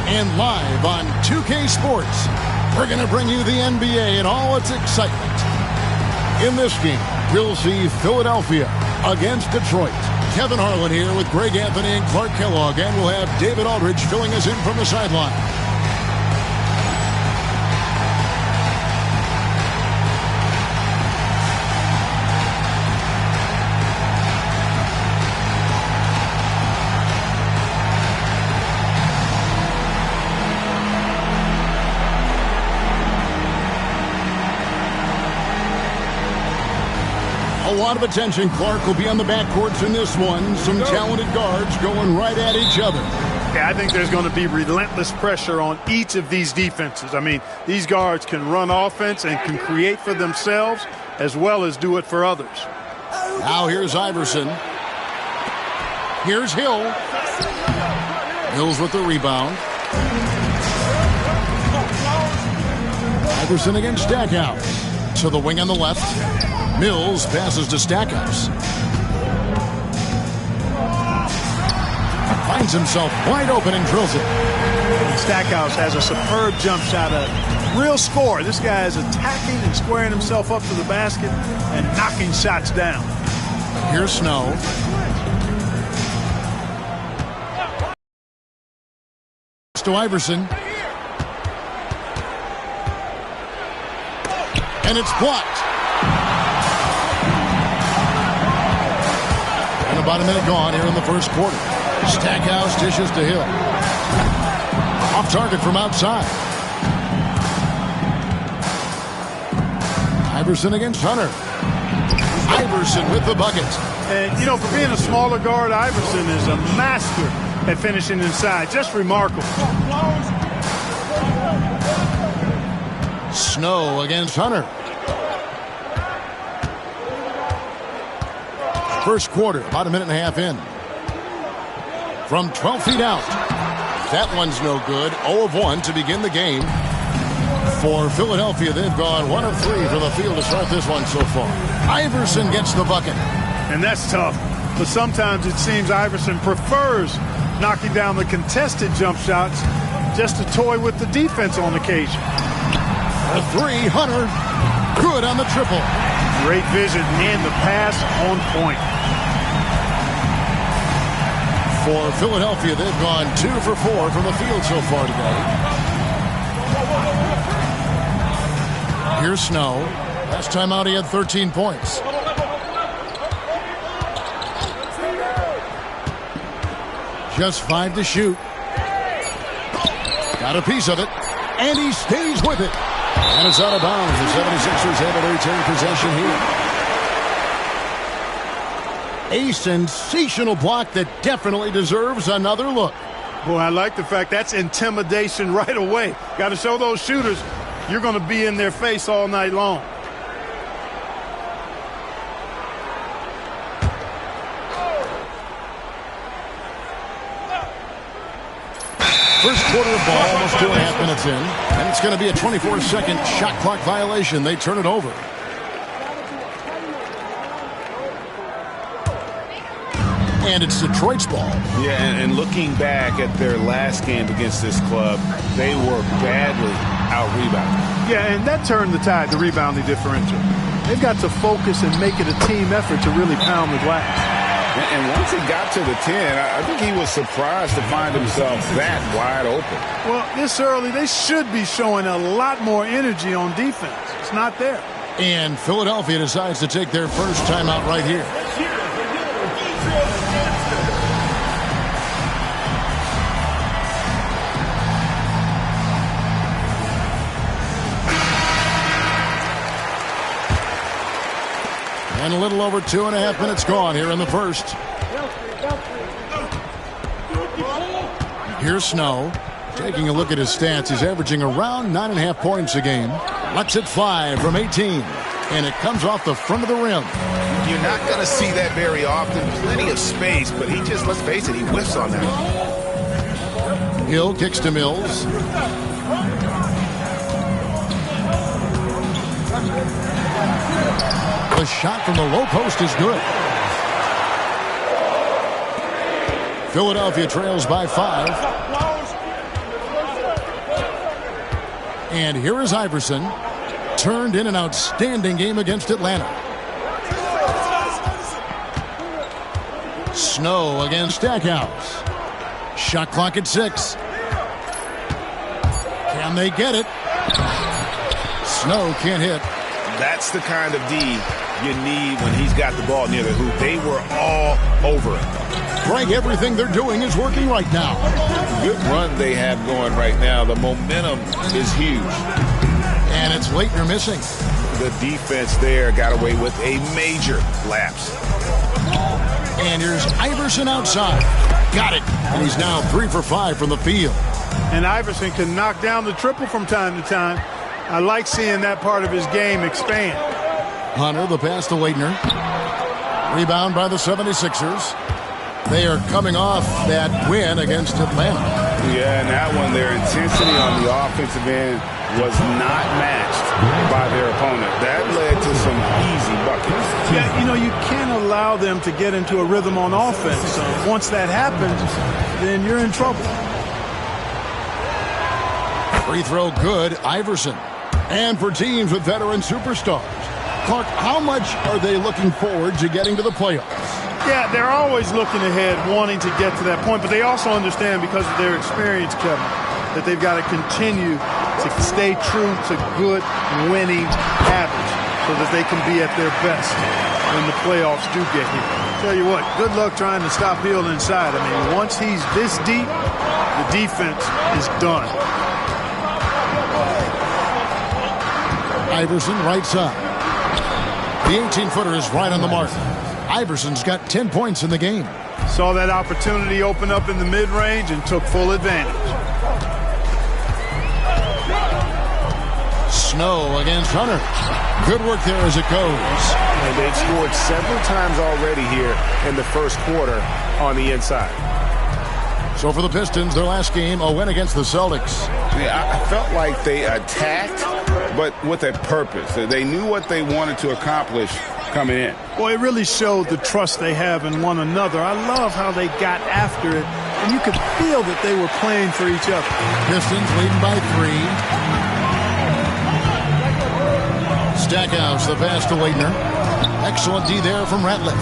and live on 2K Sports, we're going to bring you the NBA and all its excitement. In this game, we'll see Philadelphia against Detroit. Kevin Harlan here with Greg Anthony and Clark Kellogg, and we'll have David Aldridge filling us in from the sideline. A lot of attention. Clark will be on the backcourts in this one. Some talented guards going right at each other. Yeah, I think there's going to be relentless pressure on each of these defenses. I mean, these guards can run offense and can create for themselves as well as do it for others. Now here's Iverson. Here's Hill. Hill's with the rebound. Iverson against Stackhouse. To the wing on the left. Mills passes to Stackhouse. Finds himself wide open and drills it. Stackhouse has a superb jump shot, a real score. This guy is attacking and squaring himself up to the basket and knocking shots down. Here's Snow. To Iverson. And it's blocked. And about a minute gone here in the first quarter. Stackhouse dishes to Hill. Off target from outside. Iverson against Hunter. Iverson with the bucket. And, you know, for being a smaller guard, Iverson is a master at finishing inside. Just remarkable. Snow against Hunter. First quarter, about a minute and a half in. From 12 feet out. That one's no good. 0 of 1 to begin the game. For Philadelphia, they've gone 1 of 3 from the field to start this one so far. Iverson gets the bucket. And that's tough. But sometimes it seems Iverson prefers knocking down the contested jump shots just to toy with the defense on occasion. A 3, Hunter. Good on the triple. Great vision and the pass on point. For Philadelphia, they've gone 2 for 4 from the field so far today. Here's Snow. Last time out, he had 13 points. Just 5 to shoot. Got a piece of it. And he stays with it. And it's out of bounds. The 76ers able to retain possession here. A sensational block that definitely deserves another look. Boy, I like the fact that's intimidation right away. Got to show those shooters you're going to be in their face all night long. First quarter of ball, almost 2.5 minutes in. And it's going to be a 24-second shot clock violation. They turn it over. And it's Detroit's ball. Yeah, and looking back at their last game against this club, they were badly out-rebounded. Yeah, and that turned the tide, the rebounding differential. They've got to focus and make it a team effort to really pound the glass. And once he got to the 10, I think he was surprised to find himself that wide open. Well, this early, they should be showing a lot more energy on defense. It's not there. And Philadelphia decides to take their first timeout right here. And a little over 2.5 minutes gone here in the first. Here's Snow. Taking a look at his stats, he's averaging around 9.5 points a game. Lets it fly from 18. And it comes off the front of the rim. You're not going to see that very often. Plenty of space, but he just, let's face it, he whiffs on that. Hill kicks to Mills. The shot from the low post is good. Philadelphia trails by 5. And here is Iverson. Turned in an outstanding game against Atlanta. Snow against Stackhouse. Shot clock at 6. Can they get it? Snow can't hit. That's the kind of D you need when he's got the ball near the hoop. They were all over it. Greg, everything they're doing is working right now. Good run they have going right now. The momentum is huge. And it's Laettner missing. The defense there got away with a major lapse. And here's Iverson outside. Got it. And he's now 3 for 5 from the field. And Iverson can knock down the triple from time to time. I like seeing that part of his game expand. Hunter, the pass to Laettner. Rebound by the 76ers. They are coming off that win against Atlanta. Yeah, and that one, their intensity on the offensive end was not matched by their opponent. That led to some easy buckets. Yeah, you know, you can't allow them to get into a rhythm on offense. Once that happens, then you're in trouble. Free throw good, Iverson. And for teams with veteran superstars, Clark, how much are they looking forward to getting to the playoffs? Yeah, they're always looking ahead, wanting to get to that point, but they also understand because of their experience, Kevin, that they've got to continue to stay true to good winning habits so that they can be at their best when the playoffs do get here. Tell you what, good luck trying to stop Hill inside. I mean, once he's this deep, the defense is done. Iverson right side. The 18-footer is right on the mark. Iverson's got 10 points in the game. Saw that opportunity open up in the mid-range and took full advantage. Snow against Hunter. Good work there as it goes. And they've scored several times already here in the first quarter on the inside. So for the Pistons, their last game, a win against the Celtics. Yeah, I felt like they attacked, but with a purpose. They knew what they wanted to accomplish coming in. Boy, it really showed the trust they have in one another. I love how they got after it, and you could feel that they were playing for each other. Pistons leading by 3. Stackhouse, the pass to Laettner. Excellent D there from Ratliff.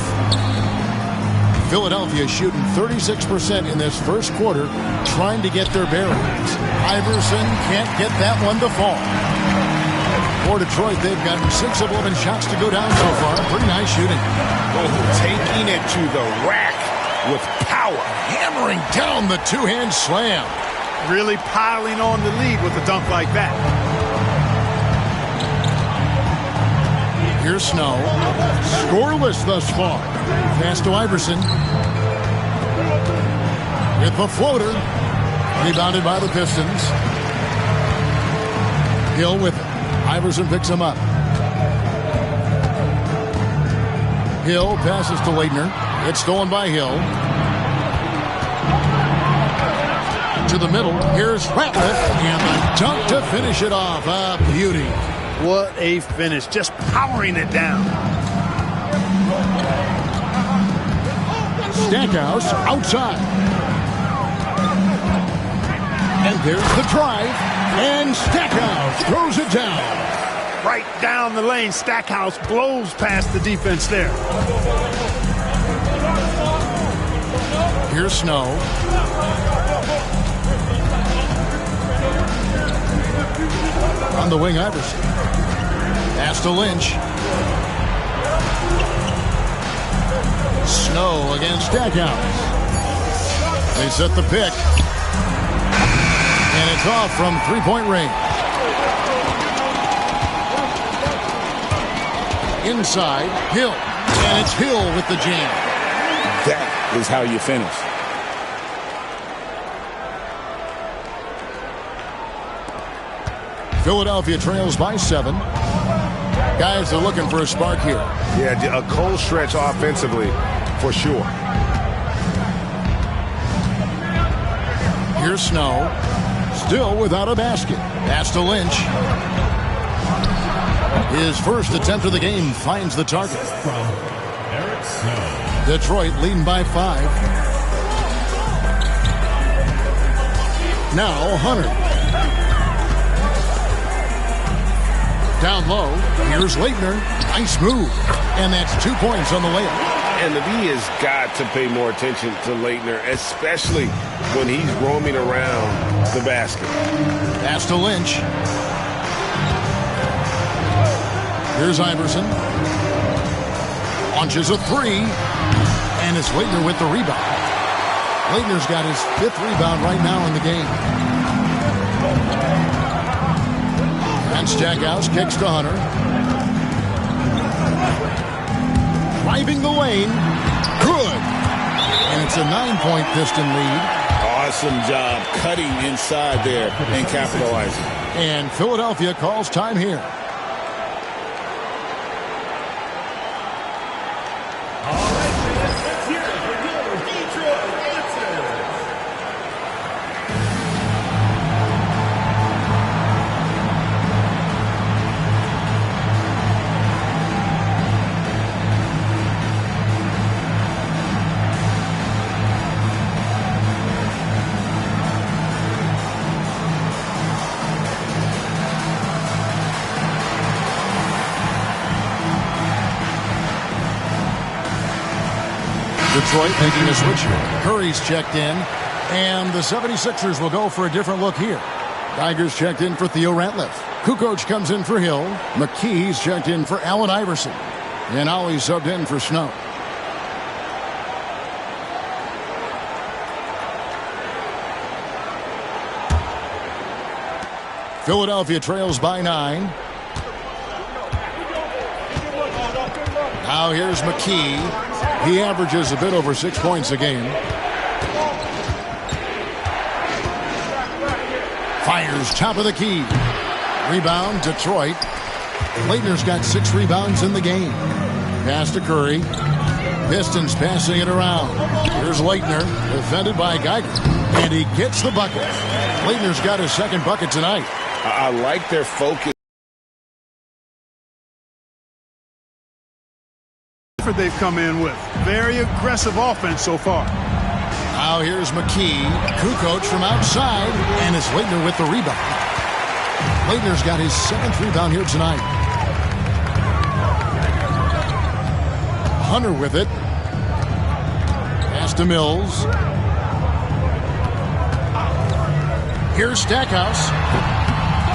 Philadelphia shooting 36% in this first quarter, trying to get their bearings. Iverson can't get that one to fall. For Detroit, they've gotten 6 of 11 shots to go down so far. Pretty nice shooting. Oh, taking it to the rack with power. Hammering down the two-hand slam. Really piling on the lead with a dunk like that. Here's Snow. Scoreless thus far. Pass to Iverson. With the floater. Rebounded by the Pistons. Hill with it. Iverson picks him up. Hill passes to Laettner. It's stolen by Hill. To the middle. Here's Ratliff. And the dunk to finish it off. A beauty. What a finish. Just powering it down. Stackhouse outside. And there's the drive. And Stackhouse throws it down. Right down the lane. Stackhouse blows past the defense there. Here's Snow. On the wing, Iverson. Pass to Lynch. Snow against Stackhouse. They set the pick. And it's off from three-point range. Inside, Hill. And it's Hill with the jam. That is how you finish. Philadelphia trails by 7. Guys are looking for a spark here. Yeah, a cold stretch offensively for sure. Here's Snow. Still without a basket. Pass to Lynch. His first attempt of the game finds the target. Detroit leading by 5. Now Hunter. Down low. Here's Laettner. Nice move. And that's 2 points on the layup. And the D has got to pay more attention to Laettner, especially when he's roaming around the basket. Pass to Lynch. Here's Iverson. Launches a three. And it's Laettner with the rebound. Laettner's got his 5th rebound right now in the game. And Stackhouse kicks to Hunter. Driving the lane. Good. And it's a 9-point Piston lead. Awesome job cutting inside there and capitalizing. And Philadelphia calls time here. Detroit making a switch here. Curry's checked in, and the 76ers will go for a different look here. Geiger's checked in for Theo Ratliff. Kukoc comes in for Hill. McKee's checked in for Allen Iverson. And Ollie's subbed in for Snow. Philadelphia trails by 9. Now here's McKee. He averages a bit over 6 points a game. Fires top of the key. Rebound, Detroit. Laettner's got 6 rebounds in the game. Pass to Curry. Pistons passing it around. Here's Laettner, defended by Geiger. And he gets the bucket. Laettner's got his 2nd bucket tonight. I like their focus. They've come in with very aggressive offense so far. Now here's McKee. Kukoc from outside, and it's Laettner with the rebound. Laettner's got his 7th rebound here tonight. Hunter with it. Pass to Mills. Here's Stackhouse.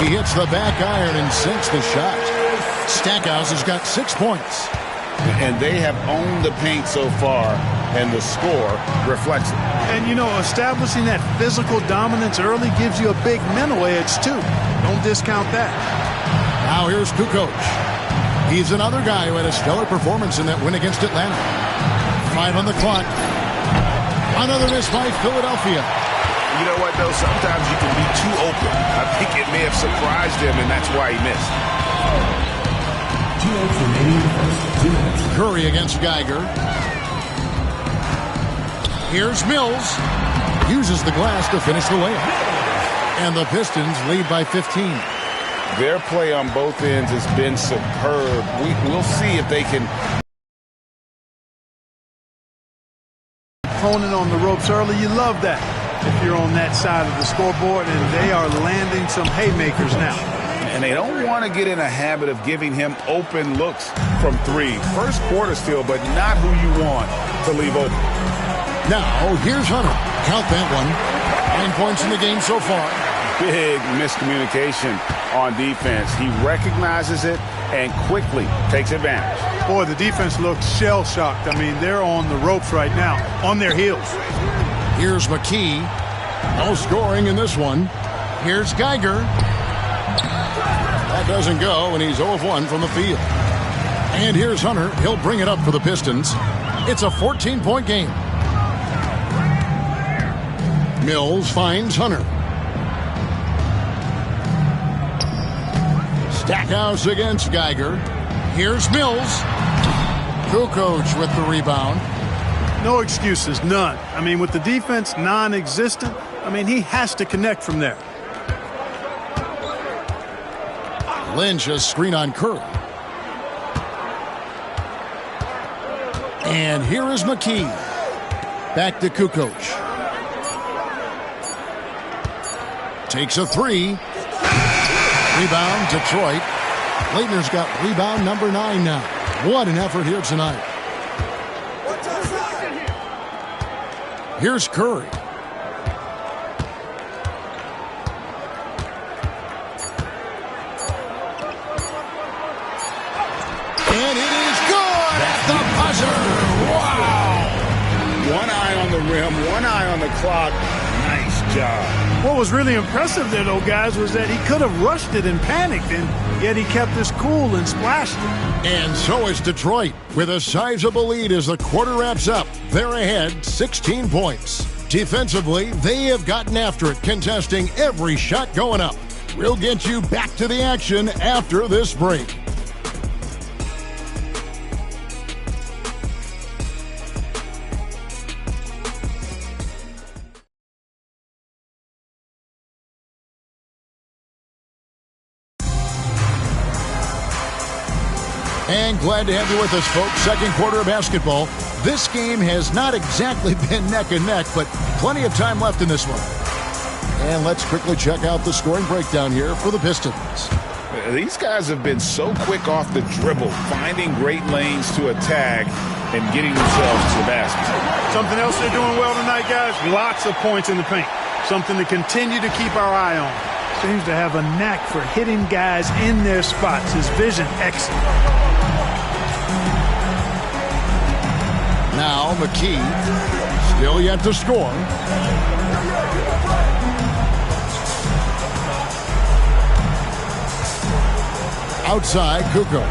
He hits the back iron and sinks the shot. Stackhouse has got 6 points. And they have owned the paint so far, and the score reflects it. And, you know, establishing that physical dominance early gives you a big mental edge, too. Don't discount that. Now here's Kukoc. He's another guy who had a stellar performance in that win against Atlanta. 5 on the clock. Another miss by Philadelphia. You know what, though? Sometimes you can be too open. I think it may have surprised him, and that's why he missed. Curry against Geiger. Here's Mills. Uses the glass to finish the layup. And the Pistons lead by 15. Their play on both ends has been superb. We'll see if they can. Opponent on the ropes early, you love that. If you're on that side of the scoreboard, and they are landing some haymakers now. And they don't want to get in a habit of giving him open looks from 3. First quarter still, but not who you want to leave open. Now, here's Hunter. Count that one. 9 points in the game so far. Big miscommunication on defense. He recognizes it and quickly takes advantage. Boy, the defense looks shell-shocked. I mean, they're on the ropes right now, on their heels. Here's McKee. No scoring in this one. Here's Geiger. That doesn't go, and he's 0 of 1 from the field. And here's Hunter. He'll bring it up for the Pistons. It's a 14-point game. Mills finds Hunter. Stackhouse against Geiger. Here's Mills. Kukoc with the rebound. No excuses, none. I mean, with the defense non-existent, I mean, he has to connect from there. Lynch a screen on Curry. And here is McKee. Back to Kukoc. Takes a 3. Rebound, Detroit. Laettner's got rebound number 9 now. What an effort here tonight. Here's Curry. And it is good at the buzzer. Wow. One eye on the rim, one eye on the clock. Nice job. What was really impressive there, though, guys, was that he could have rushed it and panicked, and yet he kept his cool and splashed it. And so is Detroit, with a sizable lead as the quarter wraps up. They're ahead 16 points. Defensively, they have gotten after it, contesting every shot going up. We'll get you back to the action after this break. And glad to have you with us, folks. Second quarter of basketball. This game has not exactly been neck and neck, but plenty of time left in this one. And let's quickly check out the scoring breakdown here for the Pistons. These guys have been so quick off the dribble, finding great lanes to attack and getting themselves to the basket. Something else they're doing well tonight, guys, lots of points in the paint. Something to continue to keep our eye on. Seems to have a knack for hitting guys in their spots. His vision, excellent. Now McKee, still yet to score. Outside, Kukoc.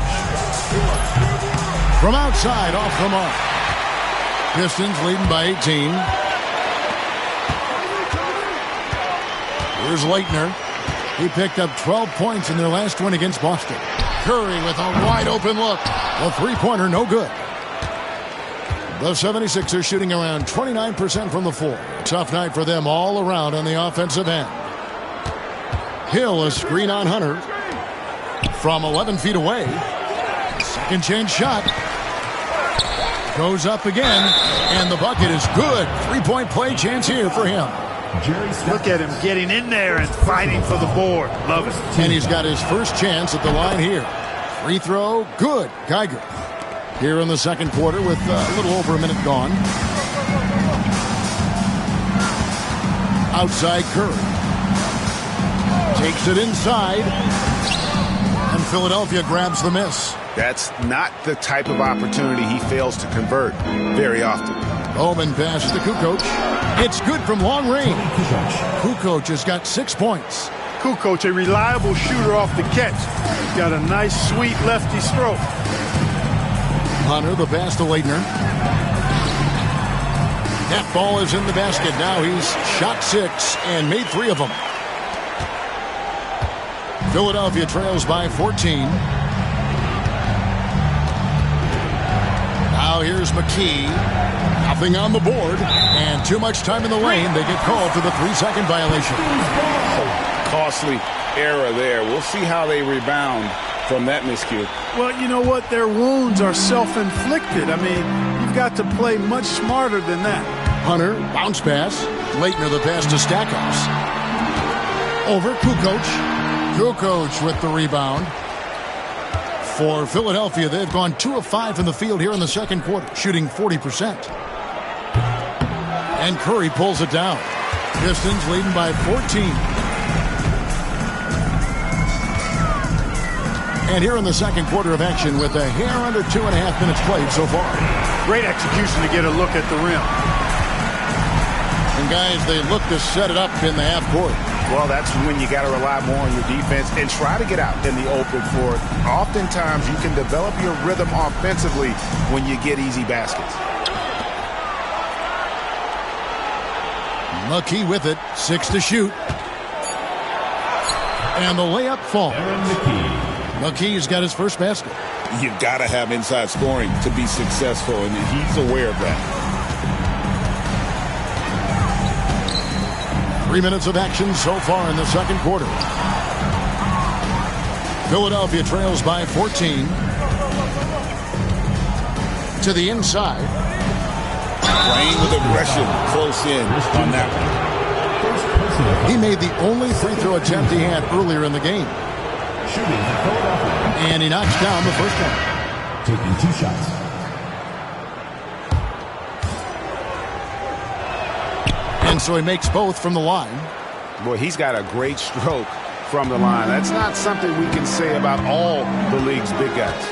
From outside, off the mark. Pistons leading by 18. Here's Leitner. He picked up 12 points in their last win against Boston. Curry with a wide open look. A three-pointer, no good. The 76ers shooting around 29% from the floor. Tough night for them all around on the offensive end. Hill, a screen on Hunter. From 11 feet away. Second chance shot. Goes up again. And the bucket is good. Three-point play chance here for him. Look at him getting in there and fighting for the board. Love it. And he's got his first chance at the line here. Free throw, good. Geiger. Here in the second quarter with a little over a minute gone. Outside Curry. Takes it inside. And Philadelphia grabs the miss. That's not the type of opportunity he fails to convert very often. Bowman pass to Kukoc. It's good from long range. Kukoc has got 6 points. Kukoc, a reliable shooter off the catch. He's got a nice, sweet lefty stroke. Hunter, the pass to Leitner. That ball is in the basket. Now he's shot 6 and made 3 of them. Philadelphia trails by 14. Now here's McKee. Nothing on the board. And too much time in the lane. They get called for the 3-second violation. Costly error there. We'll see how they rebound from that miscue. Well, you know what? Their wounds are self-inflicted. I mean, you've got to play much smarter than that. Hunter, bounce pass. Leitner, the pass to Stackhouse. Over Kukoc. Kukoc with the rebound. For Philadelphia, they've gone 2 of 5 from the field here in the second quarter, shooting 40%. And Curry pulls it down. Pistons leading by 14. And here in the second quarter of action with a hair under 2.5 minutes played so far. Great execution to get a look at the rim. And guys, they look to set it up in the half court. Well, that's when you got to rely more on your defense and try to get out in the open for it. Oftentimes, you can develop your rhythm offensively when you get easy baskets. McKee with it, 6 to shoot. And the layup falls. McKee's got his first basket. You've got to have inside scoring to be successful, and he's aware of that. 3 minutes of action so far in the second quarter. Philadelphia trails by 14. To the inside. Playing with aggression close in on that one. He made the only free throw attempt he had earlier in the game. And he knocks down the first one. Taking 2 shots. And so he makes both from the line. Boy, he's got a great stroke from the line. That's not something we can say about all the league's big guys.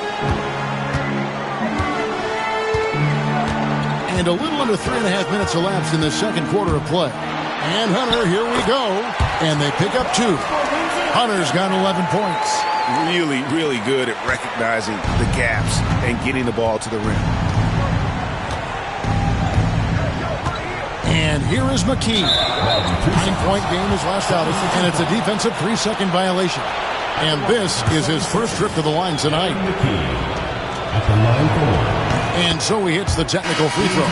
And a little under 3.5 minutes elapsed in the second quarter of play. And Hunter, here we go. And they pick up 2. Hunter's got 11 points. Really, really good at recognizing the gaps and getting the ball to the rim. And here is McKee. 9-point game is last outing, and it's a defensive 3-second violation. And this is his first trip to the line tonight. At the line for one. And so he hits the technical free throw.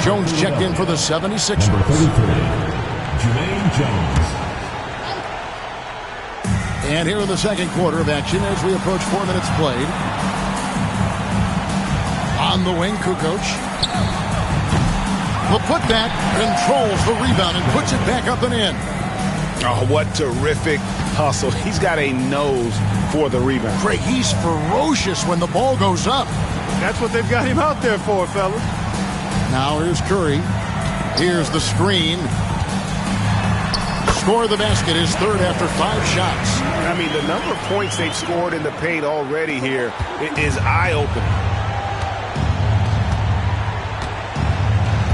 Jones checked in for the 76ers. Number 33, Jermaine Jones. And here in the second quarter of action as we approach 4 minutes played. On the wing, Kukoc. The putback controls the rebound and puts it back up and in. Oh, what terrific hustle. He's got a nose for the rebound. Craig, he's ferocious when the ball goes up. That's what they've got him out there for, fellas. Now here's Curry. Here's the screen. Score of the basket is third after 5 shots. I mean, the number of points they've scored in the paint already here is eye-opening.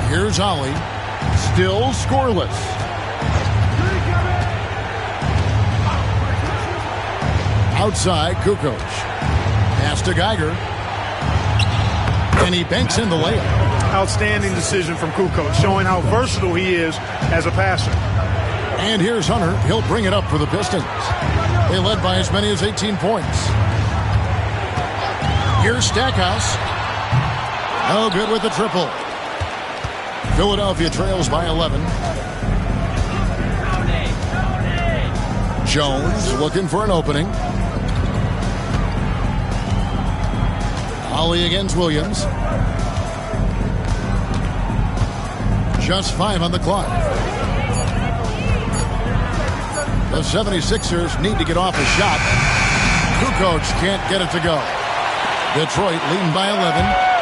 Here's Ollie. Still scoreless. Outside, Kukoc. Pass to Geiger. And he banks in the layup. Outstanding decision from Kukoc, showing how versatile he is as a passer. And here's Hunter. He'll bring it up for the Pistons. They led by as many as 18 points. Here's Stackhouse. No good with the triple. Philadelphia trails by 11. Jones looking for an opening. Ollie against Williams. Just 5 on the clock. The 76ers need to get off a shot. Kukoc can't get it to go. Detroit leading by 11.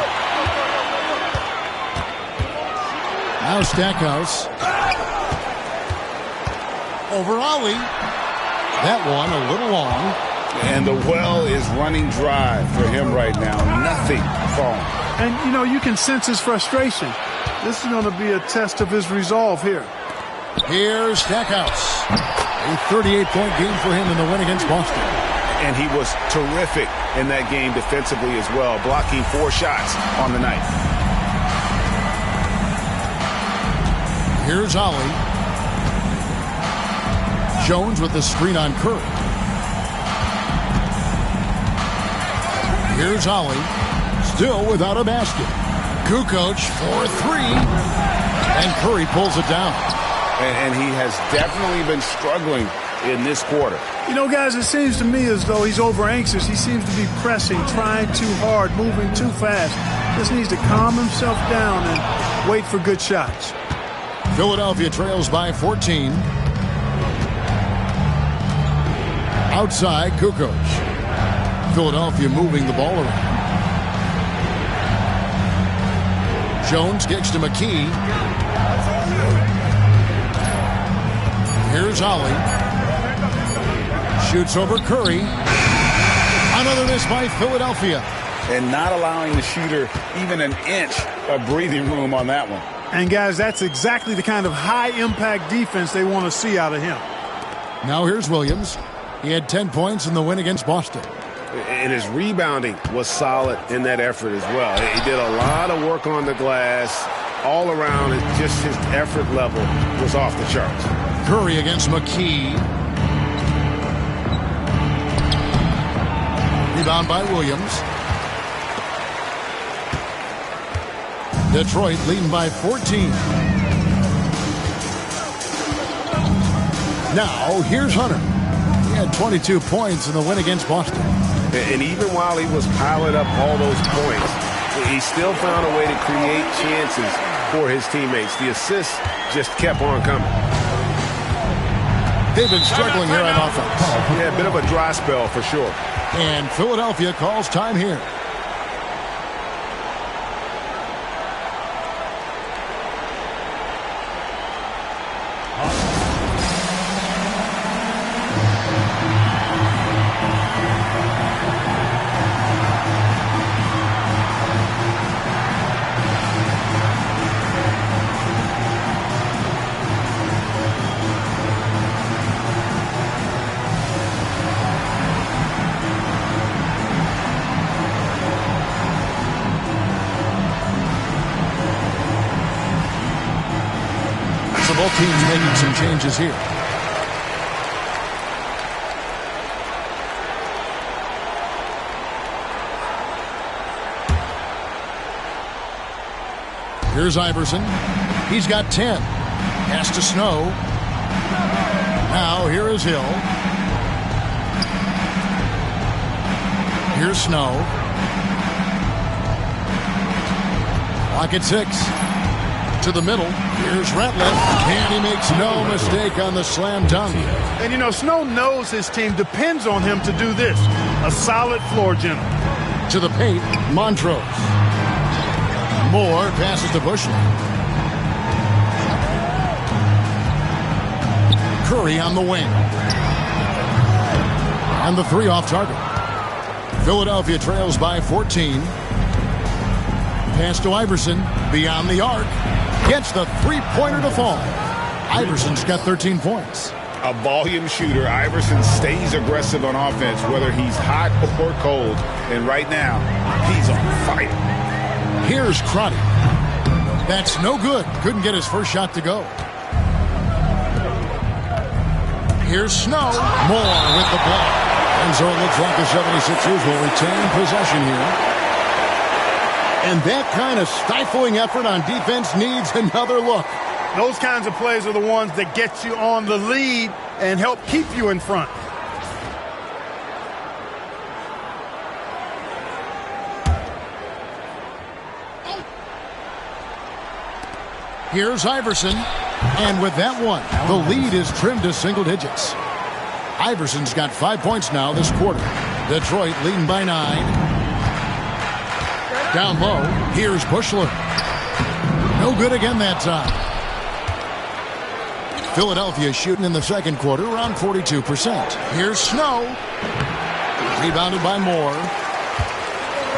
Now Stackhouse. Over Ollie. That one a little long. And the well is running dry for him right now. Nothing falling. And, you know, you can sense his frustration. This is going to be a test of his resolve here. Here's Stackhouse. A 38-point game for him in the win against Boston. And he was terrific in that game defensively as well, blocking 4 shots on the night. Here's Ollie. Jones with the screen on Curry. Here's Ollie. Still without a basket. Kukoc for 3. And Curry pulls it down. And he has definitely been struggling in this quarter. You know, guys, it seems to me as though he's over anxious. He seems to be pressing, trying too hard, moving too fast. Just needs to calm himself down and wait for good shots. Philadelphia trails by 14. Outside, Kukoc. Philadelphia moving the ball around. Jones kicks to McKee. Here's Ollie. Shoots over Curry. Another miss by Philadelphia. And not allowing the shooter even an inch of breathing room on that one. And, guys, that's exactly the kind of high-impact defense they want to see out of him. Now here's Williams. He had 10 points in the win against Boston. And his rebounding was solid in that effort as well. He did a lot of work on the glass. All around, just his effort level was off the charts. Curry against McKee. Rebound by Williams. Detroit leading by 14. Now, here's Hunter. He had 22 points in the win against Boston. And even while he was piling up all those points, he still found a way to create chances for his teammates. The assists just kept on coming. They've been struggling here on offense. Yeah, a bit of a dry spell for sure. And Philadelphia calls time here. Both teams making some changes here. Here's Iverson. He's got 10. Pass to Snow. Now here is Hill. Here's Snow. Clock at 6. To the middle. Here's Ratliff. And he makes no mistake on the slam dunk. And, you know, Snow knows his team depends on him to do this. A solid floor general. To the paint, Montrose. Moore passes to Bushley. Curry on the wing. And the 3 off target. Philadelphia trails by 14. Pass to Iverson. Beyond the arc. Gets the three-pointer to fall. Iverson's got 13 points. A volume shooter. Iverson stays aggressive on offense, whether he's hot or cold. And right now, he's on fire. Here's Crotty. That's no good. Couldn't get his first shot to go. Here's Snow. Moore with the block. And so it looks like the 76ers will retain possession here. And that kind of stifling effort on defense needs another look. Those kinds of plays are the ones that get you on the lead and help keep you in front. Here's Iverson. And with that one, the lead is trimmed to single digits. Iverson's got 5 points now this quarter. Detroit leading by 9. Down low, here's Bushler. No good again that time. Philadelphia shooting in the second quarter around 42%. Here's Snow. Rebounded by Moore.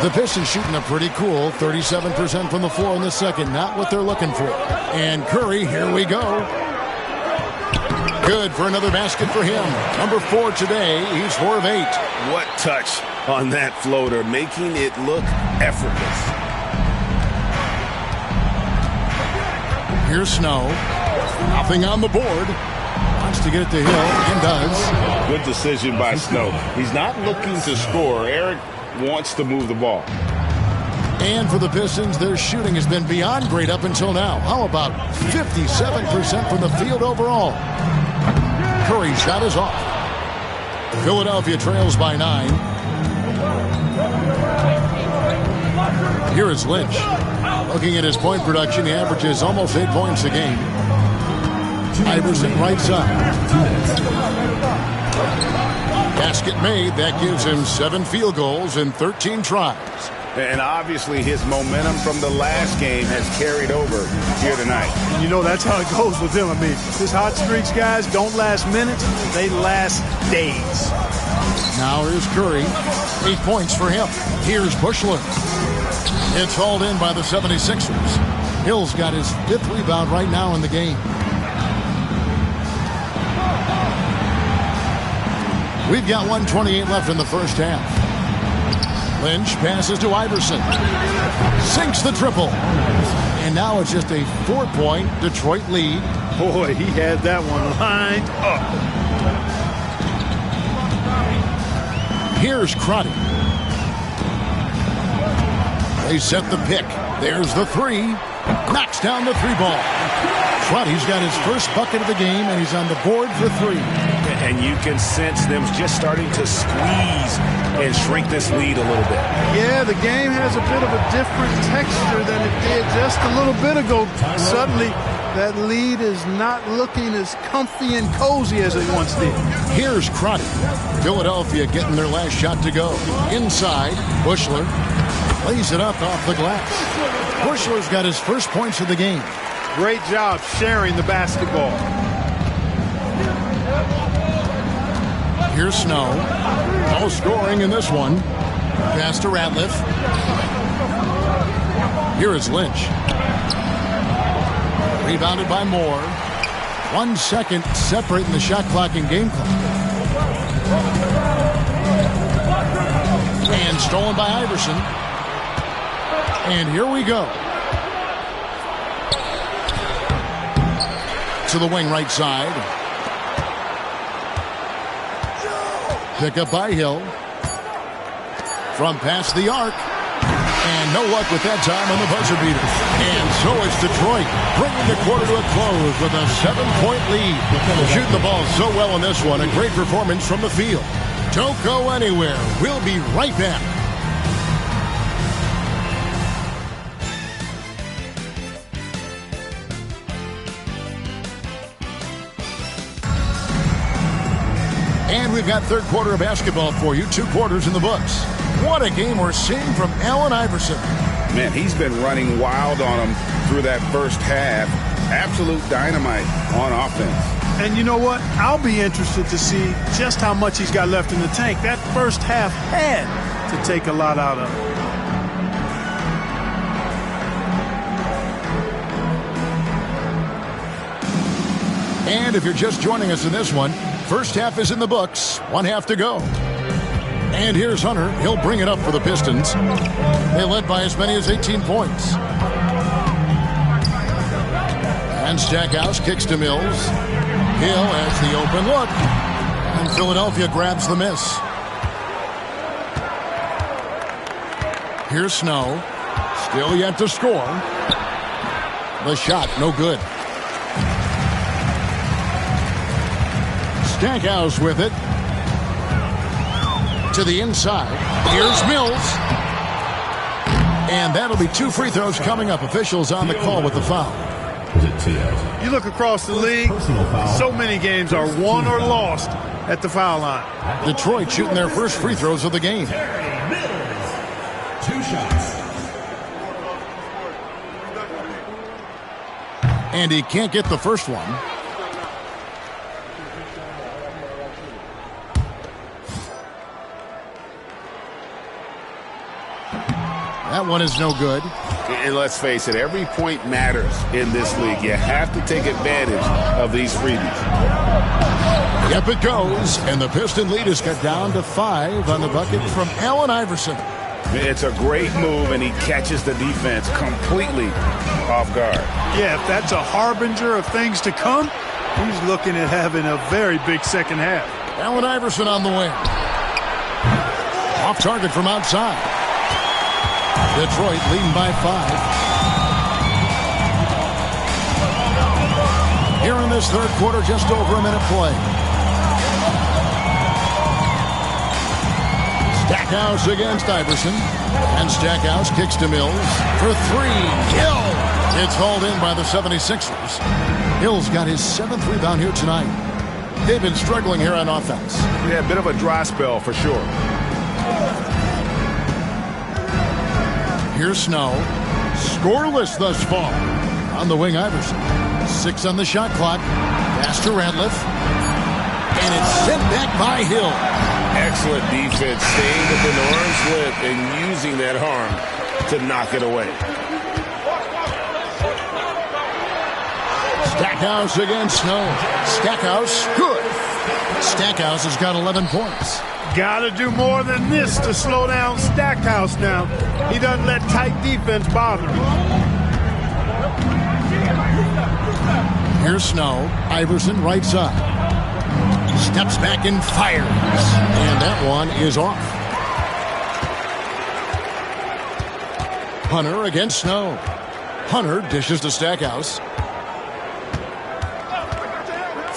The Pistons shooting a pretty cool 37% from the floor in the second. Not what they're looking for. And Curry, here we go. Good for another basket for him. Number 4 today. He's 4 of 8. What touch on that floater, making it look effortless. Here's Snow. Nothing on the board. Wants to get it to Hill and does. Good decision by Snow. He's not looking to score. Eric wants to move the ball. And for the Pistons, their shooting has been beyond great up until now. How about 57% from the field overall? Curry's shot is off. Philadelphia trails by 9. Here is Lynch. Looking at his point production, he averages almost 8 points a game. Iverson right side. Basket made. That gives him 7 field goals in 13 tries. And obviously his momentum from the last game has carried over here tonight. And you know that's how it goes with him. I mean, his hot streaks, guys, don't last minutes. They last days. Now here's Curry. 8 points for him. Here's Bushler. It's hauled in by the 76ers. Hill's got his 5th rebound right now in the game. We've got 1:28 left in the first half. Lynch passes to Iverson. Sinks the triple. And now it's just a 4-point Detroit lead. Boy, he had that one lined up. Here's Crotty. They set the pick. There's the 3. Knocks down the 3 ball. Crotty's got his first bucket of the game, and he's on the board for 3. And you can sense them just starting to squeeze and shrink this lead a little bit. Yeah, the game has a bit of a different texture than it did just a little bit ago. Suddenly, that lead is not looking as comfy and cozy as it once did. Here's Crotty. Philadelphia getting their last shot to go. Inside, Bushler lays it up off the glass. Bushler's got his first points of the game. Great job sharing the basketball. Here's Snow. No scoring in this one. Pass to Ratliff. Here is Lynch. Rebounded by Moore. 1 second separating the shot clock and game clock. And stolen by Iverson. And here we go. to the wing right side. Pick up by Hill. From past the arc. And no luck with that time on the buzzer beater. And so it's Detroit bringing the quarter to a close with a 7-point lead. Shooting the ball so well in this one. A great performance from the field. Don't go anywhere. We'll be right back. And we've got third quarter of basketball for you. 2 quarters in the books. What a game we're seeing from Allen Iverson. Man, he's been running wild on him through that first half. Absolute dynamite on offense. And you know what? I'll be interested to see just how much he's got left in the tank. That first half had to take a lot out of him. And if you're just joining us in this one, first half is in the books. 1 half to go. And here's Hunter. He'll bring it up for the Pistons. They led by as many as 18 points. And Stackhouse kicks to Mills. Hill has the open look. And Philadelphia grabs the miss. Here's Snow. Still yet to score. The shot, no good. Stackhouse with it. To the inside. Here's Mills. And that'll be 2 free throws coming up. Officials on the call with the foul. You look across the league, so many games are won or lost at the foul line. Detroit shooting their first free throws of the game. 2 shots. And he can't get the first one. That one is no good. And let's face it, every point matters in this league. You have to take advantage of these freebies. Yep, it goes. And the Piston lead is cut down to 5 on the bucket from Allen Iverson. It's a great move, and he catches the defense completely off guard. Yeah, if that's a harbinger of things to come, he's looking at having a very big second half. Allen Iverson on the wing. Off target from outside. Detroit leading by 5. Here in this third quarter, just over a minute play. Stackhouse against Iverson. And Stackhouse kicks to Mills for 3. Hill! It's hauled in by the 76ers. Hill's got his 7th rebound here tonight. They've been struggling here on offense. Yeah, a bit of a dry spell for sure. Here's Snow. Scoreless thus far. On the wing, Iverson. 6 on the shot clock. Pass to Ratliff. And it's sent back by Hill. Excellent defense, staying within the arm's length and using that arm to knock it away. Stackhouse against Snow. Stackhouse, good. Stackhouse has got 11 points. Got to do more than this to slow down Stackhouse now. He doesn't let tight defense bother him. Here's Snow. Iverson right side. Steps back and fires. And that one is off. Hunter against Snow. Hunter dishes to Stackhouse.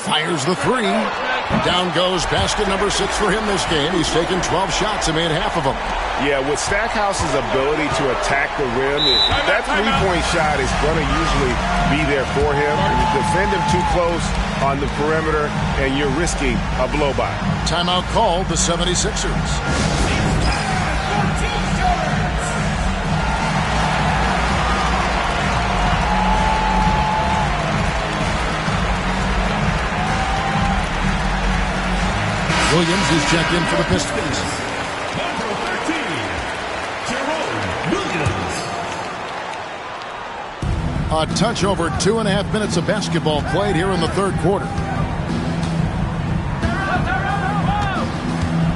Fires the 3. Down goes basket number 6 for him this game. He's taken 12 shots and made half of them. Yeah, with Stackhouse's ability to attack the rim, that three-point shot is going to usually be there for him. You defend him too close on the perimeter, and you're risking a blow-by. Timeout called the 76ers. Williams is checked in for the Pistons. Number 13, Jerome Williams. A touch over 2.5 minutes of basketball played here in the third quarter.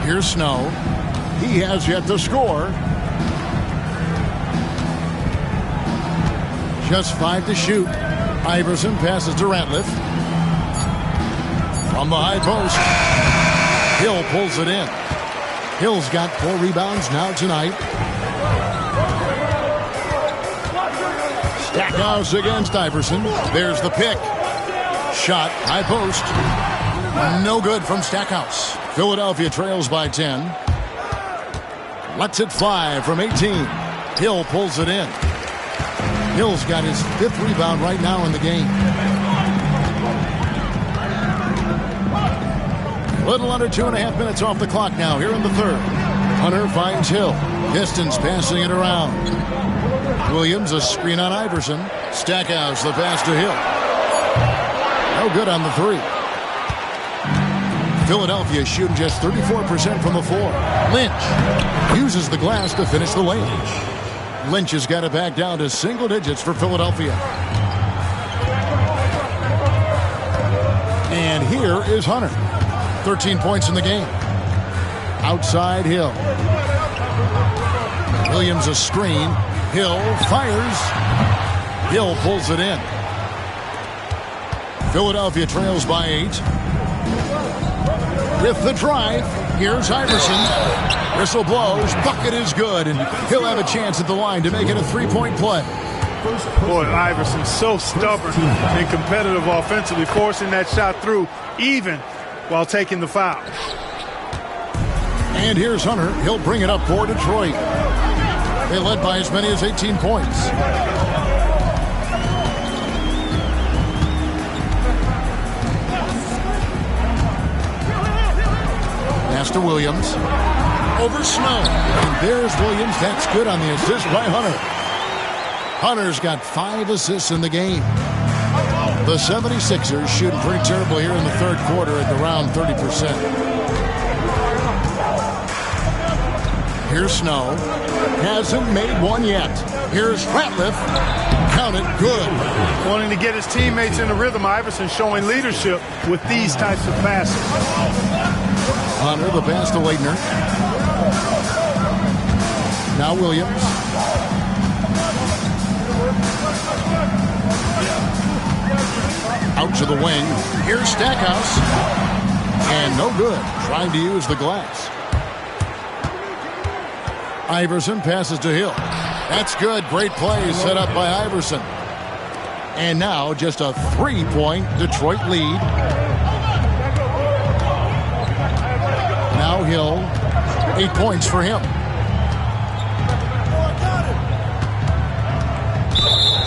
Here's Snow. He has yet to score. Just 5 to shoot. Iverson passes to Ratliff. From the high post, Hill pulls it in. Hill's got 4 rebounds now tonight. Stackhouse against Iverson. There's the pick. Shot, high post. No good from Stackhouse. Philadelphia trails by 10. Lets it fly from 18. Hill pulls it in. Hill's got his 5th rebound right now in the game. Little under 2.5 minutes off the clock now here in the third. Hunter finds Hill. Pistons passing it around. Williams, a screen on Iverson. Stackhouse, the pass to Hill. No good on the 3. Philadelphia shooting just 34% from the floor. Lynch uses the glass to finish the lane. Lynch has got it back down to single digits for Philadelphia. And here is Hunter. 13 points in the game. Outside Hill. Williams a screen. Hill fires. Hill pulls it in. Philadelphia trails by 8. With the drive, here's Iverson. Whistle blows. Bucket is good, and he'll have a chance at the line to make it a 3-point play. Boy, Iverson's so stubborn and competitive offensively, forcing that shot through even while taking the foul. And here's Hunter. He'll bring it up for Detroit. They led by as many as 18 points. Pass to Williams. Over Snow. And there's Williams. That's good on the assist by Hunter. Hunter's got 5 assists in the game. The 76ers shooting pretty terrible here in the third quarter at around 30%. Here's Snow. Hasn't made one yet. Here's Ratliff. Count it, good. Wanting to get his teammates in the rhythm, Iverson showing leadership with these types of passes. Hunter, the pass to Leitner. Now Williams. Out to the wing. Here's Stackhouse. And no good. Trying to use the glass. Iverson passes to Hill. That's good. Great play set up by Iverson. And now just a 3-point Detroit lead. Now Hill. 8 points for him.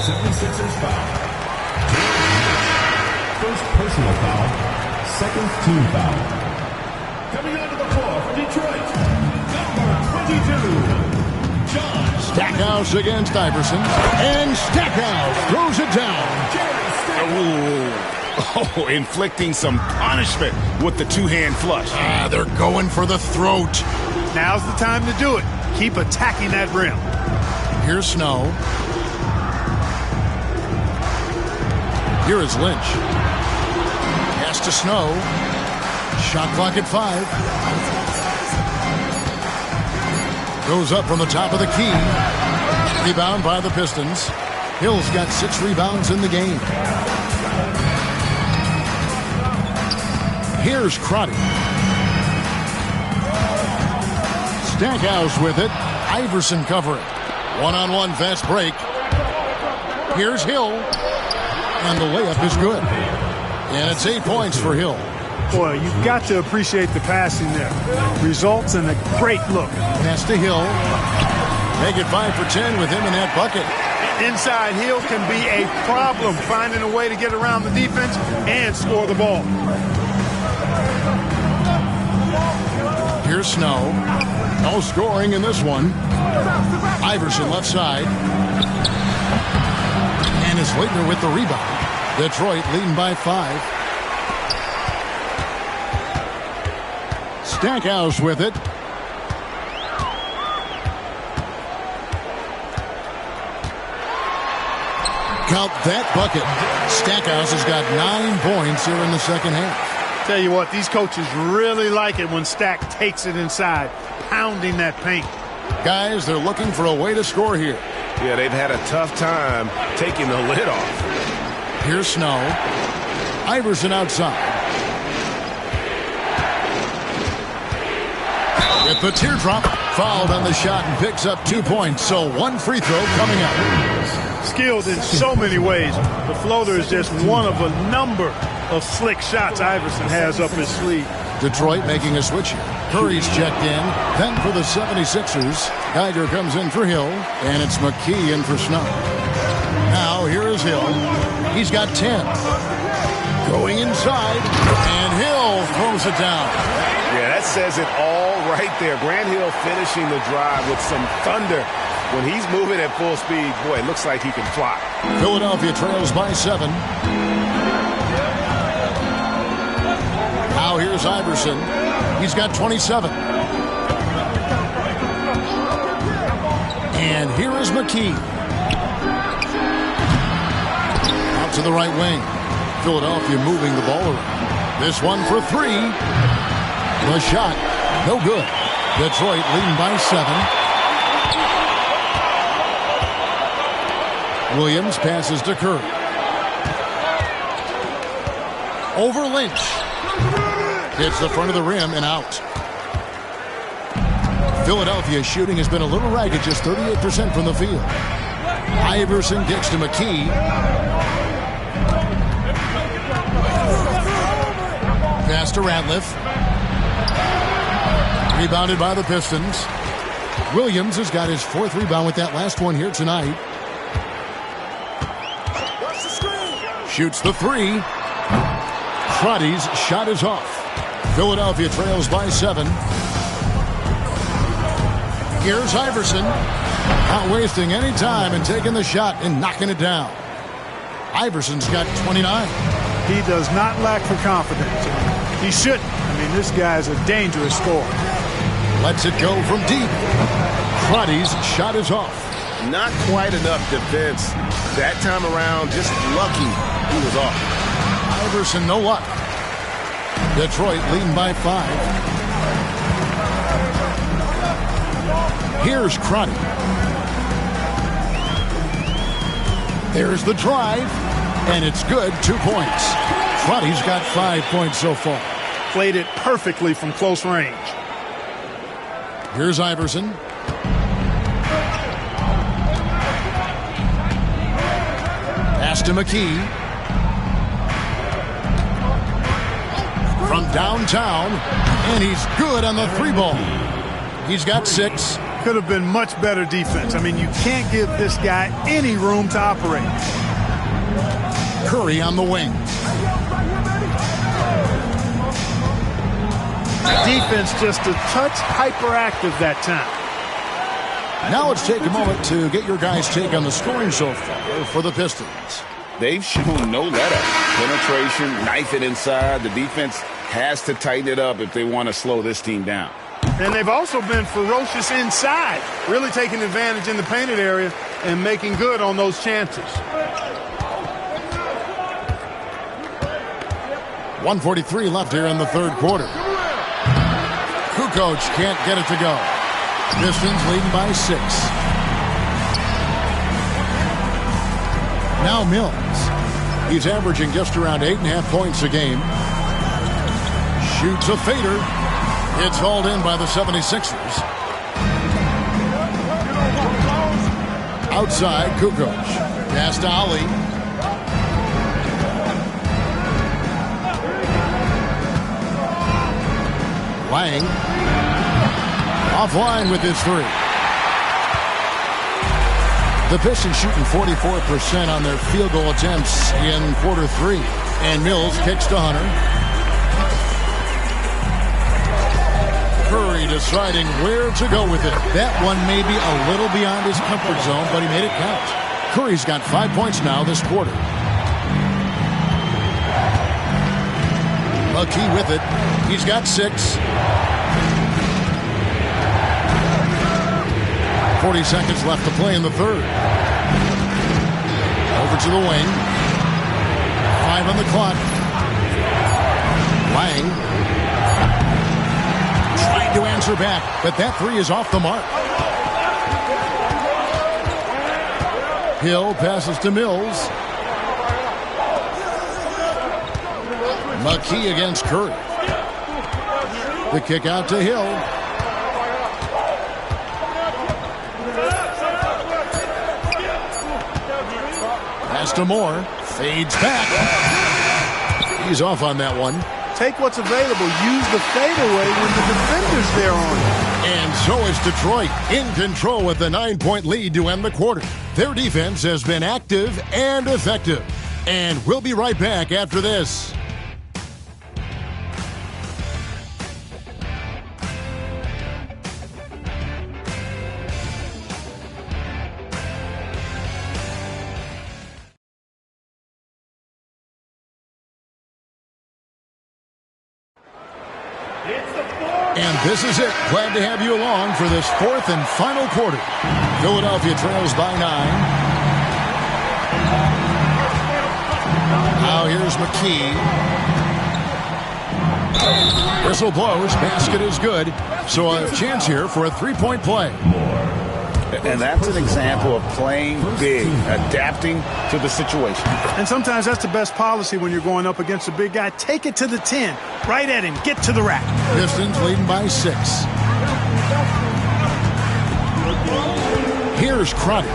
76ers foul. First personal foul. Second team foul. Coming onto the floor for Detroit, number 22, John. Stackhouse against Iverson. And Stackhouse throws it down. Oh, inflicting some punishment with the two-hand flush. They're going for the throat. Now's the time to do it. Keep attacking that rim. Here's Snow. Here is Lynch. Pass to Snow. Shot clock at 5. Goes up from the top of the key. Rebound by the Pistons. Hill's got 6 rebounds in the game. Here's Crotty. Stackhouse with it. Iverson covering. One-on-one fast break. Here's Hill. And the layup is good. And it's 8 points for Hill. Boy, you've got to appreciate the passing there. Results in a great look. Pass to Hill. Make it 5 for 10 with him in that bucket. Inside, Hill can be a problem, finding a way to get around the defense and score the ball. Here's Snow. No scoring in this one. Iverson left side. And it's Leitner with the rebound. Detroit leading by 5. Stackhouse with it. Count that bucket. Stackhouse has got 9 points here in the second half. Tell you what, these coaches really like it when Stack takes it inside, pounding that paint. Guys, they're looking for a way to score here. Yeah, they've had a tough time taking the lid off. Here's Snow. Iverson outside. with the teardrop. Fouled on the shot and picks up 2 points. So 1 free throw coming up. Skilled in so many ways. The floater is just one of a number of slick shots Iverson has up his sleeve. Detroit making a switch here. Curry's checked in. Then for the 76ers, Geiger comes in for Hill, and it's McKee in for Snow. Now here is Hill. He's got 10. Going inside, and Hill throws it down. Yeah, that says it all right there. Grant Hill finishing the drive with some thunder. When he's moving at full speed, boy, it looks like he can fly. Philadelphia trails by 7. Now here's Iverson. He's got 27. And here is McKee. Out to the right wing. Philadelphia moving the ball around. This one for 3. The shot, no good. Detroit leading by 7. Williams passes to Curry. Over Lynch. Hits the front of the rim and out. Philadelphia's shooting has been a little ragged, just 38% from the field. Iverson gets to McKee. Pass to Ratliff. Rebounded by the Pistons. Williams has got his 4th rebound with that last one here tonight. Shoots the 3. Crotty's shot is off. Philadelphia trails by 7. Here's Iverson. Not wasting any time and taking the shot and knocking it down. Iverson's got 29. He does not lack for confidence. He shouldn't. I mean, this guy's a dangerous scorer. Lets it go from deep. Crotty's shot is off. Not quite enough defense that time around. Just lucky he was off. Iverson, no luck. Detroit leading by 5. Here's Crotty. There's the drive, and it's good. 2 points. Crotty's got 5 points so far. Played it perfectly from close range. Here's Iverson. Pass to McKee. From downtown, and he's good on the 3 ball. He's got 6. Could have been much better defense. I mean, you can't give this guy any room to operate. Curry on the wing. Defense just a touch hyperactive that time. Now let's take a moment to get your guys' take on the scoring so far for the Pistons. They've shown no let-up. Penetration, knife it inside. The defense has to tighten it up if they want to slow this team down. And they've also been ferocious inside, really taking advantage in the painted area and making good on those chances. 1:43 left here in the 3rd quarter. Kukoc can't get it to go. Pistons leading by 6. Now Mills. He's averaging just around 8.5 points a game. Shoots a fader. It's hauled in by the 76ers. Outside, Kukoc. Pass to Ali. Lang. Offline with his 3. The Pistons shooting 44% on their field goal attempts in quarter 3. And Mills kicks to Hunter. Curry deciding where to go with it. That one may be a little beyond his comfort zone, but he made it count. Curry's got 5 points now this quarter. McKee with it. He's got 6. 40 seconds left to play in the 3rd. Over to the wing. 5 on the clock. Lang. Trying to answer back, but that 3 is off the mark. Hill passes to Mills. McKee against Curry. The kick out to Hill. Pass to Moore. Fades back. He's off on that one. Take what's available. Use the fadeaway when the defender's there on you. And so is Detroit in control with a 9-point lead to end the quarter. Their defense has been active and effective. And we'll be right back after this. And this is it. Glad to have you along for this fourth and final quarter. Philadelphia trails by 9. Now here's McKee. Whistle blows. Basket is good. So a chance here for a three-point play. And that's an example of playing big, adapting to the situation. And sometimes that's the best policy when you're going up against a big guy. Take it to the 10. Right at him. Get to the rack. Pistons leading by 6. Here's Crotty.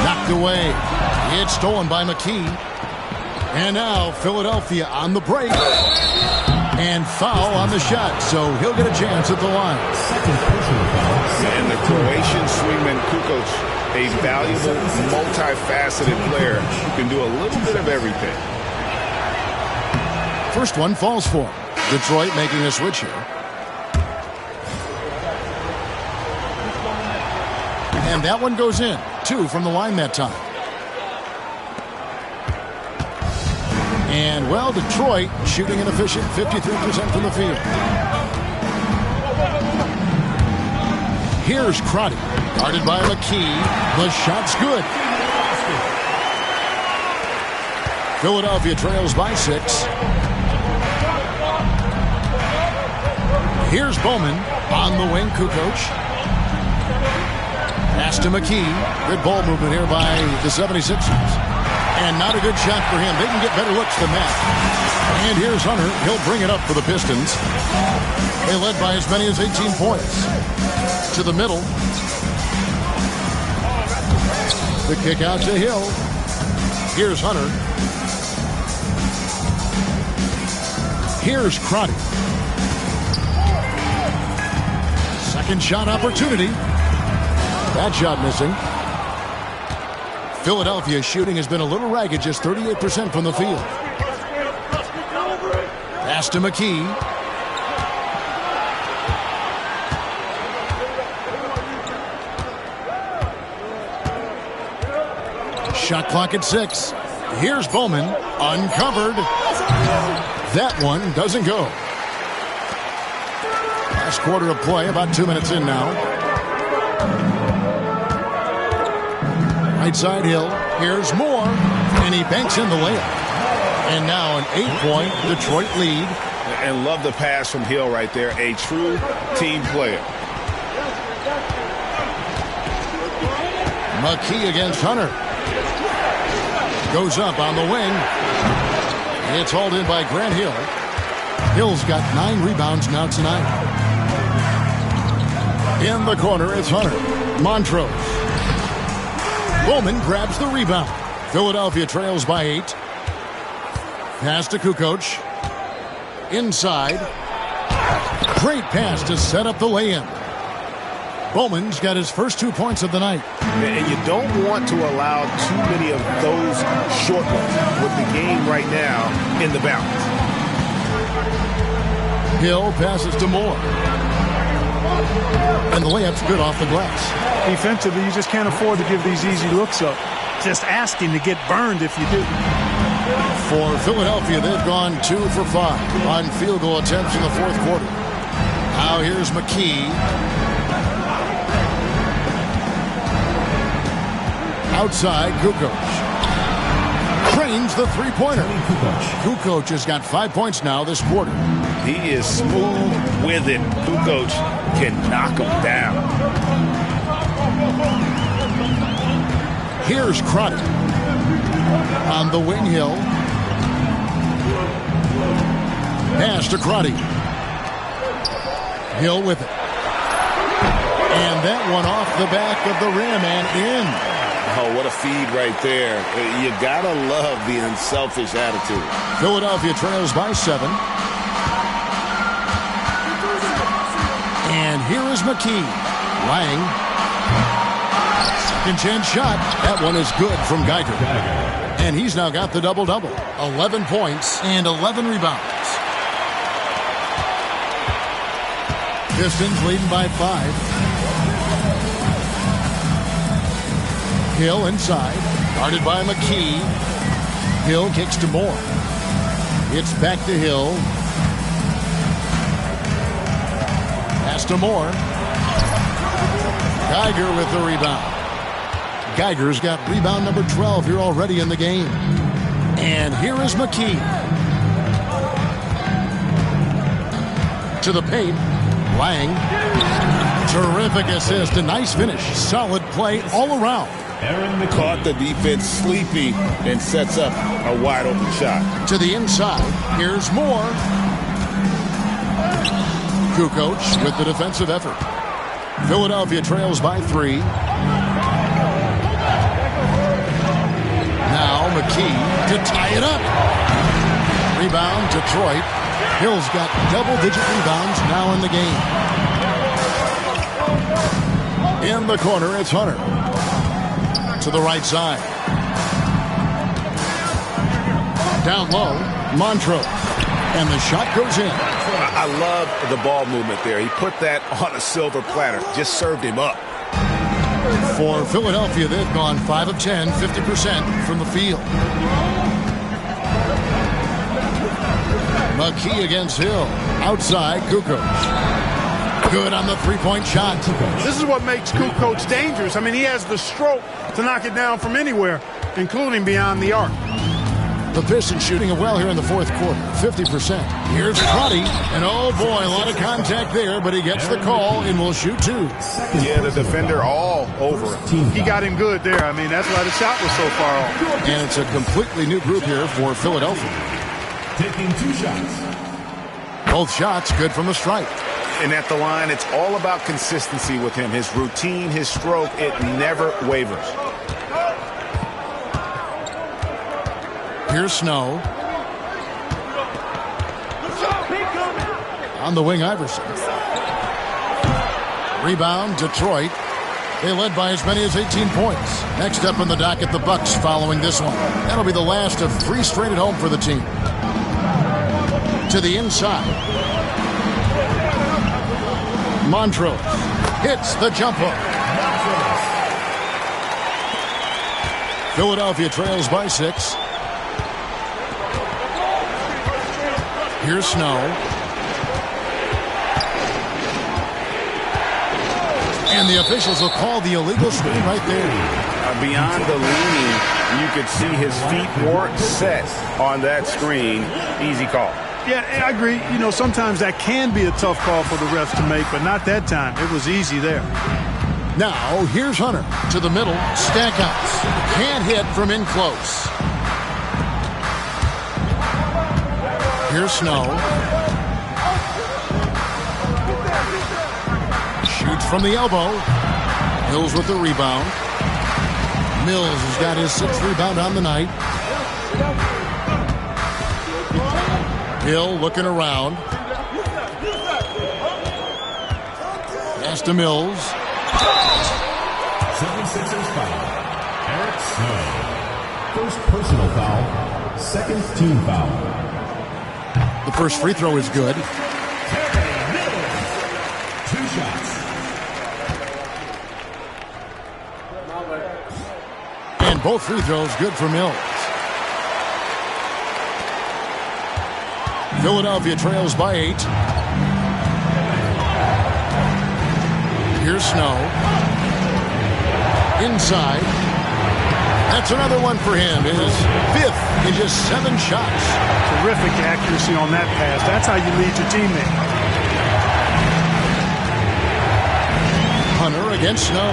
Knocked away. It's stolen by McKee. And now Philadelphia on the break. And foul on the shot, so he'll get a chance at the line. And the Croatian swingman Kukoc, a valuable, multifaceted player who can do a little bit of everything. First one falls for him. Detroit making a switch here. And that one goes in. 2 from the line that time. And, well, Detroit shooting an efficient 53% from the field. Here's Crotty. Guarded by McKee. The shot's good. Philadelphia trails by 6. Here's Bowman. On the wing, Kukoc. Pass to McKee. Good ball movement here by the 76ers. And not a good shot for him. They can get better looks than that. And here's Hunter. He'll bring it up for the Pistons. They led by as many as 18 points. To the middle. The kick out to Hill. Here's Hunter. Here's Crotty. Second shot opportunity. That shot missing. Philadelphia shooting has been a little ragged, just 38% from the field. Pass to McKee. Shot clock at 6. Here's Bowman, uncovered. That one doesn't go. Last quarter of play, about 2 minutes in now. Right side Hill. Here's Moore. And he banks in the layup. And now an 8-point Detroit lead. And love the pass from Hill right there. A true team player. McKee against Hunter. Goes up on the wing. It's hauled in by Grant Hill. Hill's got 9 rebounds now tonight. In the corner, it's Hunter. Montrose. Bowman grabs the rebound. Philadelphia trails by 8. Pass to Kukoc. Inside. Great pass to set up the lay-in. Bowman's got his first 2 points of the night. And you don't want to allow too many of those short ones with the game right now in the balance. Hill passes to Moore. And the layup's good off the glass. Defensively, you just can't afford to give these easy looks up. Just asking to get burned if you do. For Philadelphia, they've gone 2 for 5 on field goal attempts in the fourth quarter. Now here's McKee. Outside, Kukoc. Trains the three-pointer. Kukoc has got 5 points now this quarter. He is smooth with it. Kukoc can knock him down. Here's Crotty. On the wing, Hill. Pass to Crotty. Hill with it. And that one off the back of the rim and in. Oh, what a feed right there. You got to love the unselfish attitude. Philadelphia trails by 7. And here is McKee. Lang. Second chance shot. That one is good from Geiger. And he's now got the double-double. 11 points and 11 rebounds. Pistons leading by 5. Hill inside. Guarded by McKee. Hill kicks to Moore. It's back to Hill. Pass to Moore. Geiger with the rebound. Geiger's got rebound number 12 here already in the game. And here is McKee. To the paint. Lang. Terrific assist. A nice finish. Solid play all around. Caught the defense sleepy and sets up a wide open shot. To the inside. Here's Moore. Kukoc with the defensive effort. Philadelphia trails by 3. Now McKee to tie it up. Rebound, Detroit. Hill's got double-digit rebounds now in the game. In the corner, it's Hunter. To the right side. Down low, Montrose. And the shot goes in. I love the ball movement there. He put that on a silver platter. Just served him up. For Philadelphia, they've gone 5 of 10, 50% from the field. McKee against Hill. Outside, Kukoc. Good on the three-point shot. This is what makes Kukoc dangerous. I mean, he has the stroke to knock it down from anywhere, including beyond the arc. The Pistons shooting it well here in the fourth quarter, 50%. Here's Crotty, and oh boy, a lot of contact there, but he gets the call and will shoot 2. Yeah, the defender all over him. He got him good there. I mean, that's why the shot was so far off. And it's a completely new group here for Philadelphia. Taking 2 shots. Both shots good from the stripe. And at the line, it's all about consistency with him. His routine, his stroke, it never wavers. Here's Snow. On the wing, Iverson. Rebound, Detroit. They led by as many as 18 points. Next up on the docket, the Bucks following this one. That'll be the last of 3 straight at home for the team. To the inside. Montrose hits the jump hook. Philadelphia trails by 6. Here's Snow. And the officials will call the illegal screen right there. Beyond the leaning, you could see his feet weren't set on that screen. Easy call. Yeah, I agree. You know, sometimes that can be a tough call for the refs to make, but not that time. It was easy there. Now, here's Hunter to the middle. Stackhouse. Can't hit from in close. Here's Snow. Shoots from the elbow. Mills with the rebound. Mills has got his 6th rebound on the night. Hill looking around. Pass to Mills. 76ers foul. Eric Snow. First personal foul. Second team foul. The first free throw is good. 2 shots. And both free throws good for Mills. Philadelphia trails by 8. Here's Snow. Inside. That's another one for him. His 5th in just 7 shots. Terrific accuracy on that pass. That's how you lead your teammate. Hunter against Snow.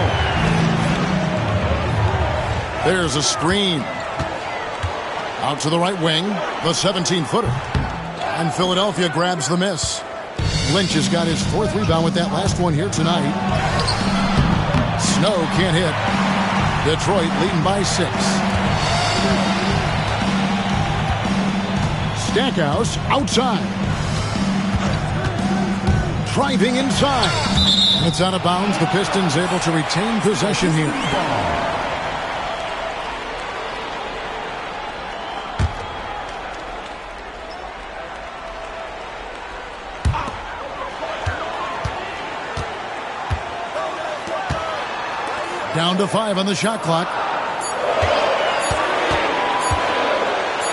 There's a screen. Out to the right wing. The 17-footer. And Philadelphia grabs the miss. Lynch has got his 4th rebound with that last one here tonight. Snow can't hit. Detroit leading by 6. Stackhouse outside. Driving inside. It's out of bounds. The Pistons able to retain possession here. Down to 5 on the shot clock.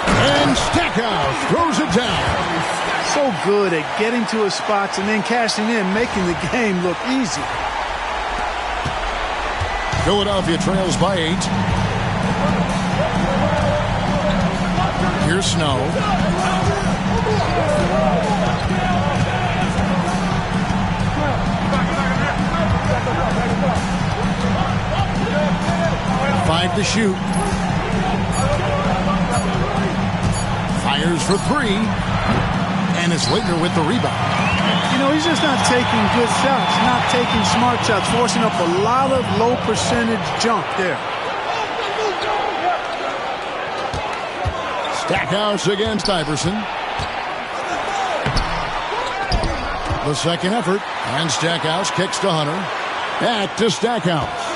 And Stackhouse throws it down. So good at getting to his spots and then cashing in, making the game look easy. Philadelphia trails by 8. Here's Snow. Five to shoot. Fires for 3. And it's Leitner with the rebound. You know, he's just not taking good shots, not taking smart shots, forcing up a lot of low percentage jump there. Stackhouse against Iverson. The second effort. And Stackhouse kicks to Hunter. Back to Stackhouse.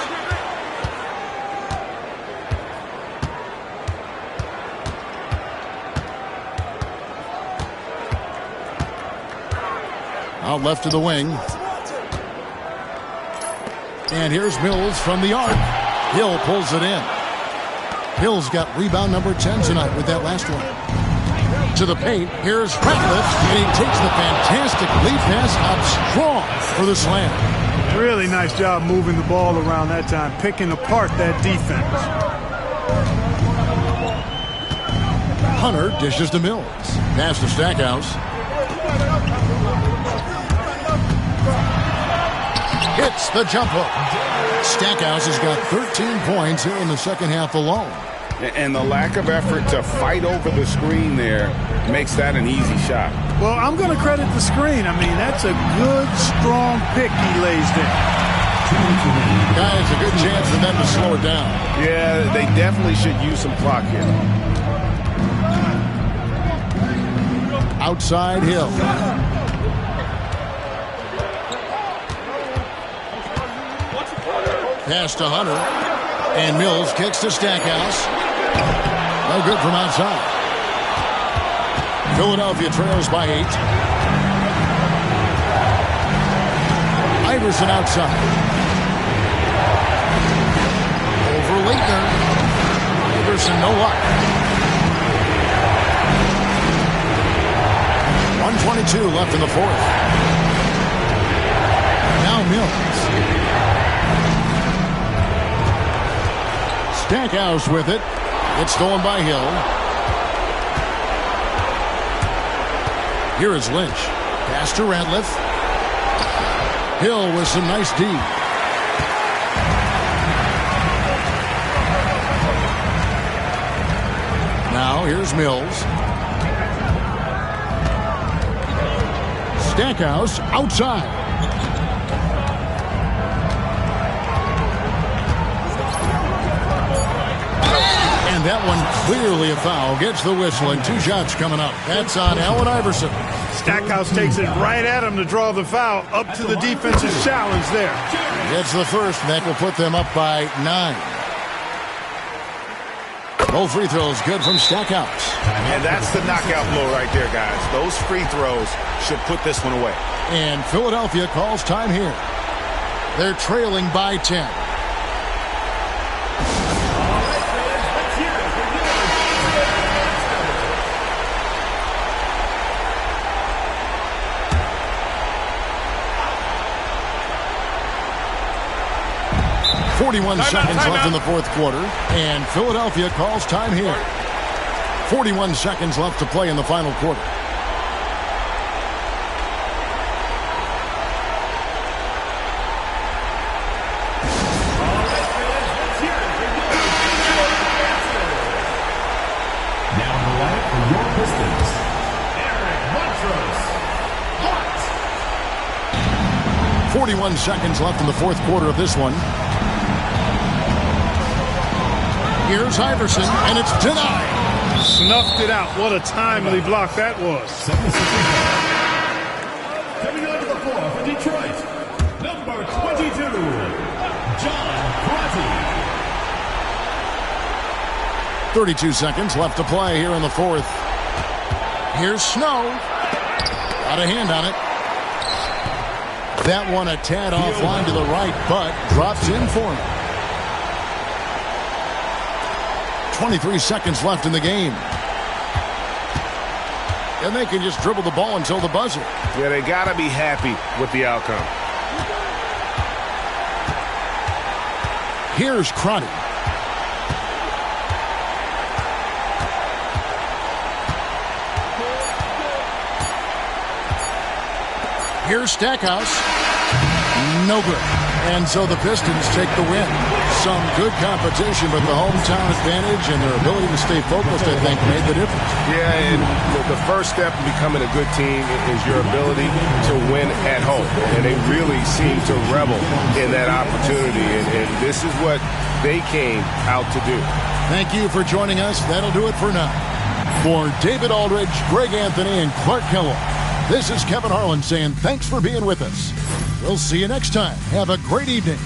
Out left to the wing. And here's Mills from the arc. Hill pulls it in. Hill's got rebound number 10 tonight with that last one. To the paint. Here's Ratliff. And he takes the fantastic lead pass up strong for the slam. Really nice job moving the ball around that time, picking apart that defense. Hunter dishes to Mills. Pass to Stackhouse. Hits the jump hook. Stackhouse has got 13 points here in the second half alone. And the lack of effort to fight over the screen there makes that an easy shot. Well, I'm going to credit the screen. I mean, that's a good, strong pick he lays there. Guys, a good chance for them to slow it down. Yeah, they definitely should use some clock here. Outside Hill. Pass to Hunter. And Mills kicks to Stackhouse. No good from outside. Philadelphia trails by 8. Iverson outside. Over Leitner. Iverson no luck. 1:22 left in the fourth. Now Mills. Stackhouse with it. It's stolen by Hill. Here is Lynch. Pass to Ratliff. Hill with some nice D. Now here's Mills. Stackhouse outside. And that one clearly a foul. Gets the whistle and 2 shots coming up. That's on Allen Iverson. Stackhouse takes it right at him to draw the foul. Up to the defense's challenge there. Gets the first, and that will put them up by 9. Both free throws good from Stackhouse. And that's the knockout blow right there, guys. Those free throws should put this one away. And Philadelphia calls time here. They're trailing by 10. Seconds left in the fourth quarter, and Philadelphia calls time here. 41 seconds left to play in the final quarter. Now in the lineup for your Pistons, Eric Montrose. 41 seconds left in the fourth quarter of this one. Here's Iverson, and it's denied. Snuffed it out. What a timely block that was. Coming out of the floor for Detroit, number 22, John Crotty. 32 seconds left to play here in the fourth. Here's Snow. Got a hand on it. That one a tad offline to the right, but drops in for him. 23 seconds left in the game. And they can just dribble the ball until the buzzer. Yeah, they got to be happy with the outcome. Here's Crotty. Here's Stackhouse. No good. And so the Pistons take the win. Some good competition, but the hometown advantage and their ability to stay focused, I think, made the difference. Yeah, and the first step in becoming a good team is your ability to win at home. And they really seem to revel in that opportunity. And this is what they came out to do. Thank you for joining us. That'll do it for now. For David Aldridge, Greg Anthony, and Clark Kellogg, this is Kevin Harlan saying thanks for being with us. We'll see you next time. Have a great evening.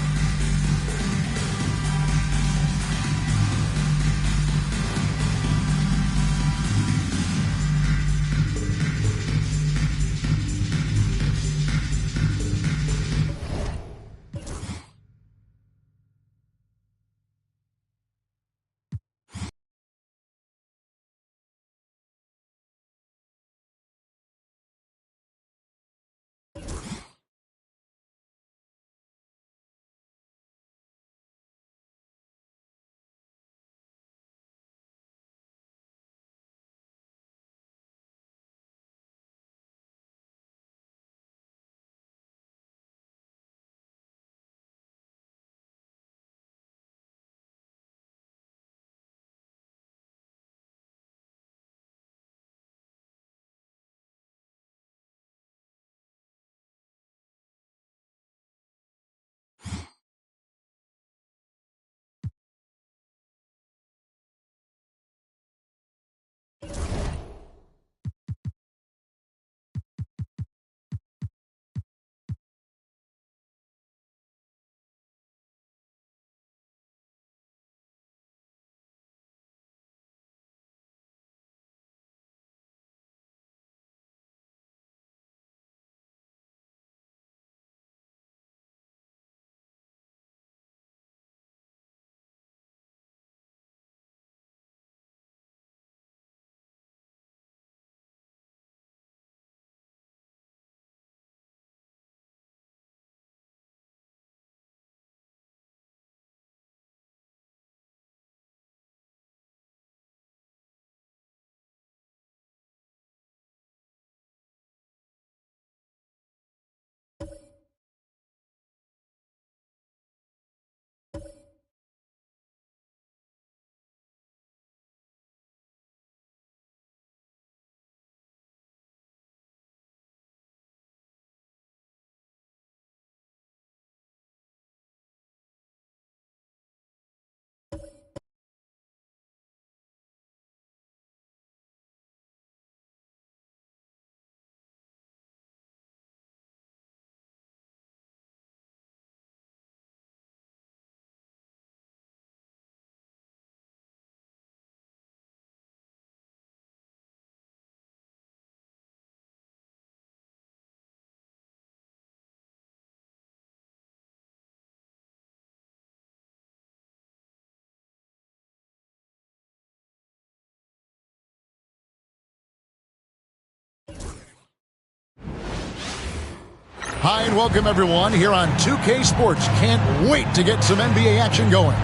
Hi, and welcome everyone here on 2K Sports. Can't wait to get some NBA action going.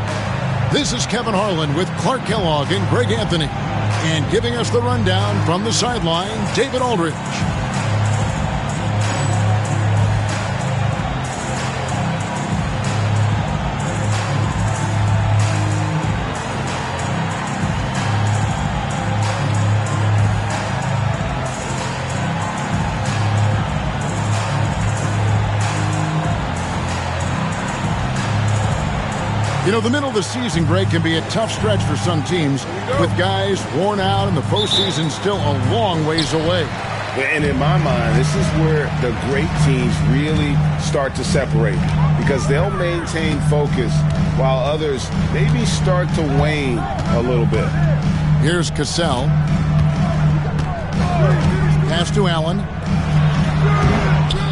This is Kevin Harlan with Clark Kellogg and Greg Anthony. And giving us the rundown from the sideline, David Aldridge. You know, the middle of the season, Greg, can be a tough stretch for some teams with guys worn out and the postseason still a long ways away. And in my mind, this is where the great teams really start to separate because they'll maintain focus while others maybe start to wane a little bit. Here's Cassell. Pass to Allen.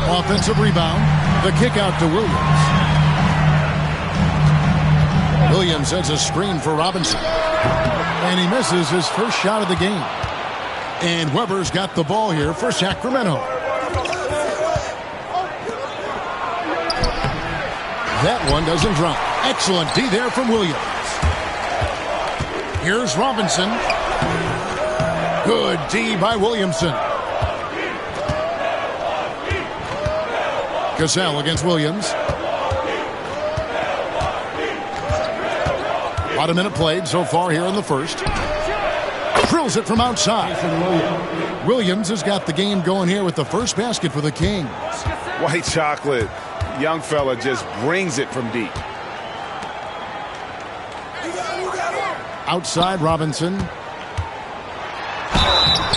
Offensive rebound. The kick out to Williams. Williams sets a screen for Robinson. And he misses his first shot of the game. And Weber's got the ball here for Sacramento. That one doesn't drop. Excellent D there from Williams. Here's Robinson. Good D by Williamson. Cassell against Williams. About a minute played so far here in the first. Drills it from outside. Williams has got the game going here with the first basket for the Kings. White chocolate. Young fella just brings it from deep. Outside Robinson.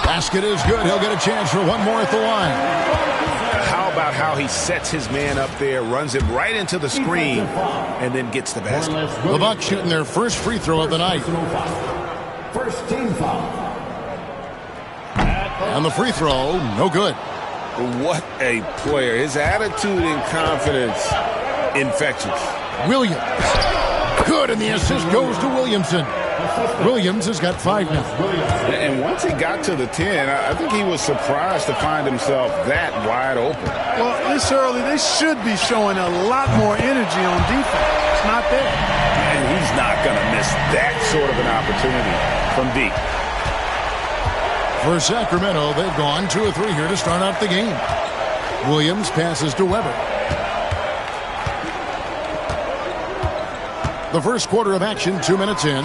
Basket is good. He'll get a chance for one more at the line. How about how he sets his man up there, runs him right into the screen, and then gets the basket. The Bucks shooting their first free throw of the night. First team foul. And the free throw, no good. What a player. His attitude and confidence, infectious. Williams. Good, and the assist goes to Williamson. Williams has got 5 now. And once he got to the 10, I think he was surprised to find himself that wide open. Well, this early, they should be showing a lot more energy on defense. It's not there. And he's not going to miss that sort of an opportunity from deep. For Sacramento, they've gone 2 or 3 here to start out the game. Williams passes to Weber. The first quarter of action, 2 minutes in.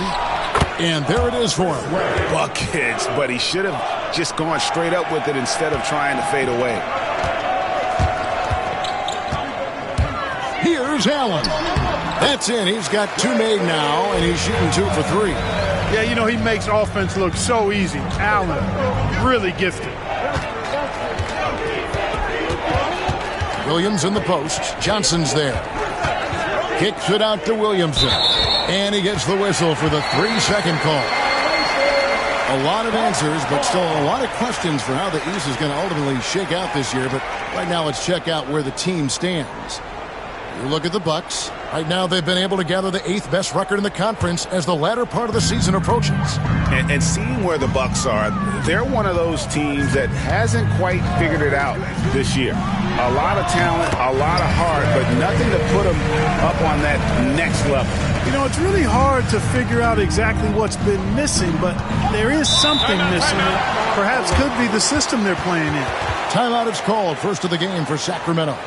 And there it is for him. Buckets, but he should have just gone straight up with it instead of trying to fade away. Here's Allen. That's in. He's got 2 made now, and he's shooting 2 for 3. Yeah, you know, he makes offense look so easy. Allen, really gifted. Williams in the post. Johnson's there. Kicks it out to Williamson. And he gets the whistle for the 3-second call. A lot of answers, but still a lot of questions for how the East is going to ultimately shake out this year. But right now, let's check out where the team stands. You look at the Bucks. Right now, they've been able to gather the 8th best record in the conference as the latter part of the season approaches. And seeing where the Bucks are, they're one of those teams that hasn't quite figured it out this year. A lot of talent, a lot of heart, but nothing to put them up on that next level. You know, it's really hard to figure out exactly what's been missing, but there is something missing that perhaps could be the system they're playing in. Timeout is called. First of the game for Sacramento.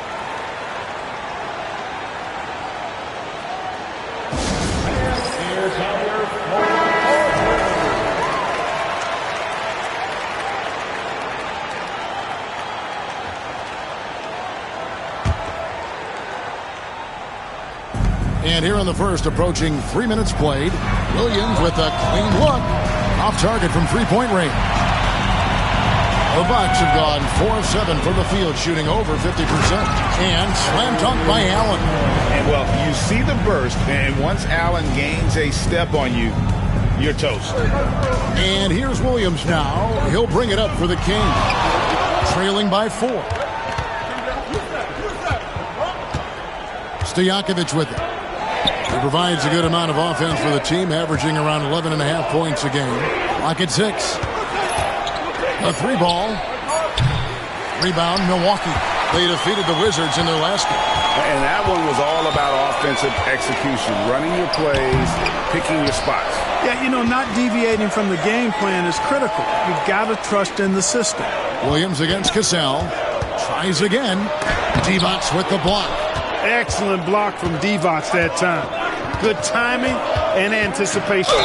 And here in the first, approaching 3 minutes played, Williams with a clean look. Off target from three-point range. The Bucks have gone 4 of 7 from the field, shooting over 50%. And slam dunk by Allen. And, well, you see the burst, and once Allen gains a step on you, you're toast. And here's Williams now. He'll bring it up for the Kings. Trailing by 4. Stojakovic with it. He provides a good amount of offense for the team, averaging around 11.5 points a game. Lock at 6. A 3-ball. Rebound, Milwaukee. They defeated the Wizards in their last game. And that one was all about offensive execution, running your plays, picking your spots. Yeah, you know, not deviating from the game plan is critical. You've got to trust in the system. Williams against Cassell. Tries again. Divac with the block. Excellent block from Divac that time. Good timing and anticipation.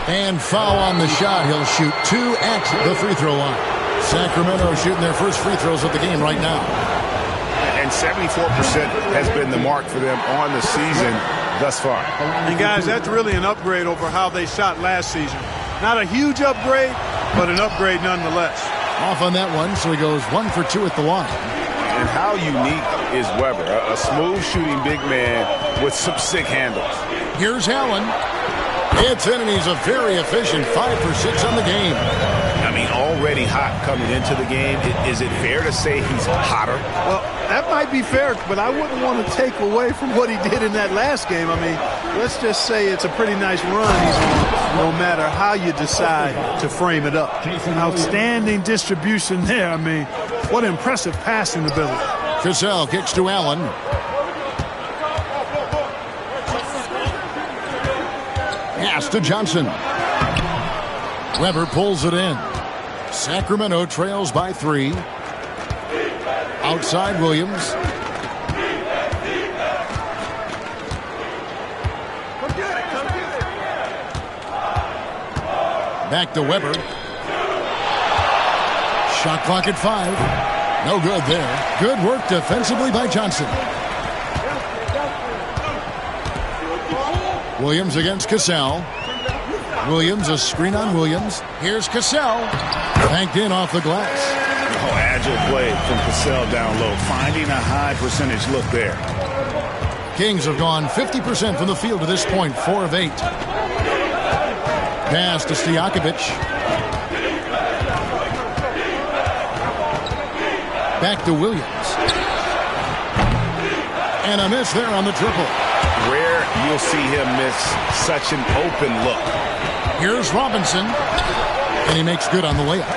And foul on the shot. He'll shoot 2 at the free throw line. Sacramento shooting their first free throws of the game right now. And 74% has been the mark for them on the season. thus far. And guys, that's really an upgrade over how they shot last season. Not a huge upgrade, but an upgrade nonetheless. Off on that one, so he goes 1 for 2 at the line. And how unique is Weber? A smooth shooting big man with some sick handles. Here's Allen. It's in, and he's a very efficient 5 for 6 on the game. I mean, already hot coming into the game. Is it fair to say he's hotter? Well, that might be fair, but I wouldn't want to take away from what he did in that last game. I mean, let's just say it's a pretty nice run he's on, no matter how you decide to frame it up. Outstanding distribution there. I mean, what impressive passing ability. Cassell kicks to Allen. Pass to Johnson. Weber pulls it in. Sacramento trails by 3. Outside Williams. Back to Weber. Shot clock at 5. No good there. Good work defensively by Johnson. Williams against Cassell. Williams, a screen on Williams. Here's Cassell. Banked in off the glass. Oh, agile play from Cassell down low. Finding a high percentage look there. Kings have gone 50% from the field to this point, 4 of 8. Pass to Stojakovic. Back to Williams. And a miss there on the triple. Rare you'll see him miss such an open look. Here's Robinson. And he makes good on the layup.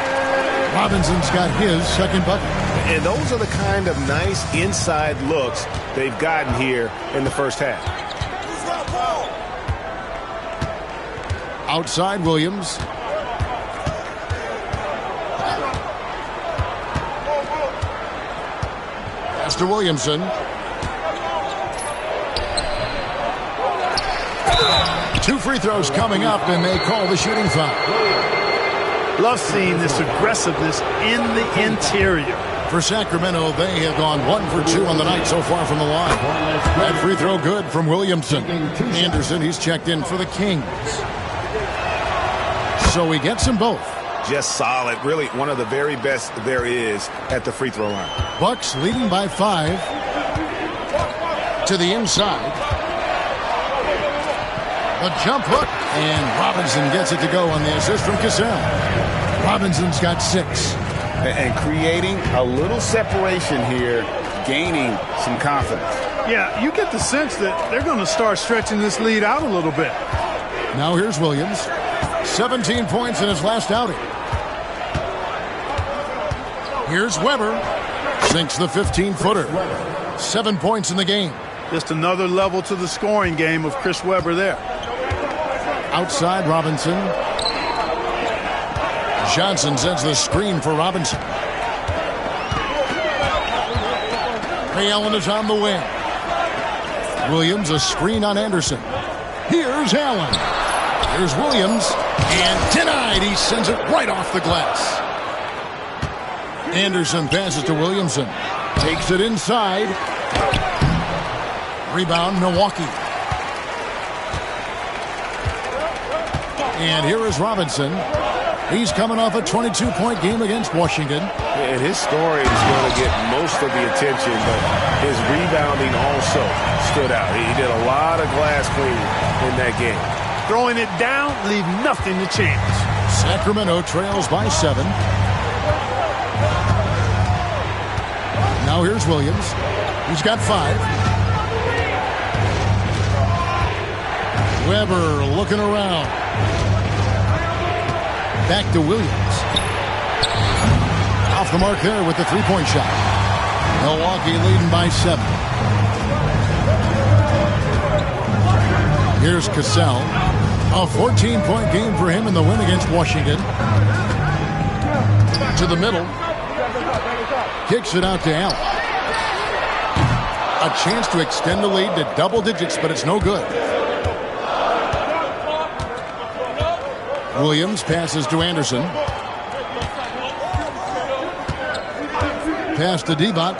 Robinson's got his second bucket. And those are the kind of nice inside looks they've gotten here in the first half. Outside Williams. Pass to Williamson. Two free throws coming up, and they call the shooting foul. Love seeing this aggressiveness in the interior. For Sacramento, they have gone 1 for 2 on the night so far from the line. That free throw good from Williamson. Anderson, he's checked in for the Kings. So he gets them both. Just solid. Really one of the very best there is at the free throw line. Bucks leading by 5. To the inside. A jump hook. And Robinson gets it to go on the assist from Cassell. Robinson's got 6. And creating a little separation here, gaining some confidence. Yeah, you get the sense that they're going to start stretching this lead out a little bit. Now here's Williams. 17 points in his last outing. Here's Weber. Sinks the 15-footer. 7 points in the game. Just another level to the scoring game of Chris Weber there. Outside Robinson. Johnson sends the screen for Robinson. Ray Allen is on the wing. Williams, a screen on Anderson. Here's Allen. Here's Williams. And denied. He sends it right off the glass. Anderson passes to Williamson. Takes it inside. Rebound, Milwaukee. And here is Robinson. He's coming off a 22-point game against Washington. And his scoring is going to get most of the attention, but his rebounding also stood out. He did a lot of glass cleaning in that game. Throwing it down, leave nothing to chance. Sacramento trails by 7. Now here's Williams. He's got 5. Weber looking around. Back to Williams. Off the mark there with the three-point shot. Milwaukee leading by 7. Here's Cassell. A 14-point game for him in the win against Washington. To the middle. Kicks it out to Allen. A chance to extend the lead to double digits, but it's no good. Williams passes to Anderson. Pass to Divac.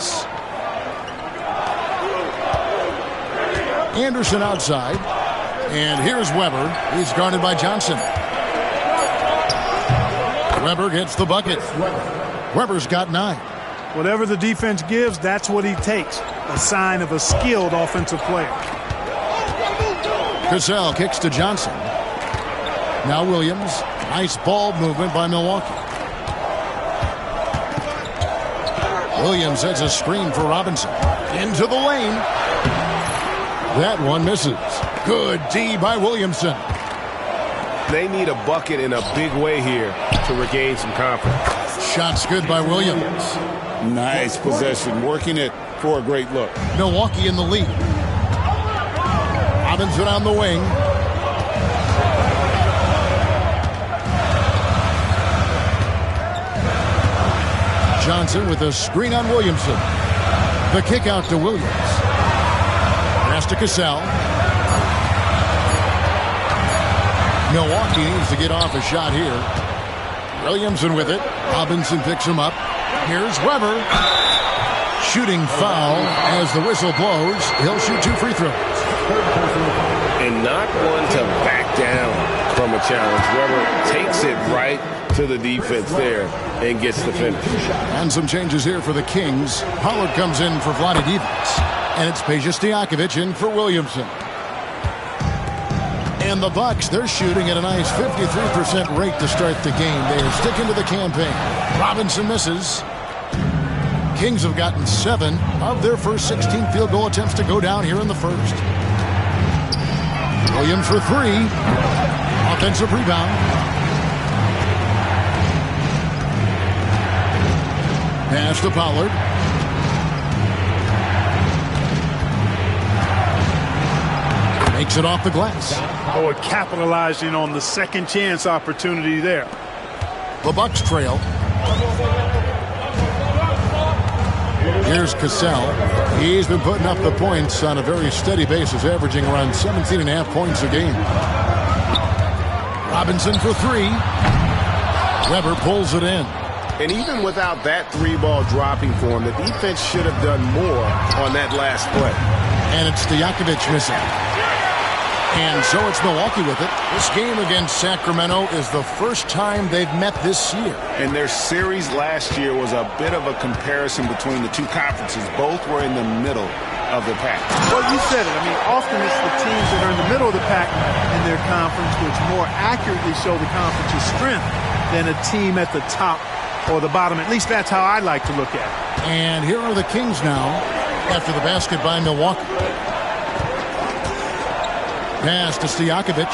Anderson outside. And here's Weber. He's guarded by Johnson. Weber gets the bucket. Weber's got 9. Whatever the defense gives, that's what he takes. A sign of a skilled offensive player. Cassell kicks to Johnson. Now Williams. Nice ball movement by Milwaukee. Williams has a screen for Robinson. Into the lane. That one misses. Good D by Williamson. They need a bucket in a big way here to regain some confidence. Shot's good by Williams. Nice possession, working it for a great look. Milwaukee in the lead. Robinson on the wing. Johnson with a screen on Williamson. The kick out to Williams. Pass to Cassell. Milwaukee needs to get off a shot here. Williamson with it. Robinson picks him up. Here's Weber. Shooting foul as the whistle blows. He'll shoot 2 free throws. And not one to back down from a challenge. Weber takes it right to the defense there and gets the finish. And some changes here for the Kings. Pollard comes in for Vlade Divac. And it's Peja Stojakovic in for Williamson. And the Bucks, they're shooting at a nice 53% rate to start the game. They are sticking to the campaign. Robinson misses. Kings have gotten 7 of their first 16 field goal attempts to go down here in the first. Williams for 3. Offensive rebound. Pass to Pollard. Makes it off the glass. Oh, capitalizing on the second chance opportunity there. The Bucks trail. Here's Cassell. He's been putting up the points on a very steady basis, averaging around 17.5 points a game. Robinson for 3. Weber pulls it in. And even without that 3-ball dropping for him, the defense should have done more on that last play. And it's Stojakovic missing. And so it's Milwaukee with it. This game against Sacramento is the first time they've met this year. And their series last year was a bit of a comparison between the two conferences. Both were in the middle of the pack. Well, you said it. I mean, often it's the teams that are in the middle of the pack in their conference which more accurately show the conference's strength than a team at the top or the bottom. At least that's how I like to look at it. And here are the Kings now after the basket by Milwaukee. Pass to Stojakovic.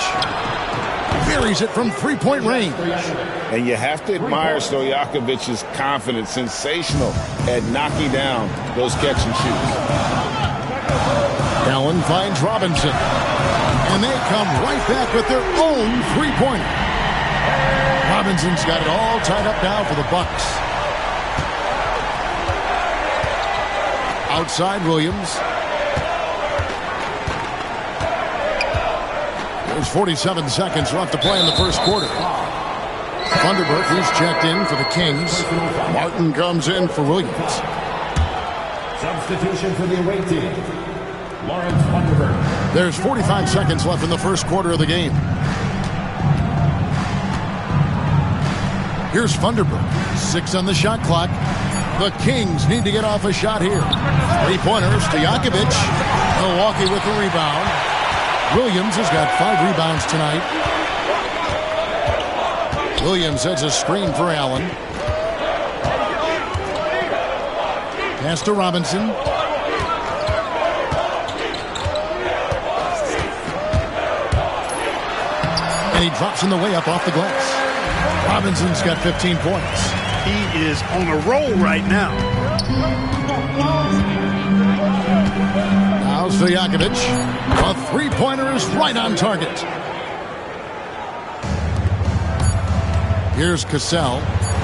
Buries it from 3-point range. And you have to admire Stojakovic's confidence. Sensational at knocking down those catch and shoots. Allen finds Robinson. And they come right back with their own 3-pointer. Robinson's got it all tied up now for the Bucks. Outside Williams. There's 47 seconds left to play in the first quarter. Thunderbird, who's checked in for the Kings. Martin comes in for Williams. Substitution for the away team, Lawrence Thunderbird. There's 45 seconds left in the first quarter of the game. Here's Thunderbird. 6 on the shot clock. The Kings need to get off a shot here. 3-pointer, Stojakovic. Milwaukee with the rebound. Williams has got 5 rebounds tonight. Williams has a screen for Allen. Pass to Robinson. And he drops in the way up off the glass. Robinson's got 15 points. He is on a roll right now. Now Stojakovic. A 3-pointer is right on target. Here's Cassell.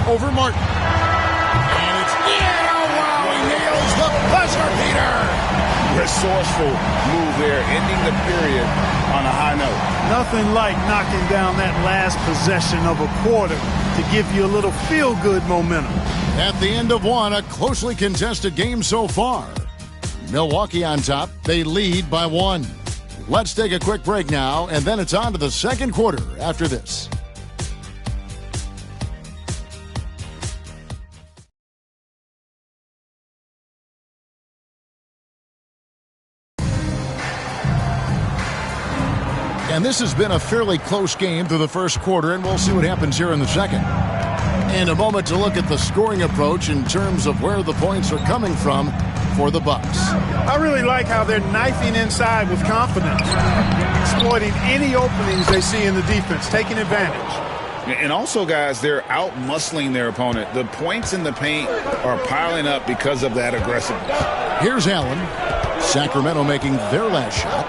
Over Martin. And it's wow, he nails the buzzer beater. Resourceful move there, ending the period on a high note. Nothing like knocking down that last possession of a quarter to give you a little feel-good momentum. At the end of one, a closely contested game so far. Milwaukee on top. They lead by 1. Let's take a quick break now, and then it's on to the second quarter after this. And this has been a fairly close game through the first quarter, and we'll see what happens here in the second. And a moment to look at the scoring approach in terms of where the points are coming from for the Bucks. I really like how they're knifing inside with confidence, exploiting any openings they see in the defense, taking advantage. And also, guys, they're out-muscling their opponent. The points in the paint are piling up because of that aggressiveness. Here's Allen. Sacramento making their last shot.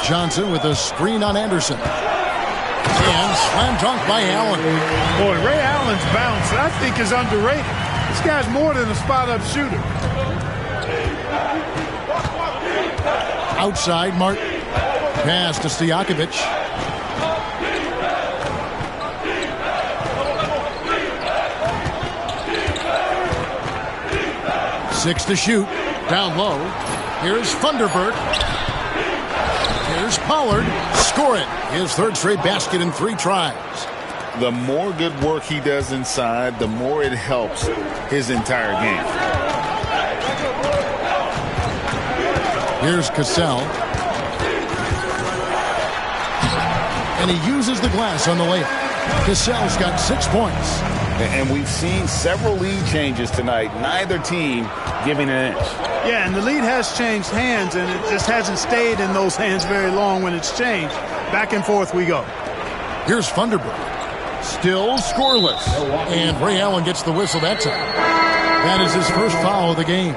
Johnson with a screen on Anderson. And slam dunk by Allen. Boy, Ray Allen's bounce, I think, is underrated. This guy's more than a spot-up shooter. Outside, Martin. Pass to Stojakovic. Six to shoot. Down low. Here's Funderburk. Here's Pollard. Score it. His third straight basket in 3 tries. The more good work he does inside, the more it helps his entire game. Here's Cassell. And he uses the glass on the layup. Cassell's got 6 points. And we've seen several lead changes tonight. Neither team giving an inch. Yeah, and the lead has changed hands, and it just hasn't stayed in those hands very long when it's changed. Back and forth we go. Here's Funderburk. Still scoreless. And Ray Allen gets the whistle that time. That is his first foul of the game.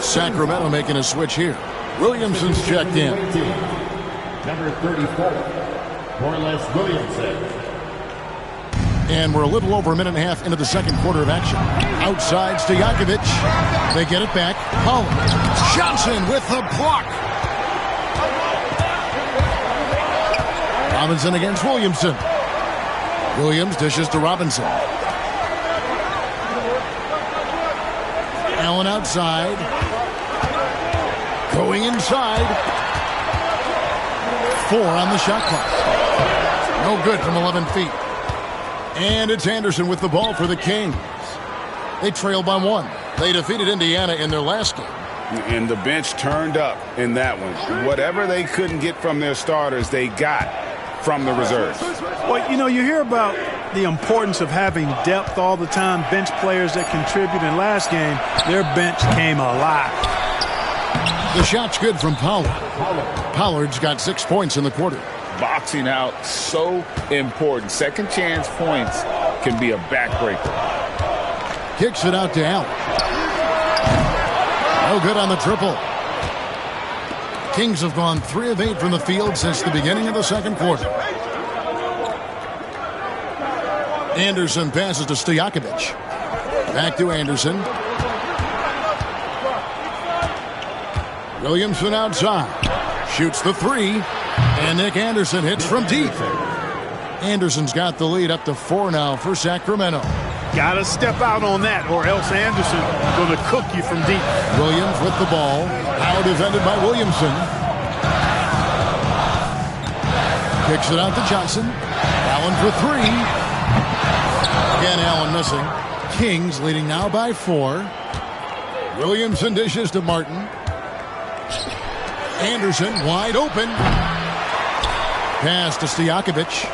Sacramento making a switch here. Williamson's checked in. Number 34, Corliss Williamson. And we're a little over a minute and a half into the second quarter of action. Outside, Stojakovic. They get it back. Pollard. Johnson with the block. Robinson against Williamson. Williams dishes to Robinson. Allen outside. Going inside. 4 on the shot clock. No good from 11 feet. And it's Anderson with the ball for the Kings. They trail by 1. They defeated Indiana in their last game. And the bench turned up in that one. Whatever they couldn't get from their starters, they got from the reserves. Well, you know, you hear about the importance of having depth all the time, bench players that contribute. In last game, their bench came alive. The shot's good from Pollard. Pollard's got 6 points in the quarter. Boxing out, so important. Second chance points can be a backbreaker. Kicks it out to Allen. No good on the triple. Kings have gone 3 of 8 from the field since the beginning of the second quarter. Anderson passes to Stojakovic. Back to Anderson. Williamson outside. Shoots the 3. And Nick Anderson hits from deep. Anderson's got the lead up to 4 now for Sacramento. Got to step out on that, or else Anderson going to cook you from deep. Williams with the ball. Out defended by Williamson. Kicks it out to Johnson. Allen for 3. Again, Allen missing. Kings leading now by 4. Williamson dishes to Martin. Anderson wide open. Pass to Stojakovic.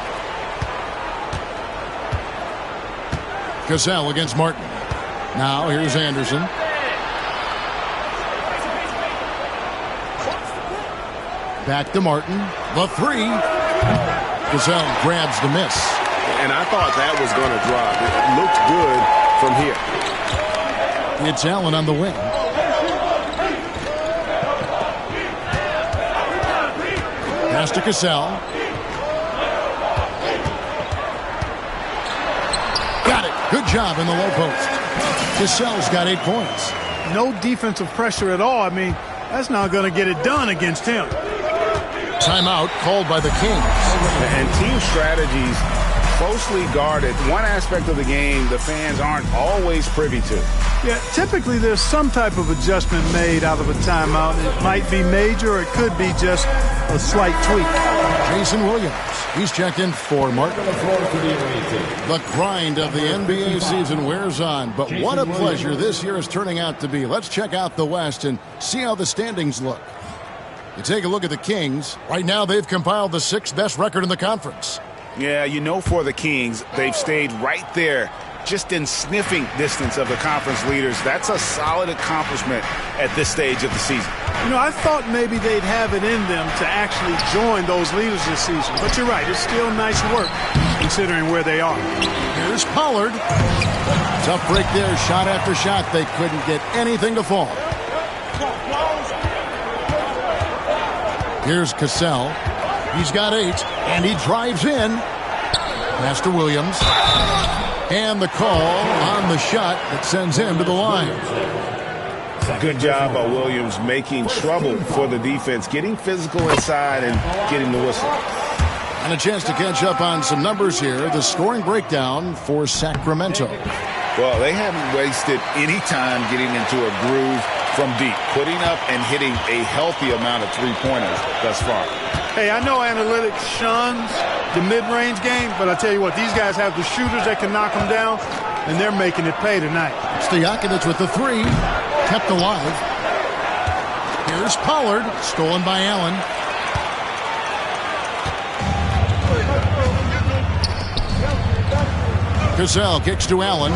Cassell against Martin. Now here's Anderson. Back to Martin. The 3. Cassell grabs the miss. And I thought that was going to drop. It looked good from here. It's Allen on the wing. Pass to Cassell. Got it. Good job in the low post. Cassell's got 8 points. No defensive pressure at all. I mean, that's not going to get it done against him. Timeout called by the Kings. And team strategies closely guarded. One aspect of the game the fans aren't always privy to. Yeah, typically there's some type of adjustment made out of a timeout. It might be major, or it could be just a slight tweak. Jason Williams, he's checked in for Martin. The grind of the NBA season wears on, but what a pleasure this year is turning out to be. Let's check out the West and see how the standings look. You take a look at the Kings. Right now they've compiled the 6th best record in the conference. Yeah, you know, for the Kings, they've stayed right there, just in sniffing distance of the conference leaders. That's a solid accomplishment at this stage of the season. You know, I thought maybe they'd have it in them to actually join those leaders this season. But you're right, it's still nice work considering where they are. Here's Pollard. Tough break there, shot after shot. They couldn't get anything to fall. Here's Cassell. He's got 8, and he drives in. Pass to Williams. And the call on the shot that sends him to the line. Good job by Williams making trouble for the defense, getting physical inside and getting the whistle. And a chance to catch up on some numbers here. The scoring breakdown for Sacramento. Well, they haven't wasted any time getting into a groove from deep, putting up and hitting a healthy amount of three-pointers thus far. Hey, I know analytics shuns the mid-range game, but I tell you what, these guys have the shooters that can knock them down, and they're making it pay tonight. Stojakovic with the 3, kept alive. Here's Pollard, stolen by Allen. Cassell kicks to Allen.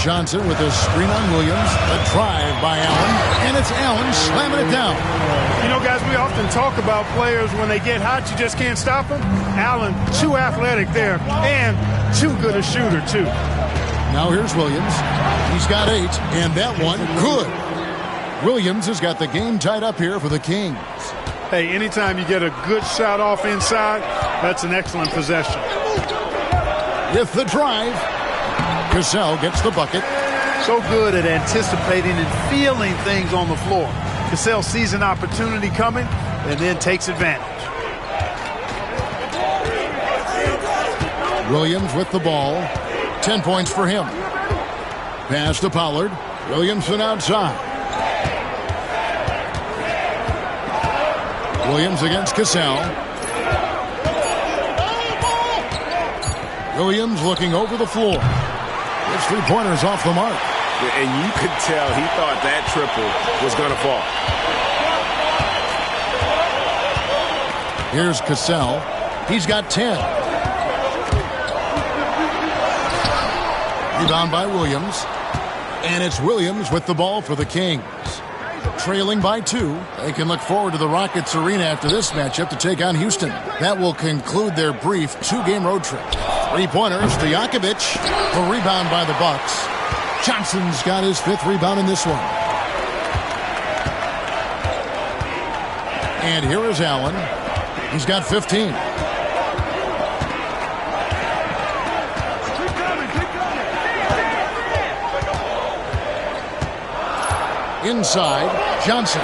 Johnson with a screen on Williams. A drive by Allen. And it's Allen slamming it down. You know, guys, we often talk about players when they get hot, you just can't stop them. Allen, too athletic there and too good a shooter, too. Now here's Williams. He's got 8, and that one, good. Williams has got the game tied up here for the Kings. Hey, anytime you get a good shot off inside, that's an excellent possession. With the drive, Cassell gets the bucket. So good at anticipating and feeling things on the floor. Cassell sees an opportunity coming and then takes advantage. Williams with the ball. 10 points for him. Pass to Pollard. Williamson outside. Williams against Cassell. Williams looking over the floor. His 3-pointers off the mark. And you could tell he thought that triple was going to fall. Here's Cassell. He's got 10. Rebound by Williams. And it's Williams with the ball for the Kings. Trailing by 2. They can look forward to the Rockets Arena after this matchup to take on Houston. That will conclude their brief 2-game road trip. 3-pointers, Stojakovic. A rebound by the Bucks. Johnson's got his 5th rebound in this one. And here is Allen. He's got 15. Inside, Johnson.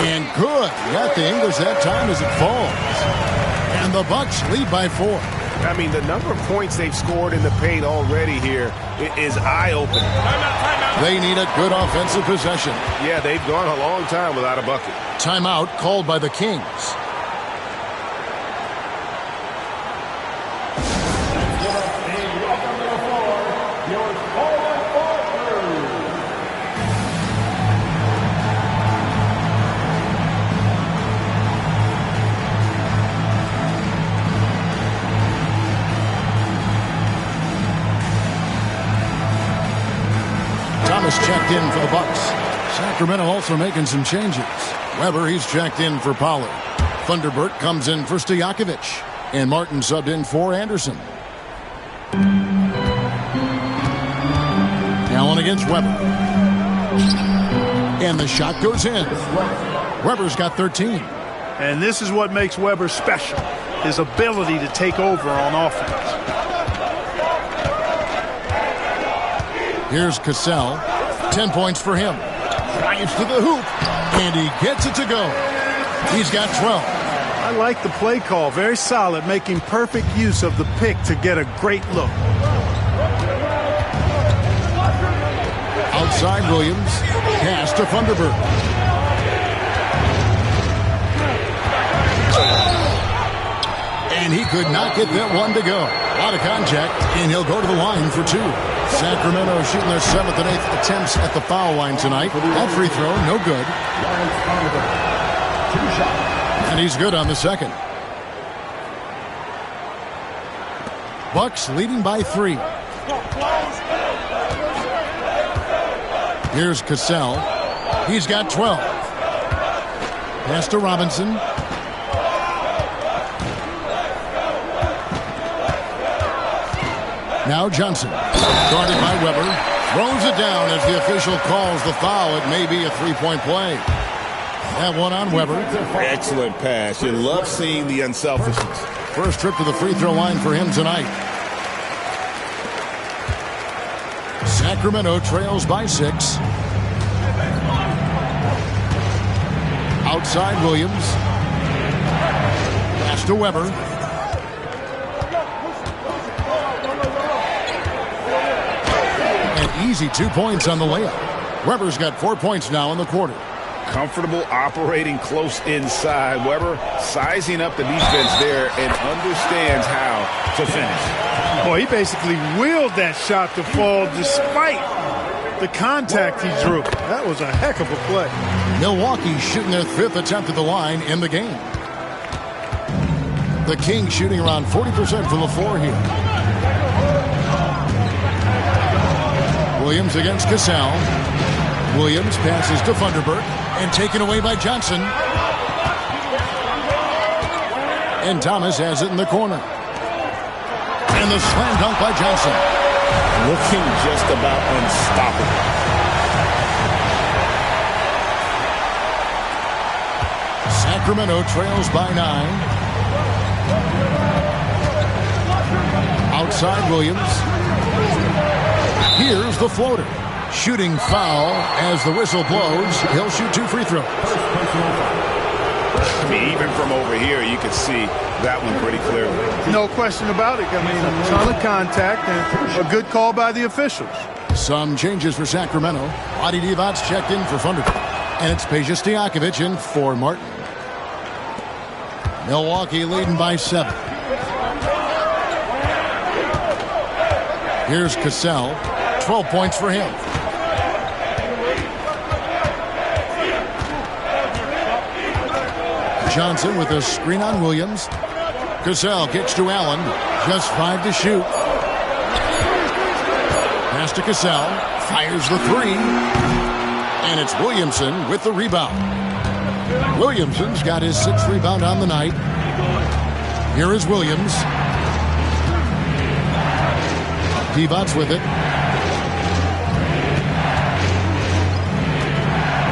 And good. Got the English that time as it falls. And the Bucks lead by 4. I mean, the number of points they've scored in the paint already here is eye-opening. They need a good offensive possession. Yeah, they've gone a long time without a bucket. Timeout called by the Kings. Checked in for the Bucks. Sacramento also making some changes. Weber, he's checked in for Pollard. Thunderbird comes in for Stojakovic. And Martin subbed in for Anderson. Allen against Weber. And the shot goes in. Weber's got 13. And this is what makes Weber special. His ability to take over on offense. Here's Cassell. 10 points for him. Drives to the hoop. And he gets it to go. He's got 12. I like the play call. Very solid, making perfect use of the pick to get a great look. Outside Williams. Pass to Thunderbird. And he could not get that one to go. Out of contact, and he'll go to the line for 2. Sacramento shooting their 7th and 8th attempts at the foul line tonight. That free throw, no good. And he's good on the second. Bucks leading by 3. Here's Cassell. He's got 12. Pass to Robinson. Now Johnson. Guarded by Weber. Throws it down as the official calls the foul. It may be a three-point play. That one on Weber. Excellent pass. You love seeing the unselfishness. First trip to the free throw line for him tonight. Sacramento trails by 6. Outside Williams. Pass to Weber. An easy 2 points on the layup. Weber's got 4 points now in the quarter. Comfortable operating close inside. Weber sizing up the defense there and understands how to finish. Boy, he basically willed that shot to fall despite the contact he drew. That was a heck of a play. Milwaukee shooting their 5th attempt at the line in the game. The Kings shooting around 40% from the floor here. Williams against Cassell. Williams passes to Thunderbird and taken away by Johnson. And Thomas has it in the corner. And the slam dunk by Johnson. Looking just about unstoppable. Sacramento trails by 9. Outside Williams. Here's the floater. Shooting foul as the whistle blows. He'll shoot 2 free throws. I mean, even from over here, you can see that one pretty clearly. No question about it. I mean, a ton of contact and a good call by the officials. Some changes for Sacramento. Adi Divac checked in for Thunderbird. And it's Peja Stojakovic in for Martin. Milwaukee leading by 7. Here's Cassell. 12 points for him. Johnson with a screen on Williams. Cassell kicks to Allen. Just 5 to shoot. Pass to Cassell. Fires the 3. And it's Williamson with the rebound. Williamson's got his 6th rebound on the night. Here is Williams. Divac with it.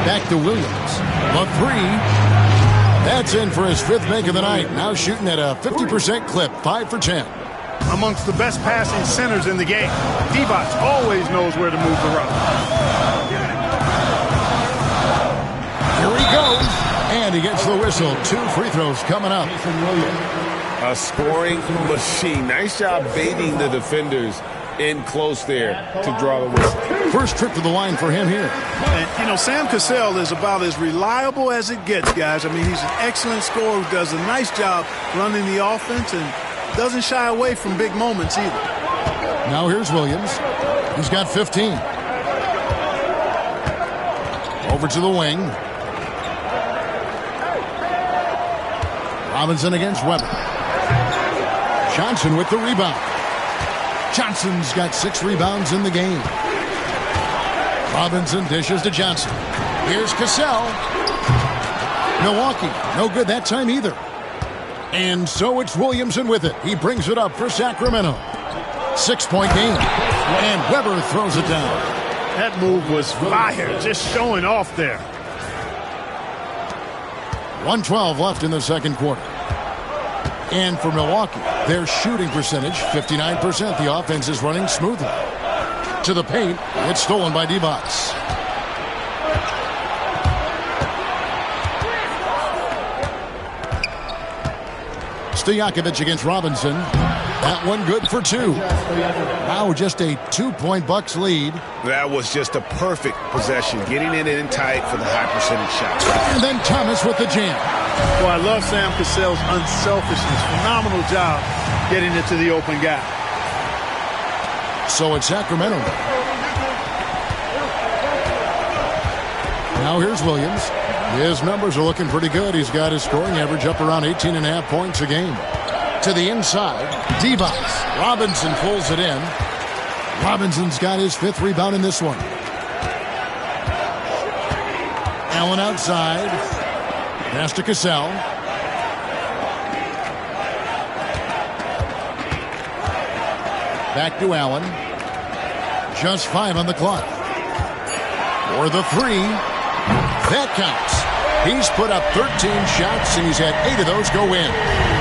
Back to Williams. The 3. That's in for his 5th make of the night. Now shooting at a 50% clip. 5 for 10. Amongst the best passing centers in the game. Divac always knows where to move the rock. Here he goes. And he gets the whistle. 2 free throws coming up. A scoring machine. Nice job baiting the defenders in close there to draw the whistle. First trip to the line for him here. And, you know, Sam Cassell is about as reliable as it gets, guys. I mean, he's an excellent scorer who does a nice job running the offense and doesn't shy away from big moments either. Now here's Williams. He's got 15. Over to the wing. Robinson against Weber. Johnson with the rebound. Johnson's got 6 rebounds in the game. Robinson dishes to Johnson. Here's Cassell. Milwaukee, no good that time either. And so it's Williamson with it. He brings it up for Sacramento. 6-point game. And Weber throws it down. That move was fire, just showing off there. 1:12 left in the second quarter. And for Milwaukee, their shooting percentage, 59%. The offense is running smoothly. To the paint, it's stolen by Divac. Stojakovic against Robinson. That one good for 2. Now just a 2-point Bucks lead. That was just a perfect possession, getting it in tight for the high percentage shots. And then Thomas with the jam. Well, I love Sam Cassell's unselfishness. Phenomenal job getting it to the open guy. So it's Sacramento. Now here's Williams. His numbers are looking pretty good. He's got his scoring average up around 18.5 points a game. To the inside, Divac. Robinson pulls it in. Robinson's got his 5th rebound in this one. Allen outside. Pass to Cassell. Back to Allen. Just 5 on the clock. For the 3. That counts. He's put up 13 shots, and he's had 8 of those go in.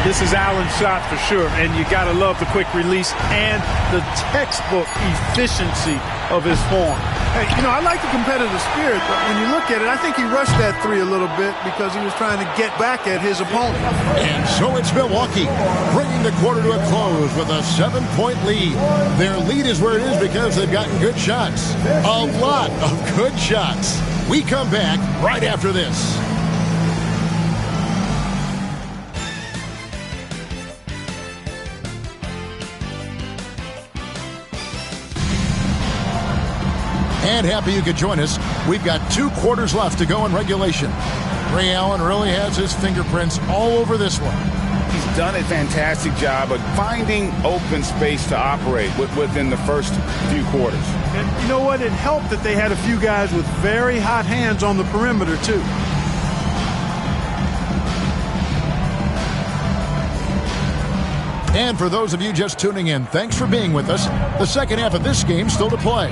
This is Allen's shot for sure, and you got to love the quick release and the textbook efficiency of his form. Hey, you know, I like the competitive spirit, but when you look at it, I think he rushed that 3 a little bit because he was trying to get back at his opponent. And so it's Milwaukee bringing the quarter to a close with a 7-point lead. Their lead is where it is because they've gotten good shots. A lot of good shots. We come back right after this. And happy you could join us. We've got 2 quarters left to go in regulation. Ray Allen really has his fingerprints all over this one. He's done a fantastic job of finding open space to operate within the first few quarters. And you know what? It helped that they had a few guys with very hot hands on the perimeter, too. And for those of you just tuning in, thanks for being with us. The second half of this game still to play.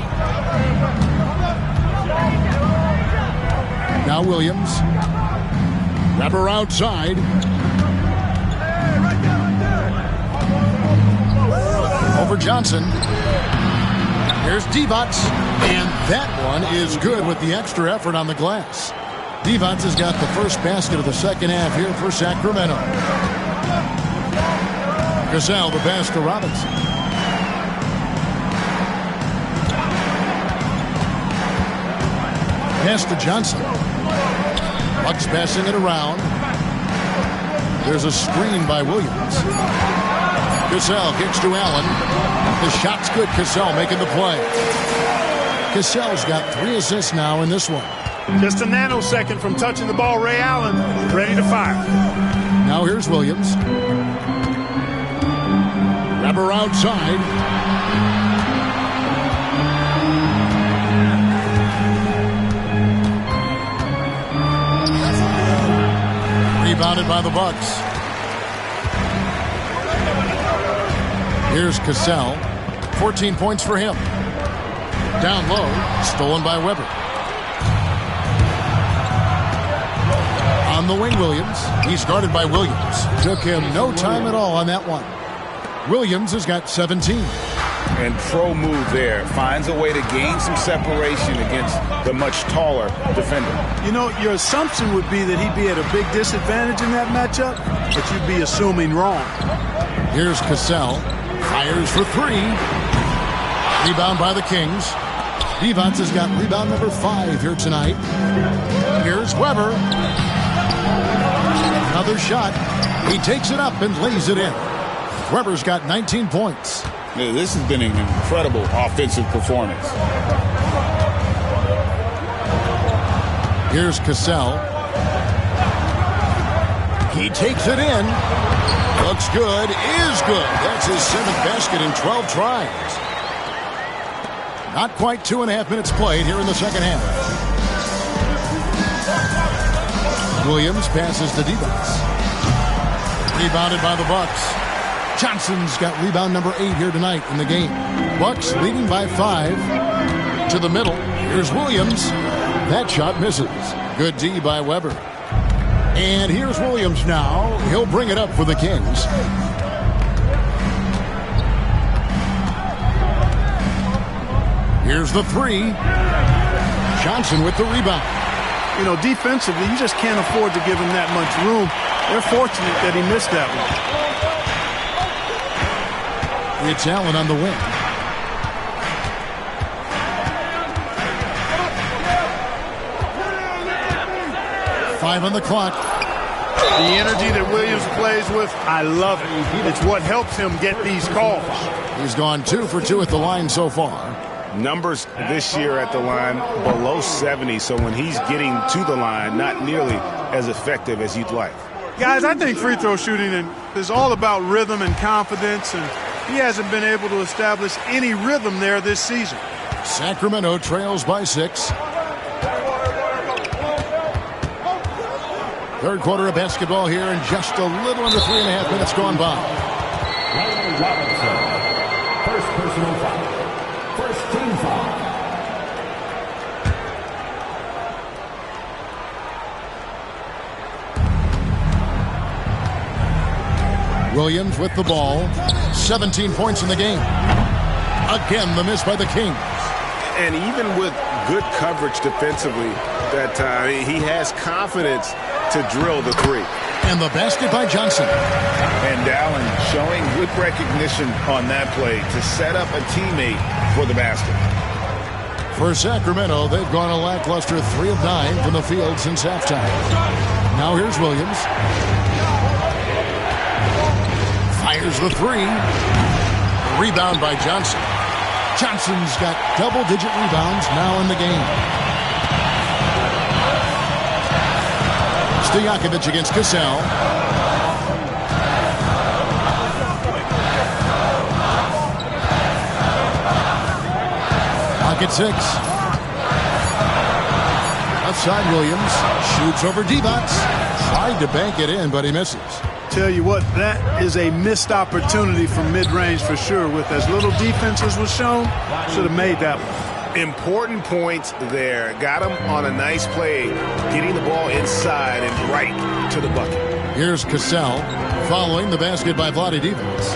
Now Williams. Wrapper outside. Over Johnson. Here's Divac. And that one is good with the extra effort on the glass. Divac has got the first basket of the second half here for Sacramento. Cassell, the pass to Robinson. Pass to Johnson. Bucks passing it around. There's a screen by Williams. Cassell kicks to Allen. The shot's good. Cassell making the play. Cassell's got 3 assists now in this one. Just a nanosecond from touching the ball. Ray Allen ready to fire. Now here's Williams. Wrapper outside. Rebounded by the Bucks. Here's Cassell. 14 points for him. Down low. Stolen by Weber. On the wing, Williams. He's guarded by Williams. Took him no time at all on that one. Williams has got 17. And pro move there. Finds a way to gain some separation against the much taller defender. You know, your assumption would be that he'd be at a big disadvantage in that matchup, but you'd be assuming wrong. Here's Cassell. Fires for 3. Rebound by the Kings. Divac has got rebound number 5 here tonight. Here's Weber. Another shot. He takes it up and lays it in. Weber's got 19 points. This has been an incredible offensive performance. Here's Cassell. He takes it in. Looks good. Is good. That's his 7th basket in 12 tries. Not quite 2.5 minutes played here in the second half. Williams passes to Divac. Rebounded by the Bucks. Johnson's got rebound number 8 here tonight in the game. Bucks leading by 5. To the middle. Here's Williams. That shot misses. Good D by Weber. And here's Williams now. He'll bring it up for the Kings. Here's the 3. Johnson with the rebound. You know, defensively, you just can't afford to give him that much room. They're fortunate that he missed that one. It's Allen on the wing. Five on the clock. The energy that Williams plays with, I love it. It's what helps him get these calls. He's gone 2 for 2 at the line so far. Numbers this year at the line below 70, so when he's getting to the line, not nearly as effective as you'd like. Guys, I think free throw shooting is all about rhythm and confidence, and he hasn't been able to establish any rhythm there this season. Sacramento trails by 6. Third quarter of basketball here, and just a little under 3.5 minutes gone by. Ryan Robinson, first personal foul. First team foul. Williams with the ball. 17 points in the game. Again, the miss by the Kings. And even with good coverage defensively that time, he has confidence to drill the three. And the basket by Johnson. And Allen showing good recognition on that play to set up a teammate for the basket. For Sacramento, they've gone a lackluster 3 of 9 from the field since halftime. Now here's Williams. Fires the three. Rebound by Johnson. Johnson's got double-digit rebounds now in the game. Stojakovic against Cassell. Pocket 6. Outside Williams. Shoots over Divac. Tried to bank it in, but he misses. Tell you what, that is a missed opportunity from mid-range for sure. With as little defense as was shown, should have made that one. Important points there. Got him on a nice play, getting the ball inside and right to the bucket. Here's Cassell following the basket by Vlade Divac.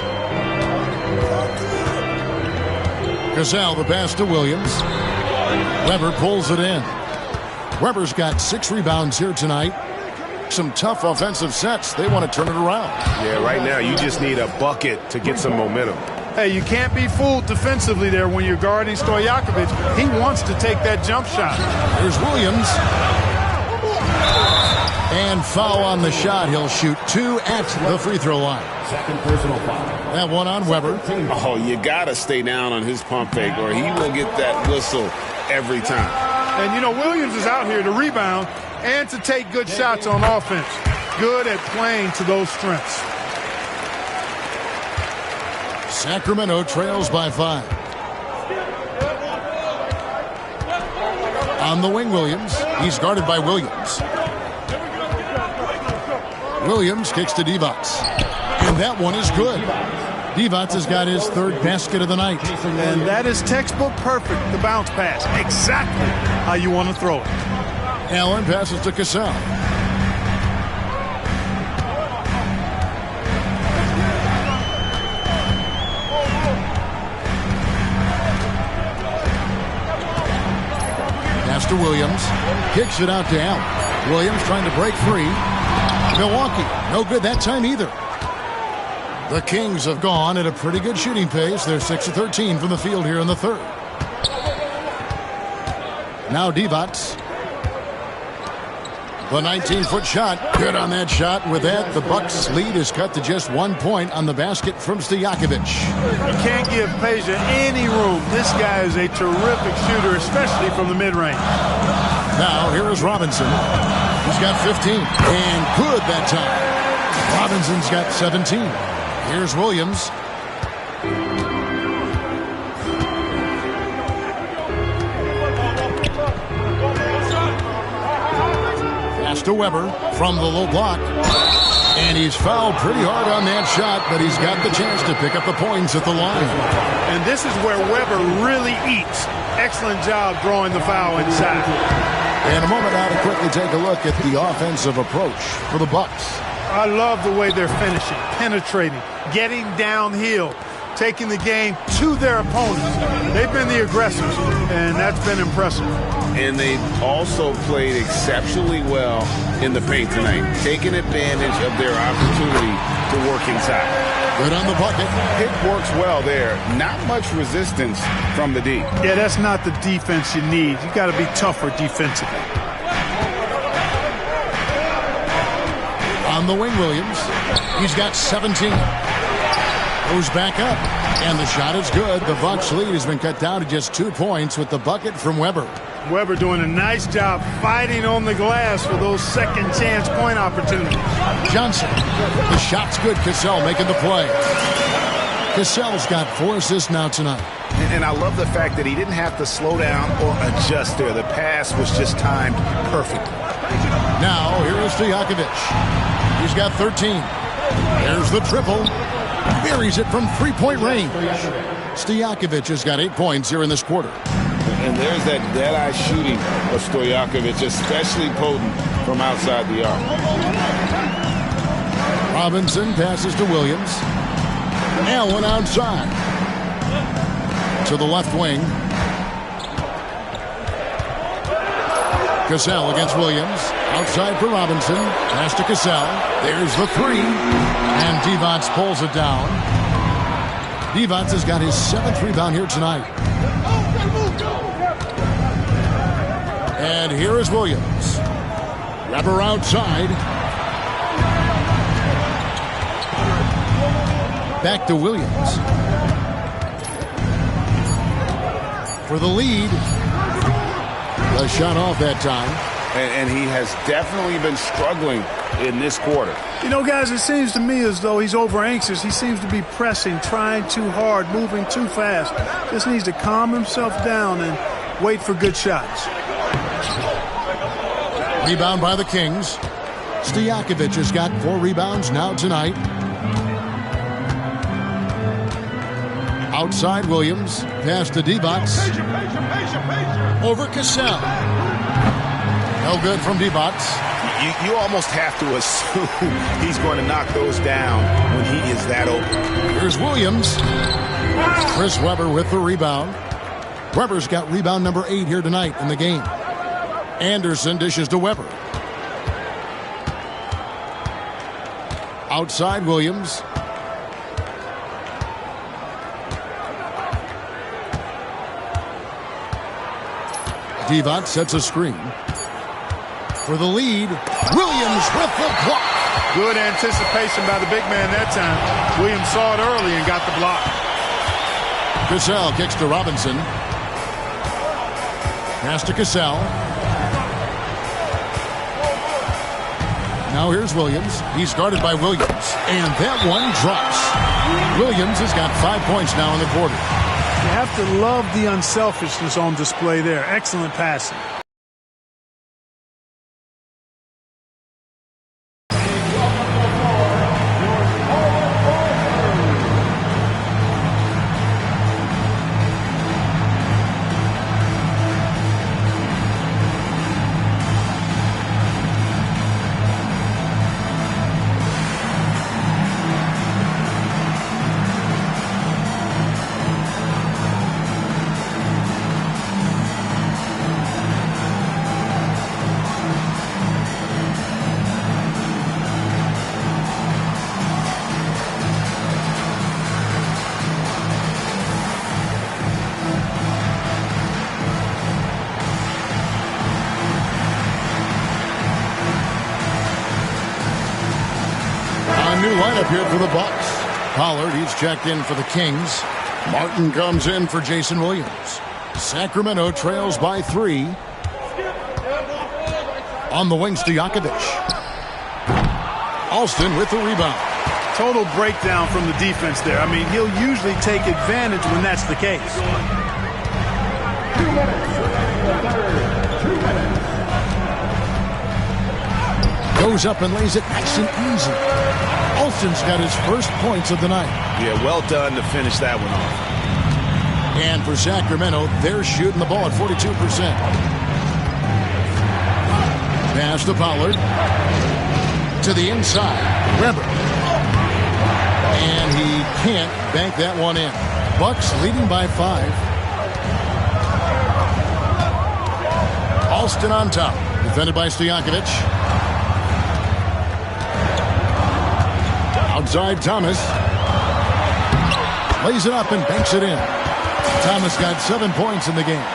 Cassell the pass to Williams. Weber pulls it in. Weber's got 6 rebounds here tonight. Some tough offensive sets. They want to turn it around. Yeah, right now you just need a bucket to get some momentum. Hey, you can't be fooled defensively there when you're guarding Stojakovic. He wants to take that jump shot. Here's Williams. And foul on the shot. He'll shoot 2 at the free throw line. Second personal foul. That one on Weber. Oh, you got to stay down on his pump fake or he will get that whistle every time. And, you know, Williams is out here to rebound and to take good shots on offense. Good at playing to those strengths. Sacramento trails by 5. On the wing, Williams. He's guarded by Williams. Williams kicks to Divac. And that one is good. Divac has got his 3rd basket of the night. And that is textbook perfect, the bounce pass. Exactly how you want to throw it. Allen passes to Cassell. Pass to Williams. Kicks it out to Allen. Williams trying to break free. Milwaukee, no good that time either. The Kings have gone at a pretty good shooting pace. They're 6 of 13 from the field here in the 3rd. Now Divac. The 19-foot shot. Good on that shot. With that, the Bucks' lead is cut to just 1 point on the basket from Stojakovic. You can't give Peja any room. This guy is a terrific shooter, especially from the mid-range. Now, here is Robinson. He's got 15. And good that time. Robinson's got 17. Here's Williams. Pass to Weber from the low block. And he's fouled pretty hard on that shot, but he's got the chance to pick up the points at the line. And this is where Weber really eats. Excellent job drawing the foul inside. And a moment now to quickly take a look at the offensive approach for the Bucks. I love the way they're finishing, penetrating, getting downhill, taking the game to their opponents. They've been the aggressors, and that's been impressive. And they also played exceptionally well in the paint tonight, taking advantage of their opportunity to work inside. Good on the bucket. It works well there. Not much resistance from the D. Yeah, that's not the defense you need. You got to be tougher defensively. On the wing, Williams. He's got 17. Goes back up. And the shot is good. The Bucks' lead has been cut down to just 2 points with the bucket from Weber. Weber doing a nice job fighting on the glass for those second chance point opportunities. Johnson. The shot's good. Cassell making the play. Cassell's got 4 assists now tonight. And I love the fact that he didn't have to slow down or adjust there. The pass was just timed perfectly. Now, here is Stojakovic. He's got 13. There's the triple. Buries it from three-point range. Stojakovic has got 8 points here in this quarter. And there's that dead-eye shooting of Stojakovic, especially potent from outside the arc. Robinson passes to Williams. Allen outside. To the left wing. Cassell against Williams. Outside for Robinson. Pass to Cassell. There's the three. And Divac pulls it down. Divac has got his 7th rebound here tonight. And here is Williams. Weber outside. Back to Williams. For the lead. The shot off that time. And he has definitely been struggling in this quarter. You know, guys, it seems to me as though he's over anxious. He seems to be pressing, trying too hard, moving too fast. Just needs to calm himself down and wait for good shots. Rebound by the Kings. Stojakovic has got 4 rebounds now tonight. Outside Williams. Pass to Divac. Over Cassell. No good from Divac. You almost have to assume he's going to knock those down when he is that open. Here's Williams. Chris Weber with the rebound. Weber's got rebound number 8 here tonight in the game. Anderson dishes to Weber. Outside Williams. Divac sets a screen. For the lead, Williams with the block. Good anticipation by the big man that time. Williams saw it early and got the block. Cassell kicks to Robinson. Pass to Cassell. Now here's Williams. He's guarded by Williams. And that one drops. Williams has got 5 points now in the quarter. You have to love the unselfishness on display there. Excellent passing. Lineup here for the Bucks. Pollard, he's checked in for the Kings. Martin comes in for Jason Williams. Sacramento trails by 3. On the wing, Stojakovic. Alston with the rebound. Total breakdown from the defense there. I mean, he'll usually take advantage when that's the case. 2 minutes. Goes up and lays it nice and easy. Alston's got his first points of the night. Yeah, well done to finish that one off. And for Sacramento, they're shooting the ball at 42%. Pass to Pollard. To the inside. Weber. And he can't bank that one in. Bucks leading by 5. Alston on top. Defended by Stojakovic. Outside Thomas. Lays it up and banks it in. Thomas got 7 points in the game.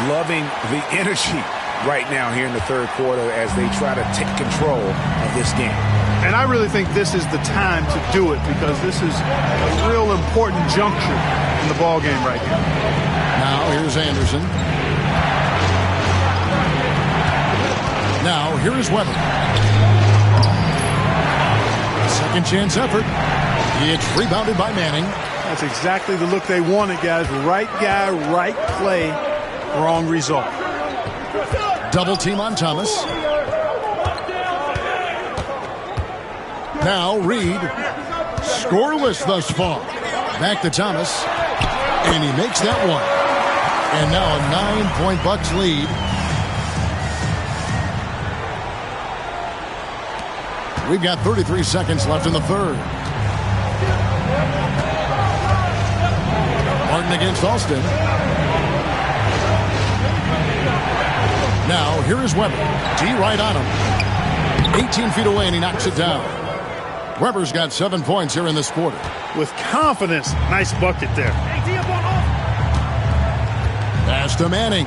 Loving the energy right now here in the third quarter as they try to take control of this game. And I really think this is the time to do it because this is a real important juncture in the ball game right here. Now here's Anderson. Now here is Weber. Second chance effort. It's rebounded by Manning. That's exactly the look they wanted, guys. Right guy, right play, wrong result. Double team on Thomas. Now Reed. Scoreless thus far. Back to Thomas. And he makes that one. And now a 9-point Bucks lead. We've got 33 seconds left in the third. Martin against Alston. Now, here is Weber. D right on him. 18 feet away, and he knocks it down. Weber's got 7 points here in this quarter. With confidence, nice bucket there. Pass to Manning.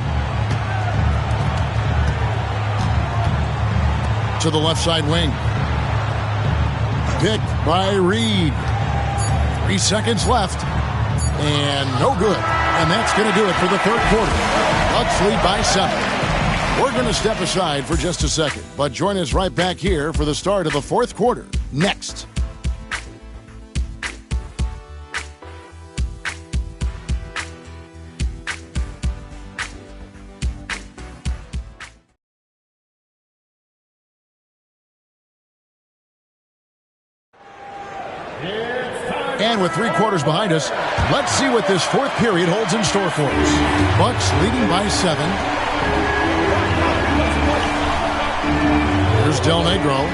To the left side wing. Picked by Reed. 3 seconds left. And no good. And that's going to do it for the third quarter. Bucks lead by 7. We're going to step aside for just a second, but join us right back here for the start of the fourth quarter. Next. And with 3 quarters behind us, let's see what this fourth period holds in store for us. Bucks leading by 7. Here's Del Negro.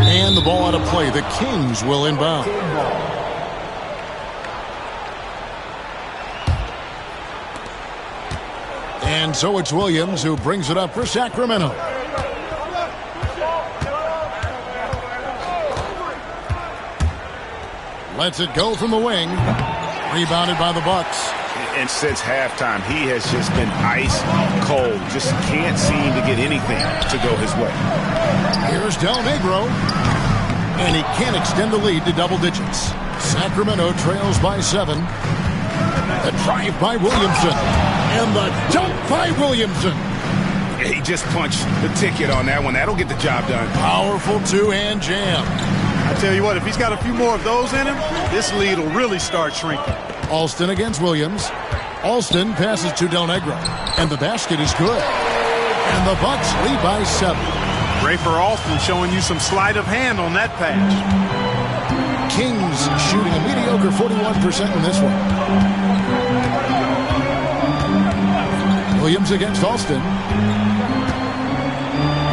And the ball out of play. The Kings will inbound. And so it's Williams who brings it up for Sacramento. Lets it go from the wing. Rebounded by the Bucks. And since halftime, he has just been ice cold. Just can't seem to get anything to go his way. Here's Del Negro. And he can't extend the lead to double digits. Sacramento trails by 7. The drive by Williamson. And the dunk by Williamson. Yeah, he just punched the ticket on that one. That'll get the job done. Powerful two-hand jam. I tell you what, if he's got a few more of those in him, this lead will really start shrinking. Alston against Williams. Alston passes to Del Negro. And the basket is good. And the Bucks lead by 7. Great for Alston, showing you some sleight of hand on that pass. Kings shooting a mediocre 41% in this one. Williams against Alston.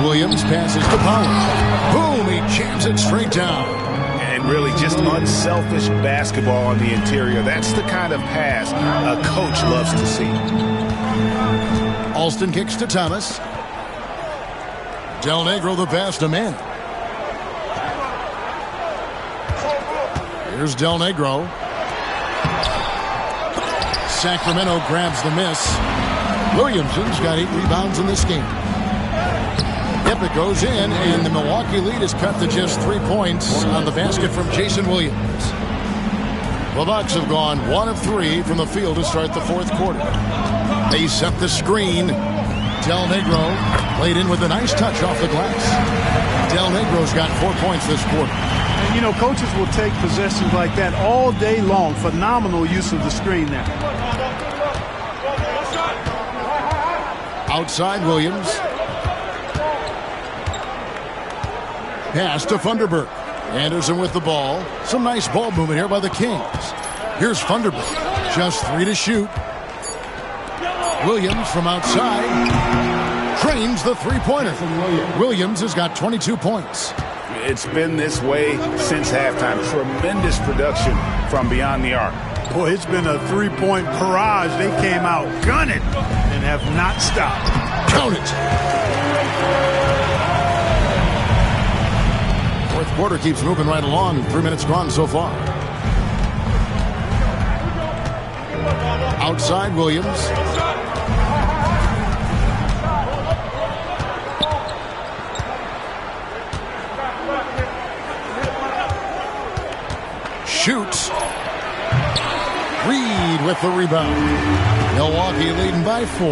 Williams passes to Powell. Boom, he jams it straight down. And really just unselfish basketball on the interior. That's the kind of pass a coach loves to see. Alston kicks to Thomas. Del Negro the pass to Manning. Here's Del Negro. Sacramento grabs the miss. Williamson's got 8 rebounds in this game. Yep, it goes in, and the Milwaukee lead is cut to just 3 points on the basket from Jason Williams. The Bucks have gone 1 of 3 from the field to start the fourth quarter. They set the screen. Del Negro played in with a nice touch off the glass. Del Negro's got 4 points this quarter. And, you know, coaches will take possessions like that all day long. Phenomenal use of the screen there. Outside Williams. Pass to Funderburk. Anderson with the ball. Some nice ball movement here by the Kings. Here's Funderburk. Just 3 to shoot. Williams from outside. Trains the three-pointer. Williams has got 22 points. It's been this way since halftime. Tremendous production from beyond the arc. Boy, it's been a three-point barrage. They came out gunning and have not stopped. Count it. Fourth quarter keeps moving right along. 3 minutes gone so far. Outside Williams. Shoots. Reed with the rebound. Milwaukee leading by 4.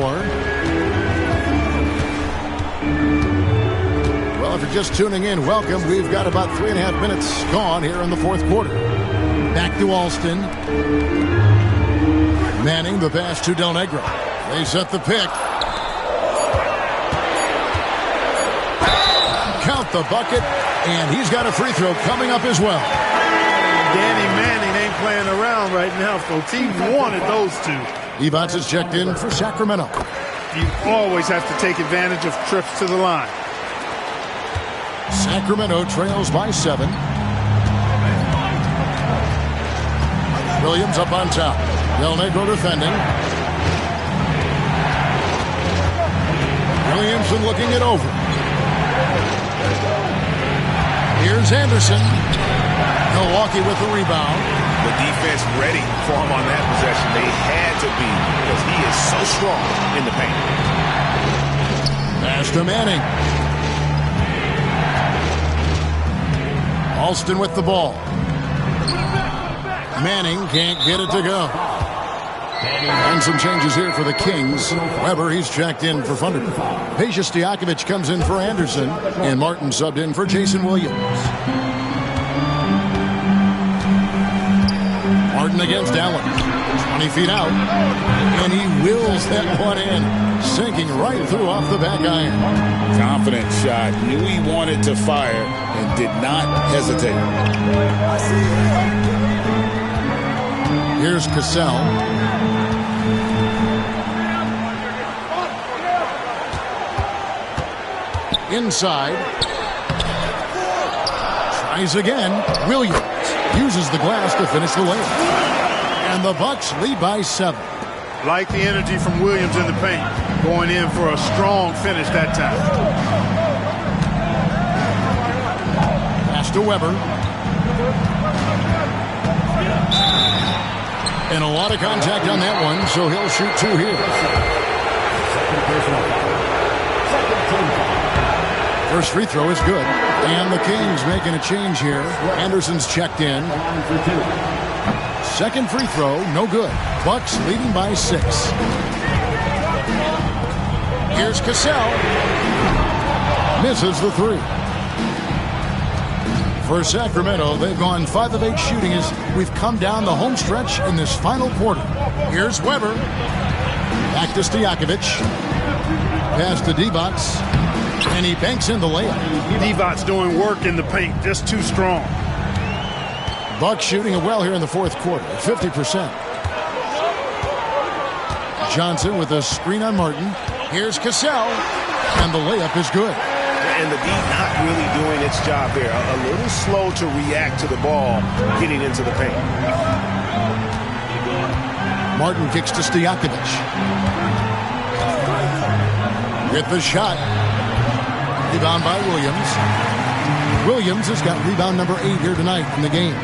Well, if you're just tuning in, welcome. We've got about 3.5 minutes gone here in the fourth quarter. Back to Alston. Manning the pass to Del Negro. They set the pick. Count the bucket, and he's got a free throw coming up as well. Danny Manning ain't playing around right now, folks. He wanted those two. Divac is checked in for Sacramento. You always have to take advantage of trips to the line. Sacramento trails by 7. Williams up on top. Del Negro defending. Williamson looking it over. Here's Anderson. Milwaukee with the rebound. The defense ready for him on that possession. They had to be because he is so strong in the paint. Pass to Manning. Alston with the ball. Manning can't get it to go. And some changes here for the Kings. Weber, he's checked in for Thunder. Peja Stojakovic comes in for Anderson. And Martin subbed in for Jason Williams. Martin against Allen. 20 feet out. And he wills that one in. Sinking right through off the back iron. Confident shot. Knew he wanted to fire and did not hesitate. Here's Cassell. Inside. Tries again. Williams uses the glass to finish the layup. And the Bucks lead by 7. Like the energy from Williams in the paint. Going in for a strong finish that time. Pass to Weber. And a lot of contact on that one, so he'll shoot 2 here. First free throw is good. And the Kings making a change here. Anderson's checked in. Second free throw, no good. Bucks leading by 6. Here's Cassell. Misses the 3. For Sacramento, they've gone 5 of 8 shooting as we've come down the home stretch in this final quarter. Here's Weber. Back to Stojakovic. Pass to Divac. And he banks in the layup. Divac's doing work in the paint, just too strong. Bucks shooting it well here in the fourth quarter, 50%. Johnson with a screen on Martin. Here's Cassell. And the layup is good. And the D not really doing its job there. A little slow to react to the ball getting into the paint. Martin kicks to Stojakovic. Get the shot. Rebound by Williams. Williams has got rebound number 8 here tonight in the game.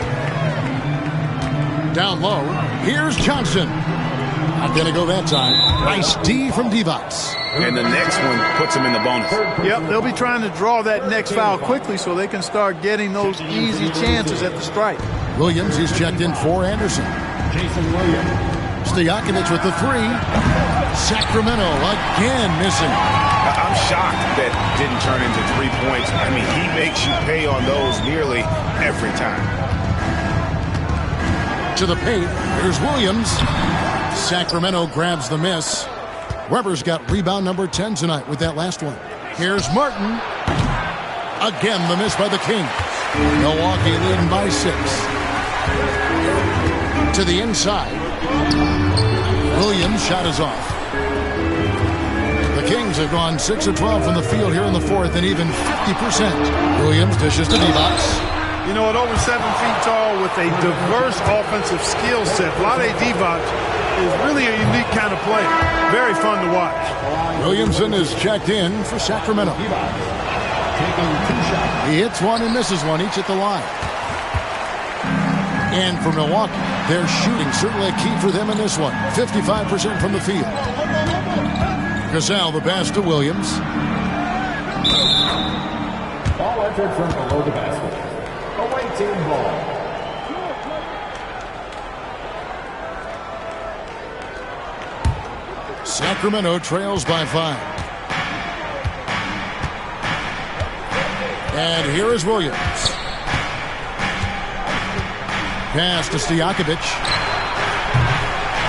Down low. Here's Johnson. Not going to go that time. Nice D from Divac. And the next one puts him in the bonus. Yep, they'll be trying to draw that next foul quickly so they can start getting those easy chances at the strike. Williams is checked in for Anderson. Jason Williams. Stojakovic with the 3. Sacramento again missing. I'm shocked that didn't turn into 3 points. I mean, he makes you pay on those nearly every time. To the paint. Here's Williams. Sacramento grabs the miss. Weber's got rebound number 10 tonight with that last one. Here's Martin. Again, the miss by the Kings. Milwaukee leading by 6. To the inside. Williams' shot is off. The Kings have gone 6 of 12 from the field here in the fourth and even 50%. Williams dishes to Divac. You know, at over 7 feet tall with a diverse offensive skill set, Vlade Divac is really a unique kind of player. Very fun to watch. Williamson is checked in for Sacramento. He hits one and misses one, each at the line. And for Milwaukee, their shooting certainly a key for them in this one. 55% from the field. Cassell the pass to Williams. Ball entered from below the basket. Away team ball. Sacramento trails by 5. And here is Williams. Pass to Stojakovic.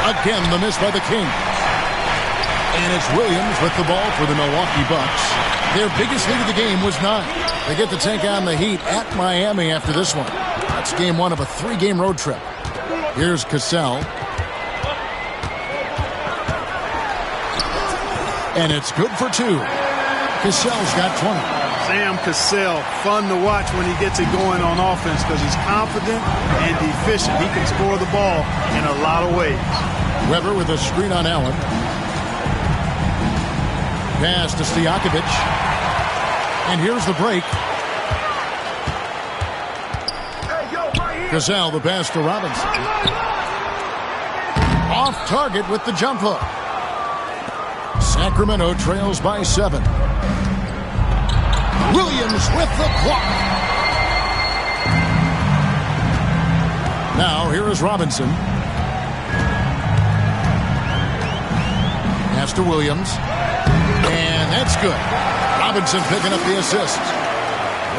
Again, the miss by the Kings. And it's Williams with the ball for the Milwaukee Bucks. Their biggest lead of the game was 9. They get to take on the Heat at Miami after this one. That's game 1 of a 3-game road trip. Here's Cassell. And it's good for 2. Cassell's got 20. Sam Cassell, fun to watch when he gets it going on offense because he's confident and efficient. He can score the ball in a lot of ways. Weber with a screen on Allen. Pass to Stojakovic. And here's the break. Cassell the pass to Robinson. Off target with the jump hook. Sacramento trails by 7. Williams with the block. Now here is Robinson. Pass to Williams. And that's good. Robinson picking up the assist.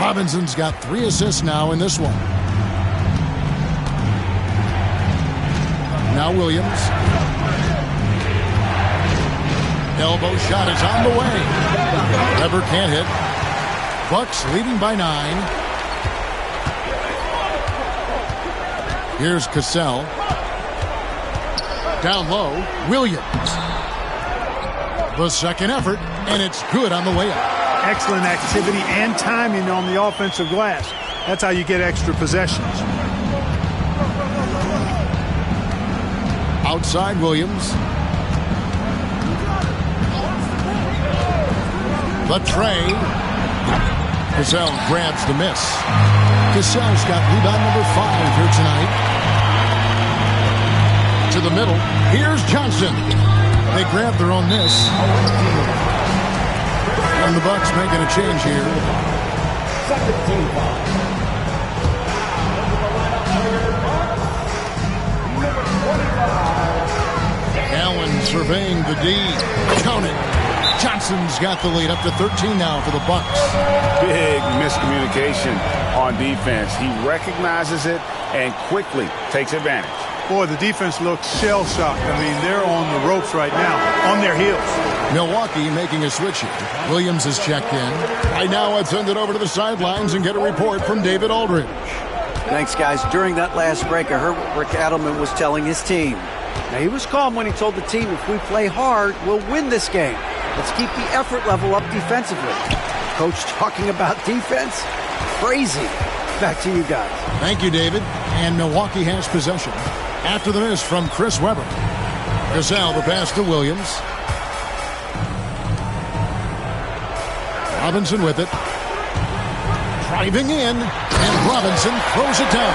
Robinson's got 3 assists now in this one. Now Williams. Elbow shot is on the way. Weber can't hit. Bucks leading by 9. Here's Cassell. Down low, Williams. The second effort, and it's good on the way up. Excellent activity and timing on the offensive glass. That's how you get extra possessions. Outside Williams. The tray. Cassell grabs the miss. Cassell's got rebound number 5 here tonight. To the middle. Here's Johnson. They grab their own miss. And the Bucks making a change here. Allen surveying the D. Count it. Johnson's got the lead up to 13 now for the Bucks. Big miscommunication on defense. He recognizes it and quickly takes advantage. Boy, the defense looks shell-shocked. I mean, they're on the ropes right now, on their heels. Milwaukee making a switch here. Williams is checked in. Right now, let's send it over to the sidelines and get a report from David Aldridge. Thanks, guys. During that last break, I heard what Rick Adelman was telling his team. Now, he was calm when he told the team, if we play hard, we'll win this game. Let's keep the effort level up defensively. Coach talking about defense? Crazy. Back to you guys. Thank you, David. And Milwaukee has possession. After the miss from Chris Webber. Cassell the pass to Williams. Robinson with it. Driving in. And Robinson throws it down.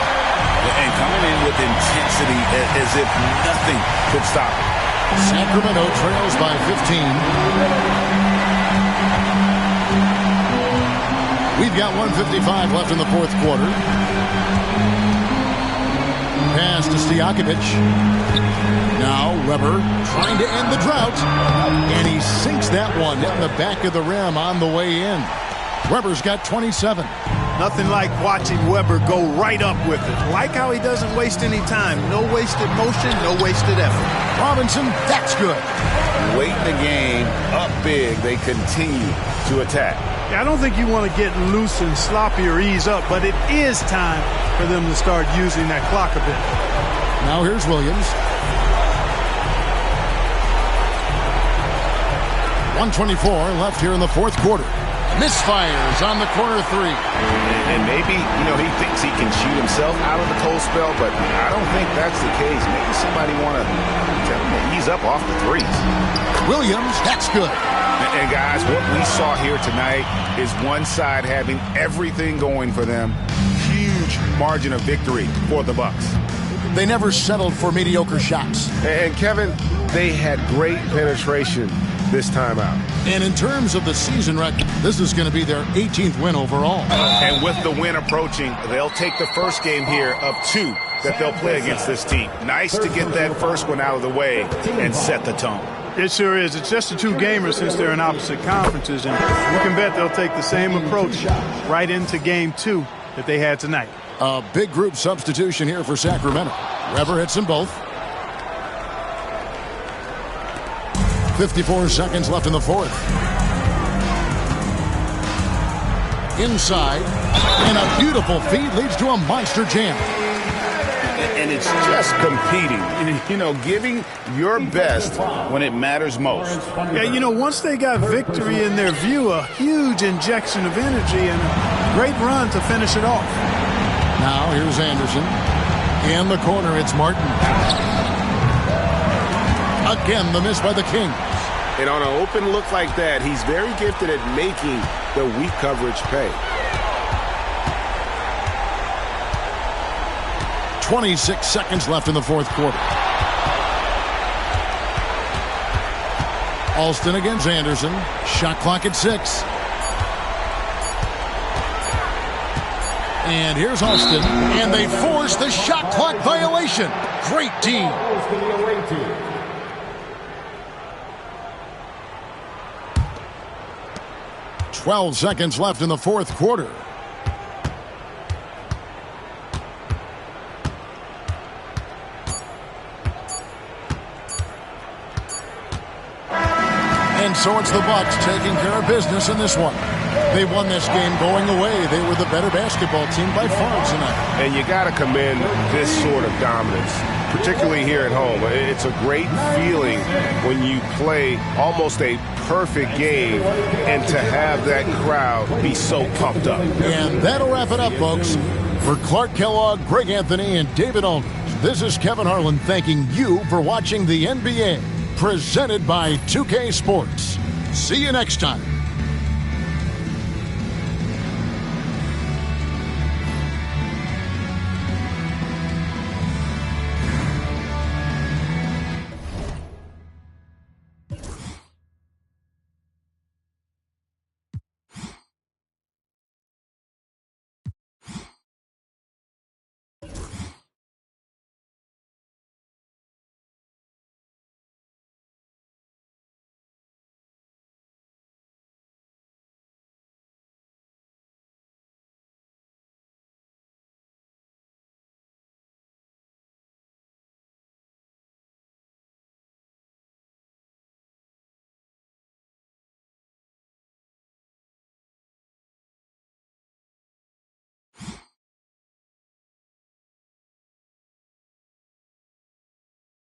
And coming in with intensity as if nothing could stop it. Sacramento trails by 15. We've got 1:55 left in the fourth quarter. Pass to Stojakovic. Now Weber trying to end the drought. And he sinks that one in the back of the rim on the way in. Weber's got 27. Nothing like watching Weber go right up with it. Like how he doesn't waste any time. No wasted motion, no wasted effort. Robinson, that's good. Late in the game, up big, they continue to attack. I don't think you want to get loose and sloppy or ease up, but it is time for them to start using that clock a bit. Now here's Williams. 1:24 left here in the fourth quarter. Misfires on the corner three. And maybe, he thinks he can shoot himself out of the cold spell, but I don't think that's the case. Maybe somebody want to tell him to ease up off the threes. Williams, that's good. And guys, what we saw here tonight is one side having everything going for them. Huge margin of victory for the Bucks. They never settled for mediocre shots. And Kevin, they had great penetration this time out. And in terms of the season record, this is going to be their 18th win overall. And with the win approaching, they'll take the first game here of 2 that they'll play against this team. Nice to get that first one out of the way and set the tone. It sure is. It's just a 2-gamer since they're in opposite conferences, and you can bet they'll take the same approach right into game 2 that they had tonight. A big group substitution here for Sacramento. Weber hits them both. 54 seconds left in the fourth. Inside, and a beautiful feed leads to a monster jam. And it's just competing, giving your best when it matters most. Yeah, once they got victory in their view, a huge injection of energy and a great run to finish it off. Now here's Anderson. In the corner, it's Martin. Again, the miss by the Kings. And on an open look like that, he's very gifted at making the weak coverage pay. 26 seconds left in the fourth quarter. Alston against Anderson. Shot clock at 6. And here's Alston. And they force the shot clock violation. Great team. 12 seconds left in the fourth quarter. And so it's the Bucks taking care of business in this one. They won this game going away. They were the better basketball team by far tonight. And you got to commend this sort of dominance, particularly here at home. It's a great feeling when you play almost a perfect game and to have that crowd be so pumped up. And that'll wrap it up, folks. For Clark Kellogg, Greg Anthony, and David Aldridge, this is Kevin Harlan thanking you for watching the NBA, presented by 2K Sports. See you next time.